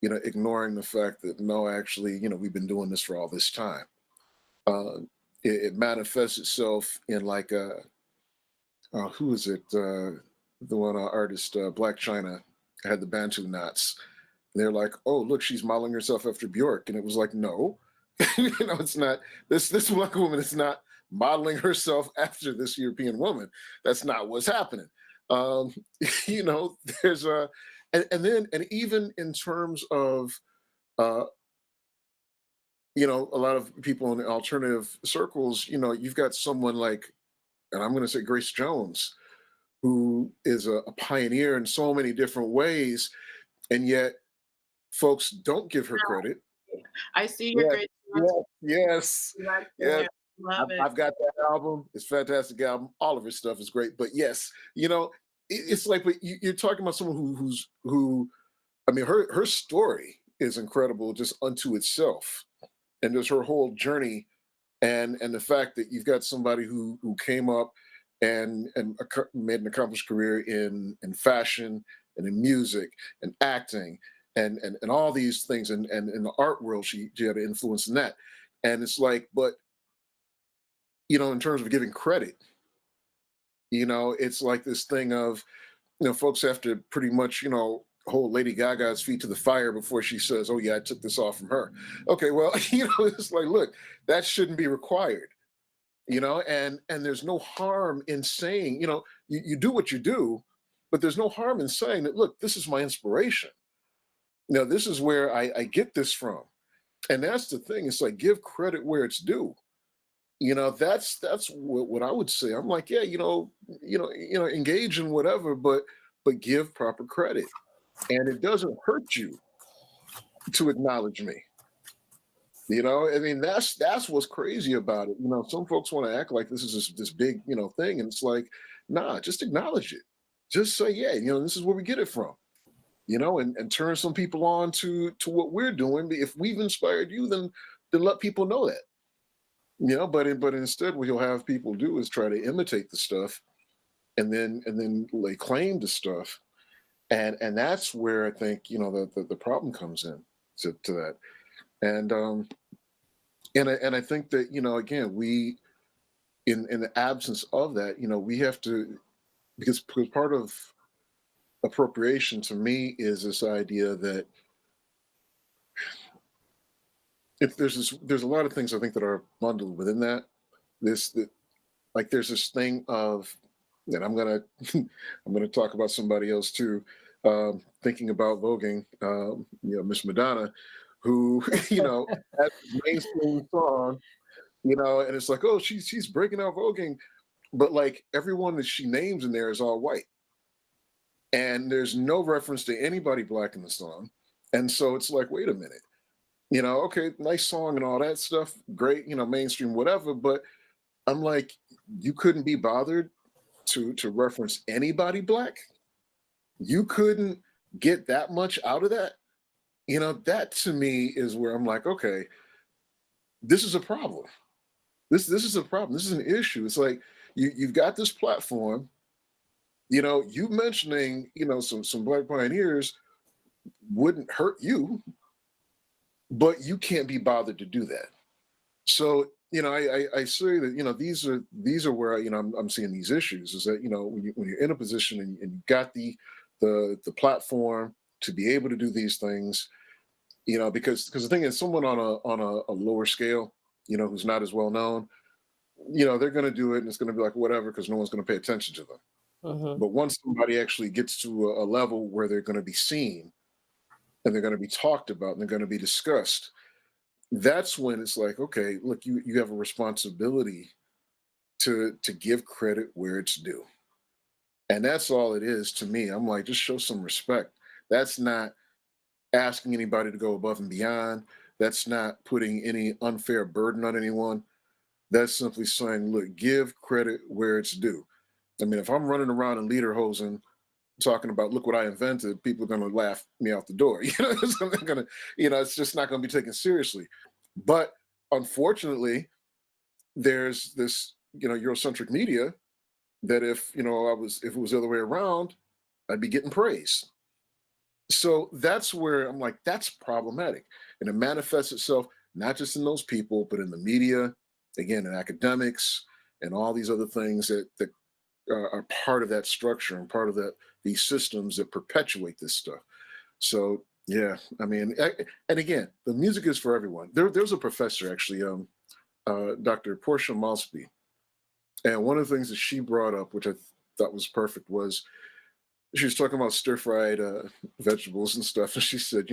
ignoring the fact that no, actually, we've been doing this for all this time. It manifests itself in like who is it? The one artist, Black China, had the Bantu knots. And they're like, oh, look, she's modeling herself after Bjork. And it was like, no, it's not. This Black woman is not modeling herself after this European woman. That's not what's happening. There's and even in terms of, a lot of people in alternative circles, you've got someone like, and I'm going to say Grace Jones, who is a pioneer in so many different ways, and yet folks don't give her credit. I see your great. Yes. Love it. I've got that album. It's a fantastic album. All of her stuff is great. But yes, it's like, but you're talking about someone who, I mean, her story is incredible just unto itself, and there's her whole journey, and the fact that you've got somebody who came up and made an accomplished career in fashion and in music and acting and all these things, and in the art world, she had an influence in that. And it's like, but in terms of giving credit, it's like this thing of, folks have to pretty much, hold Lady Gaga's feet to the fire before she says, "Oh yeah, I took this off from her." Okay, well, it's like, look, that shouldn't be required, and there's no harm in saying, you do what you do, but there's no harm in saying that, look, this is my inspiration. This is where I get this from. And that's the thing. It's like, give credit where it's due. That's what I would say. I'm like, yeah, engage in whatever, but give proper credit. And it doesn't hurt you to acknowledge me. I mean, that's what's crazy about it. Some folks want to act like this is this big, thing, and it's like, nah, just acknowledge it. Just say, yeah, this is where we get it from. And turn some people on to what we're doing. If we've inspired you, then let people know that. But instead, what you'll have people do is try to imitate the stuff, and then lay claim to stuff, and that's where I think the problem comes in to that, and I think that again, we in the absence of that, we have to, because part of appropriation to me is this idea that if there's a lot of things I think that are bundled within that. Like there's this thing of, and I'm gonna talk about somebody else too. Thinking about voguing, Miss Madonna, who has a mainstream song, and it's like, oh, she's breaking out voguing, but like everyone that she names in there is all white, and there's no reference to anybody black in the song, and so it's like, wait a minute. Okay, nice song and all that stuff, great, mainstream, whatever. But I'm like, you couldn't be bothered to reference anybody black? You couldn't get that much out of that? That to me is where I'm like, okay, this is a problem. This is a problem. This is an issue. It's like you've got this platform, you mentioning, some black pioneers wouldn't hurt you, but you can't be bothered to do that. So, I say that, these are where, I'm seeing these issues is that, when you're in a position and you've got the platform to be able to do these things, because the thing is, someone on a lower scale, who's not as well known, they're going to do it and it's going to be like, whatever, because no one's going to pay attention to them. Mm-hmm. But once somebody actually gets to a level where they're going to be seen and they're going to be talked about and they're going to be discussed, that's when it's like, okay, look, you have a responsibility to give credit where it's due. And that's all it is to me. I'm like, just show some respect. That's not asking anybody to go above and beyond. That's not putting any unfair burden on anyone. That's simply saying, look, give credit where it's due. I mean, if I'm running around in lederhosen talking about, look what I invented, people are going to laugh me out the door. So they're going to, it's just not going to be taken seriously. But unfortunately, there's this, Eurocentric media that if it was the other way around, I'd be getting praise. So that's where I'm like, that's problematic. And it manifests itself not just in those people, but in the media, again, in academics and all these other things that are part of that structure and part of these systems that perpetuate this stuff. So yeah, I mean, and again, the music is for everyone. There's a professor actually, Dr. Portia Malsby, and one of the things that she brought up, which I thought was perfect, was she was talking about stir-fried vegetables and stuff, and she said,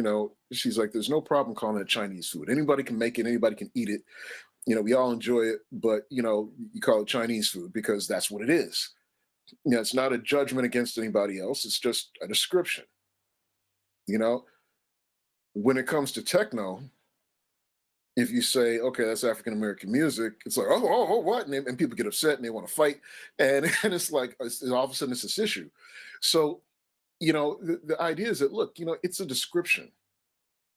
she's like, there's no problem calling it Chinese food. Anybody can make it, anybody can eat it. We all enjoy it, but you call it Chinese food because that's what it is. It's not a judgment against anybody else. It's just a description. When it comes to techno, if you say, okay, that's African American music, it's like, oh, what? And people get upset and they want to fight. And it's like, all of a sudden it's this issue. So, the idea is that, look, it's a description.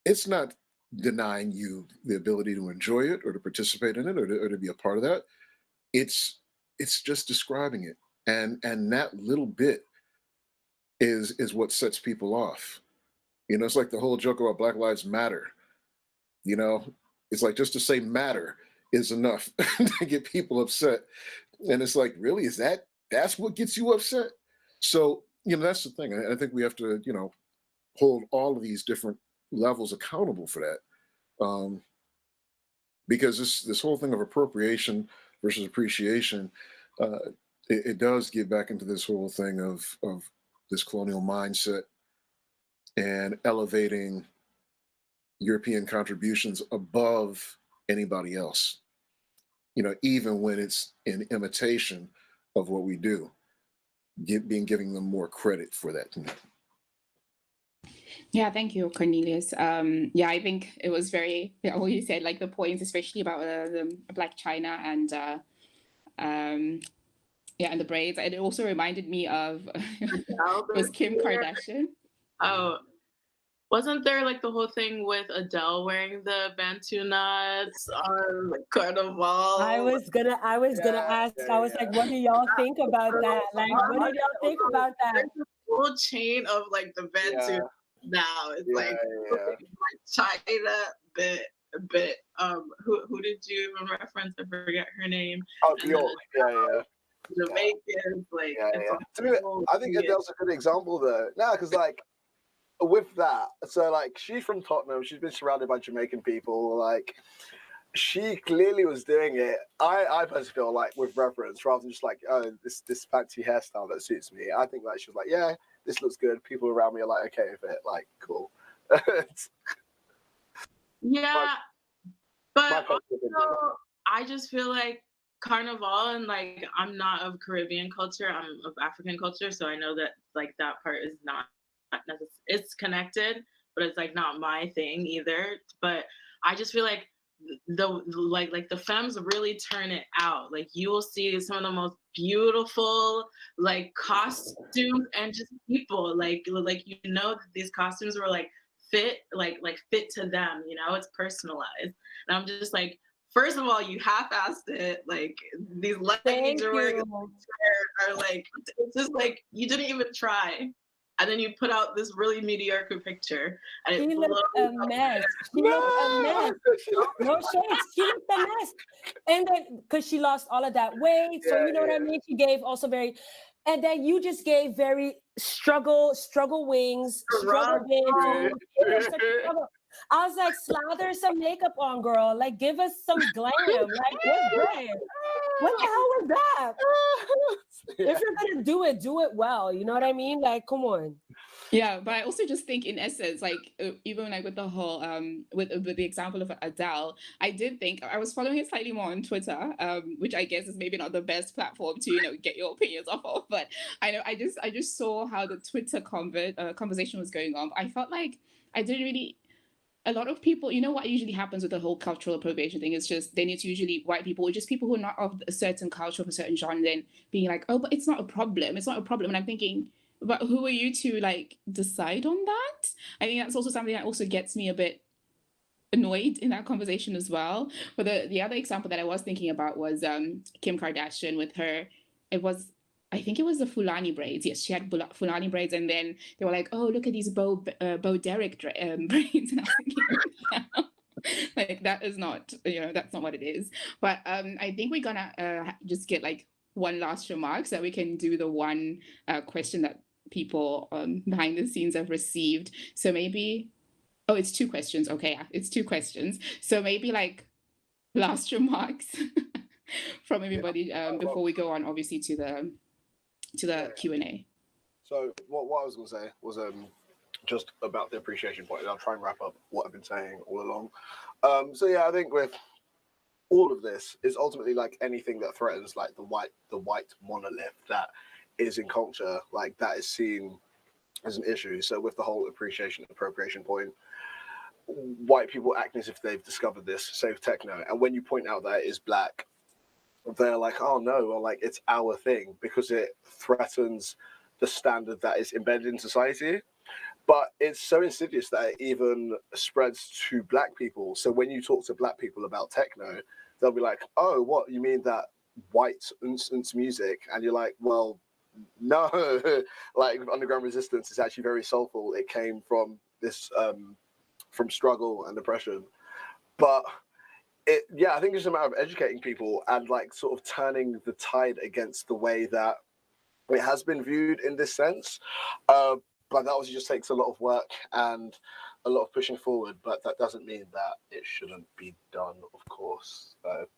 It's not denying you the ability to enjoy it or to participate in it or to be a part of that. It's just describing it. And that little bit is what sets people off. It's like the whole joke about Black Lives Matter. It's like, just to say matter is enough to get people upset. And it's like, really, that's what gets you upset? So, that's the thing. I think we have to, hold all of these different levels accountable for that. Because this whole thing of appropriation versus appreciation, it does get back into this whole thing of this colonial mindset and elevating European contributions above anybody else, even when it's in imitation of what we do, giving them more credit for that. Yeah, thank you, Cornelius. Yeah, I think it was very, what you said, like the points, especially about the Black China and and the braids. And it also reminded me of it was Kim Kardashian. Oh, wasn't there like the whole thing with Adele wearing the Bantu nuts on like Carnival? I was gonna ask. I was like, what do y'all think about that? Like, what did y'all think about that? There's a whole chain of like the Bantu now. It's like China, bit. Who did you even reference? I forget her name. Oh, York. Jamaicans, like. I think Adele's a good example though. No, because like with that, so like she's from Tottenham. She's been surrounded by Jamaican people. Like she clearly was doing it. I personally feel like with reference rather than just like, oh, this fancy hairstyle that suits me. I think like she was like, yeah, this looks good. People around me are like, okay with it. Like, cool. Yeah, but also, I just feel like Carnival, and like I'm not of Caribbean culture, I'm of African culture, so I know that like that part is not necessarily, it's connected, but it's like not my thing either. But I just feel like the femmes really turn it out. Like you will see some of the most beautiful like costumes and just people like that these costumes were like fit to them, it's personalized. And I'm just like, first of all, you half-assed it. Like these leggings you're wearing are like, it's just like you didn't even try. And then you put out this really mediocre picture, and she looked a mess. She looked a mess. No shade. She looked a mess. And then, because she lost all of that weight, so you know what I mean. She gave also very, and then you just gave very struggle wings, struggle bantu. I was like, slather some makeup on, girl. Like, give us some glam. Like, what's glam? What the hell was that? If you're gonna do it well. You know what I mean? Like, come on. Yeah, but I also just think, in essence, like even like with the whole with the example of Adele, I did think I was following it slightly more on Twitter, which I guess is maybe not the best platform to get your opinions off of. But I just saw how the Twitter conversation was going on. I felt like I didn't really. A lot of people, what usually happens with the whole cultural appropriation thing is just then it's usually white people or just people who are not of a certain culture, of a certain genre, then being like, oh, but it's not a problem. It's not a problem. And I'm thinking, but who are you to like decide on that? I think that's also something that also gets me a bit annoyed in that conversation as well. But the other example that I was thinking about was Kim Kardashian with her. I think it was the Fulani braids. Yes, she had Fulani braids, and then they were like, "Oh, look at these Bo Derek braids," and I was thinking, like that is not, that's not what it is. But I think we're gonna just get like one last remark so that we can do the one question that people behind the scenes have received. So maybe, it's 2 questions. Okay, yeah, it's 2 questions. So maybe like last remarks from everybody before we go on, obviously, to the Q&A. So what I was going to say was just about the appreciation point, and I'll try and wrap up what I've been saying all along. So yeah, I think with all of this is ultimately like anything that threatens like the white monolith that is in culture, like that is seen as an issue. So with the whole appropriation point, white people acting as if they've discovered this, save techno, and when you point out that it is black, they're like, oh no, well, like it's our thing because it threatens the standard that is embedded in society. But it's so insidious that it even spreads to black people. So when you talk to black people about techno, they'll be like, oh, what, you mean that white music? And you're like, well, no, like Underground Resistance is actually very soulful. It came from this, from struggle and oppression. But I think it's a matter of educating people and like sort of turning the tide against the way that it has been viewed in this sense. But that obviously just takes a lot of work and a lot of pushing forward, but that doesn't mean that it shouldn't be done, of course.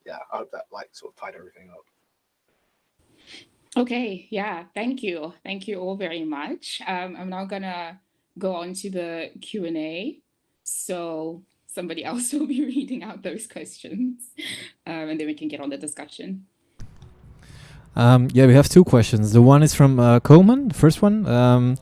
Yeah, I hope that like sort of tied everything up. Okay, yeah, thank you. Thank you all very much. I'm now gonna go on to the Q&A. So somebody else will be reading out those questions, and then we can get on the discussion. Yeah, we have two questions. The one is from Coleman, the first one.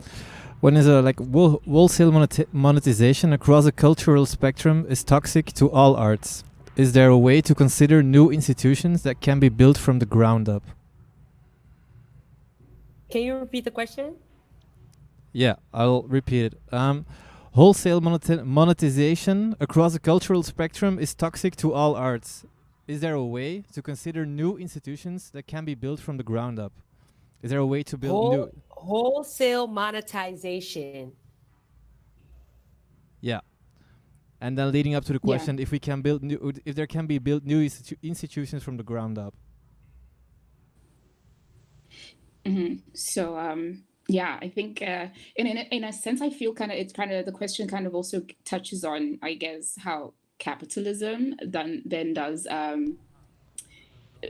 One is like wholesale monetization across a cultural spectrum is toxic to all arts. Is there a way to consider new institutions that can be built from the ground up? Can you repeat the question? Yeah, I'll repeat it. Wholesale monetization across a cultural spectrum is toxic to all arts. Is there a way to consider new institutions that can be built from the ground up? Is there a way to build new wholesale monetization? Yeah, and then leading up to the question, if we can build new, if there can be built new institutions from the ground up. So yeah, I think in a sense, I feel the question kind of also touches on, I guess, how capitalism then does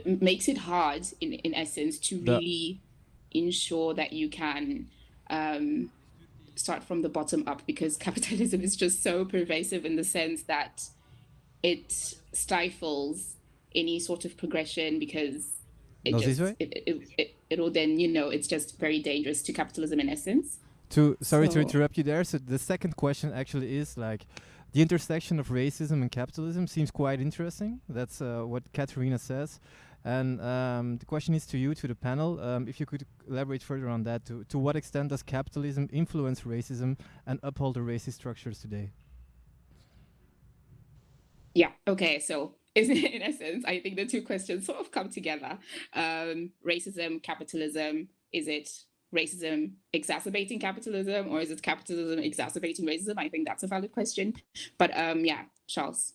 makes it hard in essence to really ensure that you can start from the bottom up, because capitalism is just so pervasive in the sense that it stifles any sort of progression, because it'll then, it's just very dangerous to capitalism in essence. Sorry to interrupt you there. So the second question actually is like, the intersection of racism and capitalism seems quite interesting. That's what Katerina says. And the question is to you, to the panel, if you could elaborate further on that. To what extent does capitalism influence racism and uphold the racist structures today? Yeah, okay, so in essence, I think the two questions sort of come together. Racism, capitalism, is it racism exacerbating capitalism, or is it capitalism exacerbating racism? I think that's a valid question. But yeah, Charles.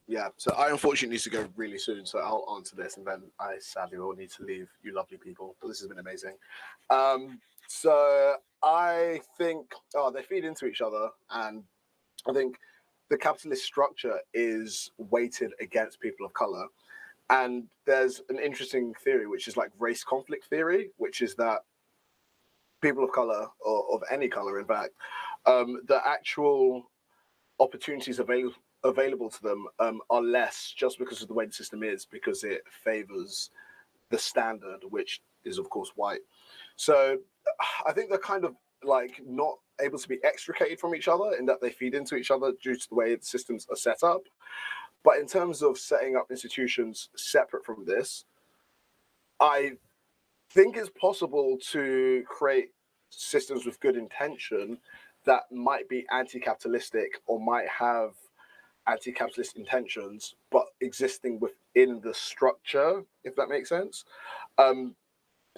Yeah, so I unfortunately need to go really soon, so I'll answer this, and then I sadly will need to leave you lovely people. But this has been amazing. So I think they feed into each other, and I think the capitalist structure is weighted against people of color. And there's an interesting theory, which is like race conflict theory, which is that people of color, or of any color, in fact, the actual opportunities available to them are less just because of the way the system is, because it favors the standard, which is of course white. So I think they're kind of like not able to be extricated from each other, in that they feed into each other due to the way the systems are set up. But in terms of setting up institutions separate from this, I think it's possible to create systems with good intention that might be anti-capitalistic or might have anti-capitalist intentions, but existing within the structure, if that makes sense.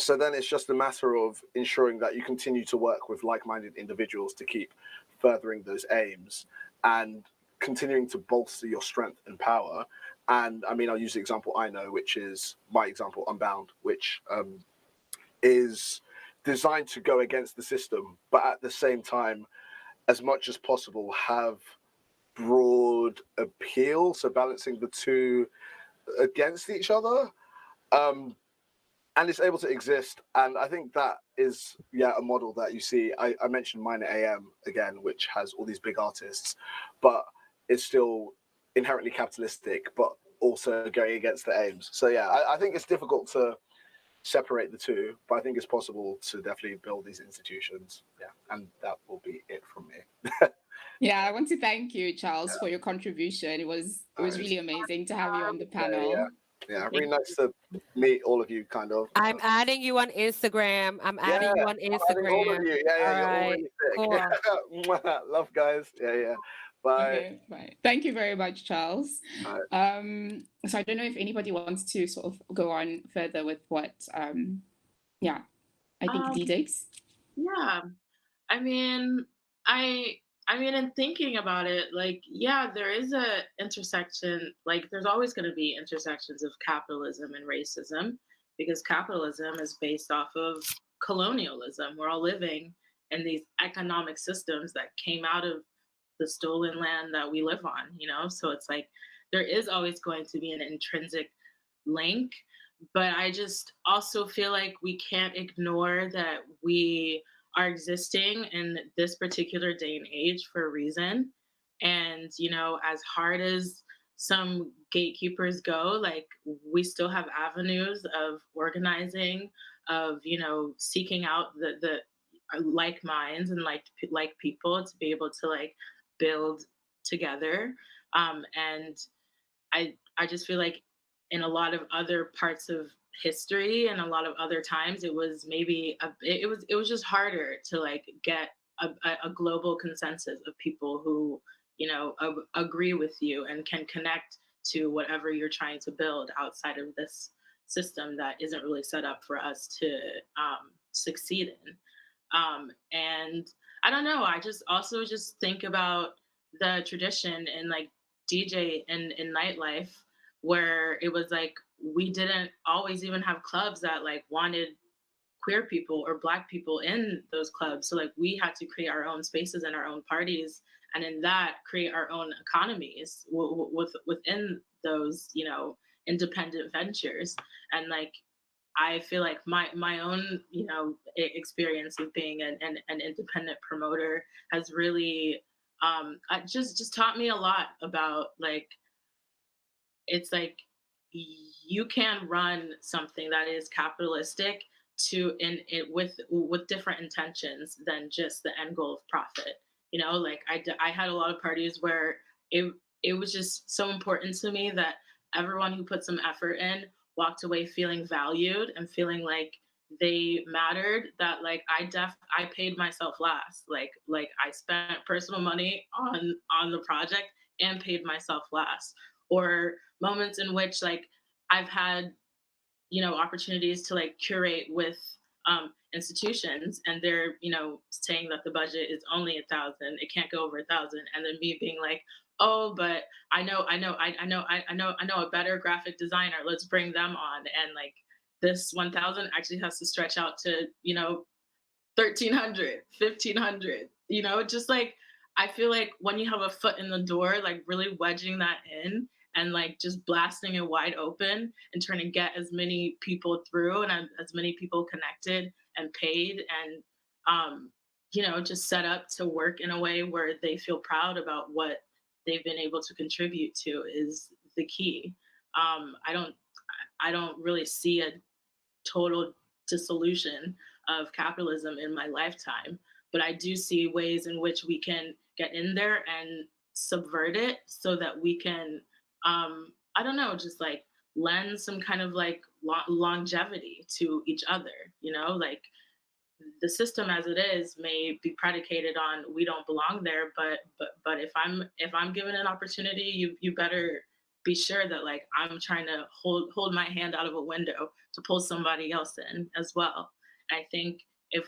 So then it's just a matter of ensuring that you continue to work with like-minded individuals to keep furthering those aims and continuing to bolster your strength and power. And I mean, I'll use the example I know, which is my example, Unbound, which is designed to go against the system, but at the same time, as much as possible, have broad appeal, so balancing the two against each other. And it's able to exist. And I think that is, a model that you see. I mentioned Minor AM again, which has all these big artists, but it's still inherently capitalistic, but also going against the aims. So yeah, I think it's difficult to separate the two, but I think it's possible to definitely build these institutions. Yeah, and that will be it from me. Yeah, I want to thank you, Charles, for your contribution. It was really amazing to have you on the panel. Yeah, really nice to meet all of you, kind of. I'm adding you on Instagram. I'm adding you on Instagram. All of you. Yeah, all you're right. all really sick. Cool. Love, guys. Yeah. Bye. Okay, bye. Thank you very much, Charles. Right. So I don't know if anybody wants to sort of go on further with what, I think Dee Diggs. Yeah, I mean, I I mean, in thinking about it, like, yeah, there is a intersection, like, there's always going to be intersections of capitalism and racism because capitalism is based off of colonialism. We're all living in these economic systems that came out of the stolen land that we live on, you know? So it's like there is always going to be an intrinsic link. But I just also feel like we can't ignore that we are existing in this particular day and age for a reason. And, you know, as hard as some gatekeepers go, like we still have avenues of organizing, of, you know, seeking out the like minds and like people to be able to like build together. And I just feel like in a lot of other parts of history and a lot of other times it was maybe it was just harder to like get a global consensus of people who, you know, agree with you and can connect to whatever you're trying to build outside of this system that isn't really set up for us to succeed in. And I don't know, I just also just think about the tradition in like DJ and in nightlife where it was like we didn't always even have clubs that like wanted queer people or black people in those clubs. So like we had to create our own spaces and our own parties, and in that create our own economies within those, you know, independent ventures. And like I feel like my own, you know, experience of being an independent promoter has really just taught me a lot about like it's like you can run something that is capitalistic to in it with different intentions than just the end goal of profit. You know, like I had a lot of parties where it was just so important to me that everyone who put some effort in walked away feeling valued and feeling like they mattered, that like I paid myself last, like I spent personal money on the project and paid myself last. Or moments in which like I've had, you know, opportunities to like curate with institutions and they're, you know, saying that the budget is only 1,000, it can't go over 1,000, and then me being like, oh, but I know a better graphic designer, let's bring them on, and like this 1,000 actually has to stretch out to, you know, 1,300, 1,500, you know, just like I feel like when you have a foot in the door, like really wedging that in and like just blasting it wide open and trying to get as many people through and as many people connected and paid and you know, just set up to work in a way where they feel proud about what they've been able to contribute to is the key. I don't really see a total dissolution of capitalism in my lifetime, but I do see ways in which we can get in there and subvert it so that we can, I don't know, just like lend some kind of like longevity to each other, you know, like the system as it is may be predicated on we don't belong there, but if I'm given an opportunity, you better be sure that like I'm trying to hold my hand out of a window to pull somebody else in as well. And I think if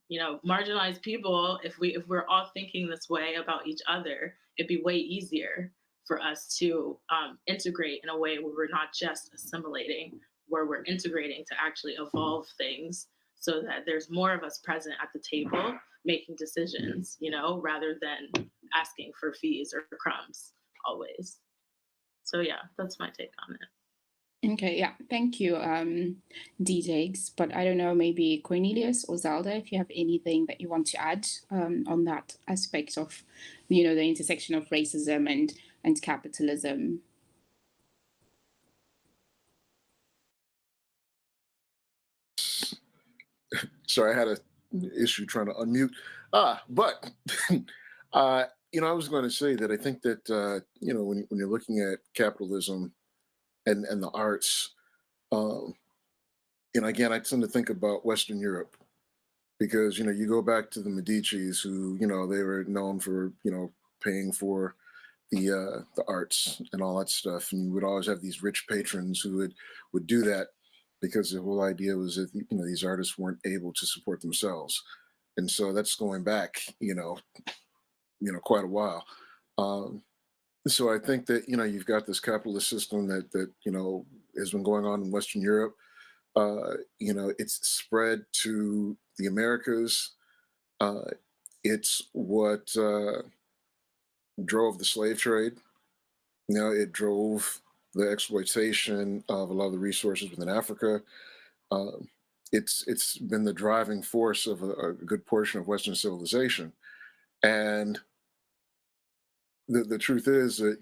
you know, marginalized people, if we're all thinking this way about each other, it'd be way easier for us to integrate in a way where we're not just assimilating, where we're integrating to actually evolve things so that there's more of us present at the table making decisions, you know, rather than asking for fees or crumbs always. So yeah, that's my take on it. Okay, yeah, thank you, Dee Diggs. But I don't know, maybe Cornelius or Zelda, if you have anything that you want to add on that aspect of, you know, the intersection of racism and capitalism. Sorry, I had an issue trying to unmute. But you know, I was going to say that I think that you know, when you're looking at capitalism and the arts, you know, again, I tend to think about Western Europe because, you know, you go back to the Medicis, who, you know, they were known for, you know, paying for the arts and all that stuff, and you would always have these rich patrons who would do that because the whole idea was that, you know, these artists weren't able to support themselves. And so that's going back, you know, quite a while. So I think that, you've got this capitalist system that has been going on in Western Europe. It's spread to the Americas. It's what drove the slave trade. It drove the exploitation of a lot of the resources within Africa. Uh, it's been the driving force of a good portion of Western civilization. And the truth is that,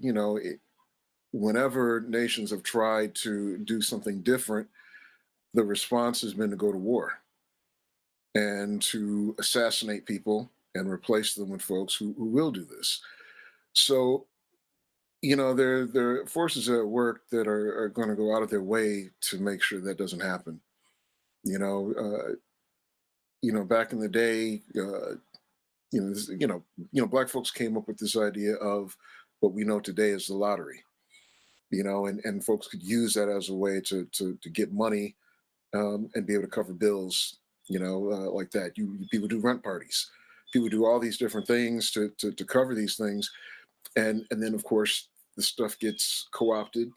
whenever nations have tried to do something different, the response has been to go to war and to assassinate people and replace them with folks who will do this. So, there are forces at work that are going to go out of their way to make sure that doesn't happen. You know, back in the day, black folks came up with this idea of what we know today as the lottery. And folks could use that as a way to get money and be able to cover bills. Like that. People do rent parties. People do all these different things to cover these things, and then of course the stuff gets co-opted.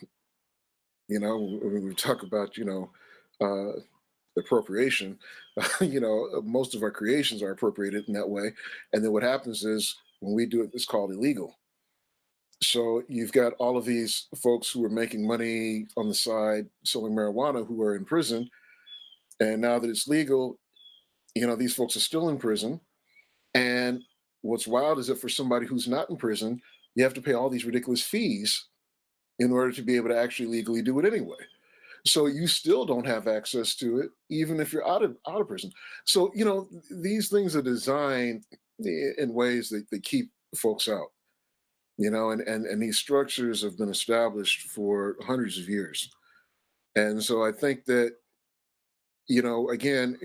When we talk about appropriation, most of our creations are appropriated in that way, and then what happens is when we do it, it's called illegal. So you've got all of these folks who are making money on the side selling marijuana who are in prison, and now that it's legal, these folks are still in prison. And what's wild is that for somebody who's not in prison, you have to pay all these ridiculous fees in order to be able to actually legally do it anyway. So you still don't have access to it, even if you're out of prison. So, these things are designed in ways that they keep folks out, and these structures have been established for hundreds of years. And so I think that, again,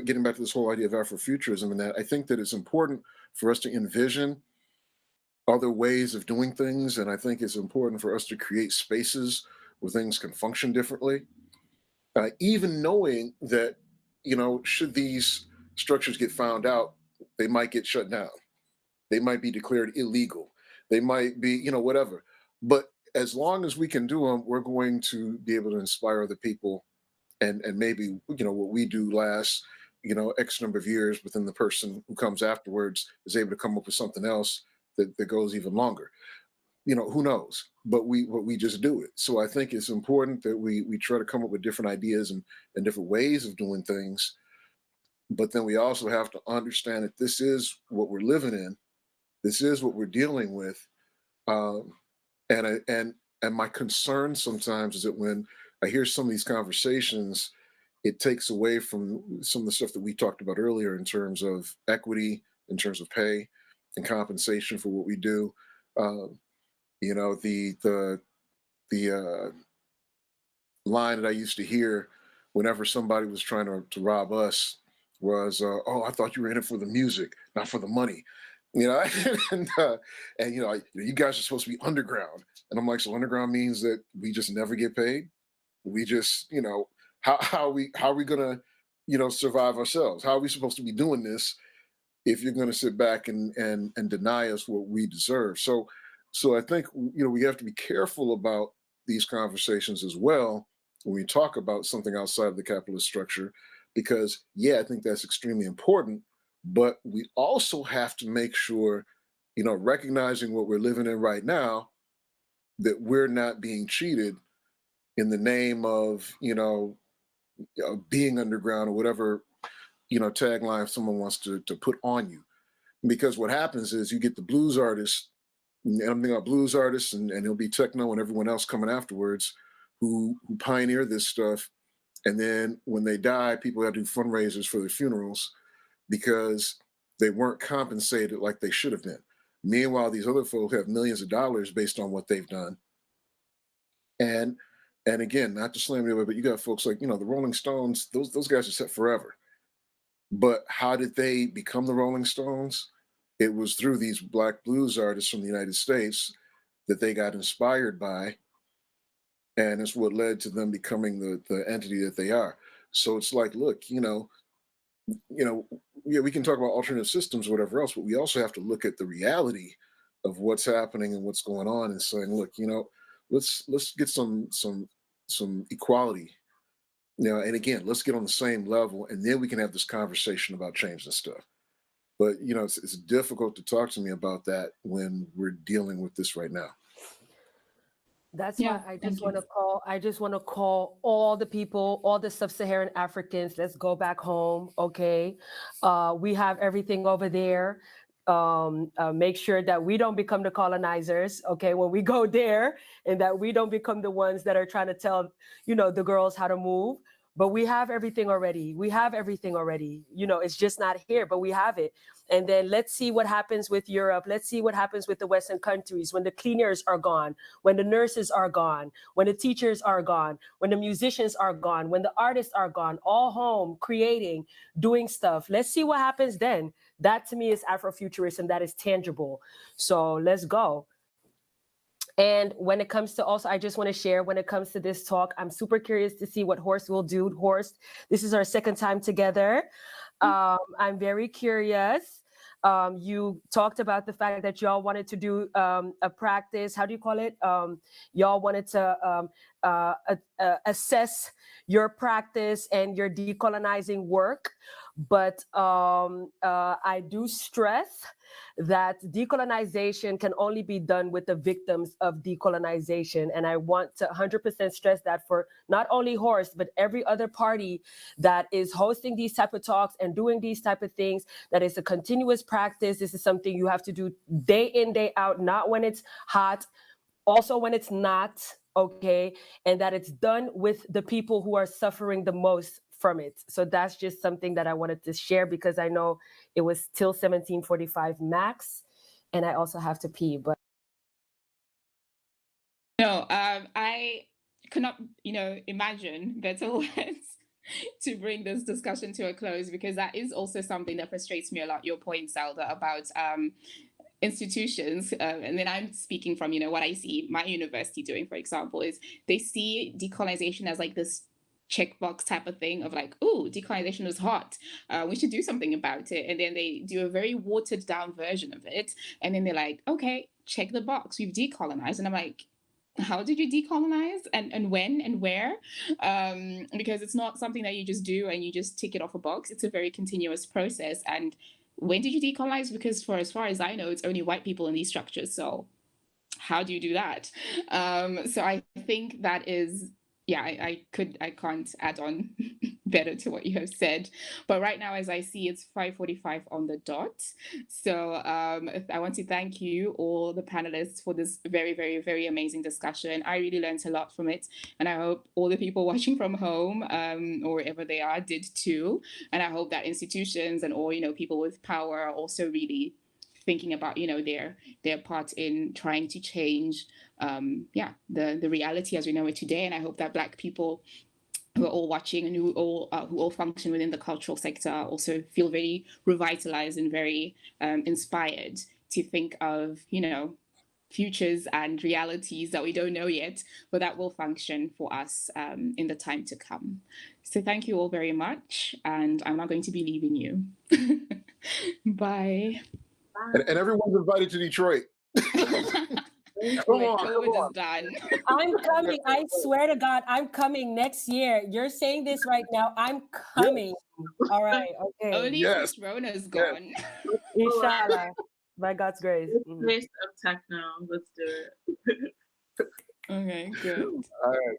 getting back to this whole idea of Afrofuturism, and that I think that it's important for us to envision other ways of doing things. And I think it's important for us to create spaces where things can function differently, even knowing that, should these structures get found out, they might get shut down. They might be declared illegal. They might be, whatever. But as long as we can do them, we're going to be able to inspire other people, and maybe what we do lasts X number of years, but then the person who comes afterwards is able to come up with something else that goes even longer. Who knows, but we just do it. So I think it's important that we try to come up with different ideas and different ways of doing things, but then we also have to understand that this is what we're living in, this is what we're dealing with. And my concern sometimes is that when I hear some of these conversations, it takes away from some of the stuff that we talked about earlier in terms of equity, in terms of pay and compensation for what we do. The line that I used to hear whenever somebody was trying to rob us was, "Oh, I thought you were in it for the music, not for the money." And you guys are supposed to be underground, and I'm like, so underground means that we just never get paid. We just, how are we gonna, survive ourselves? How are we supposed to be doing this if you're going to sit back and deny us what we deserve? So I think we have to be careful about these conversations as well when we talk about something outside of the capitalist structure, because I think that's extremely important. But we also have to make sure, recognizing what we're living in right now, that we're not being cheated in the name of being underground or whatever tagline someone wants to put on you. Because what happens is you get the blues artists, and I'm thinking about blues artists, and it'll be techno and everyone else coming afterwards who pioneer this stuff. And then when they die, people have to do fundraisers for their funerals because they weren't compensated like they should have been. Meanwhile, these other folk have millions of dollars based on what they've done. And again, not to slam anybody, but you got folks like, the Rolling Stones, those guys are set forever. But how did they become the Rolling Stones? It was through these Black blues artists from the United States that they got inspired by. And it's what led to them becoming the entity that they are. So it's like, look, yeah, we can talk about alternative systems, or whatever else, but we also have to look at the reality of what's happening and what's going on, and saying, look, let's get some equality. And again, let's get on the same level, and then we can have this conversation about changing stuff. But it's difficult to talk to me about that when we're dealing with this right now. That's why I just want to call all the people, all the sub-Saharan Africans, let's go back home, okay? We have everything over there. Make sure that we don't become the colonizers, okay, when we go there, and that we don't become the ones that are trying to tell, the girls how to move. But we have everything already. It's just not here, but we have it. And then let's see what happens with Europe. Let's see what happens with the Western countries when the cleaners are gone, when the nurses are gone, when the teachers are gone, when the musicians are gone, when the artists are gone, all home, creating, doing stuff. Let's see what happens then. That to me is Afrofuturism. That is tangible. So let's go. And when it comes to also, I just want to share, when it comes to this talk, I'm super curious to see what Horst will do. Horst, this is our second time together. I'm very curious. You talked about the fact that y'all wanted to do a practice. How do you call it? Y'all wanted to assess your practice and your decolonizing work. But I do stress that decolonization can only be done with the victims of decolonization. And I want to 100% stress that for not only Horst, but every other party that is hosting these type of talks and doing these type of things, that is a continuous practice. This is something you have to do day in, day out, not when it's hot, also when it's not, okay? And that it's done with the people who are suffering the most from it. So that's just something that I wanted to share, because I know it was till 17:45 max, and I also have to pee. But no, I could not, imagine better words to bring this discussion to a close, because that is also something that frustrates me a lot. Your point, Zelda, about institutions, and then I'm speaking from what I see my university doing, for example, is they see decolonization as like this checkbox type of thing of like, oh, decolonization is hot, we should do something about it, and then they do a very watered down version of it, and then they're like, okay, check the box, we've decolonized. And I'm like, how did you decolonize, and when and where? Because it's not something that you just do and you just tick it off a box. It's a very continuous process. And when did you decolonize? Because for as far as I know, it's only white people in these structures. So how do you do that? So I think that is, I can't add on better to what you have said. But right now, as I see, it's 5:45 on the dot. So I want to thank you, all the panelists, for this very, very, very amazing discussion. I really learned a lot from it. And I hope all the people watching from home or wherever they are did too. And I hope that institutions and all, people with power are also really thinking about, their part in trying to change, the reality as we know it today. And I hope that Black people who are all watching and who all function within the cultural sector also feel very revitalized and very inspired to think of, futures and realities that we don't know yet, but that will function for us in the time to come. So thank you all very much, and I'm not going to be leaving you. Bye. And everyone's invited to Detroit. COVID is done. I'm coming. I swear to God, I'm coming next year. You're saying this right now. I'm coming. Yes. All right. Okay. Only if this Rona's gone. Inshallah. By God's grace. Taste of techno. Let's do it. Okay, good. All right.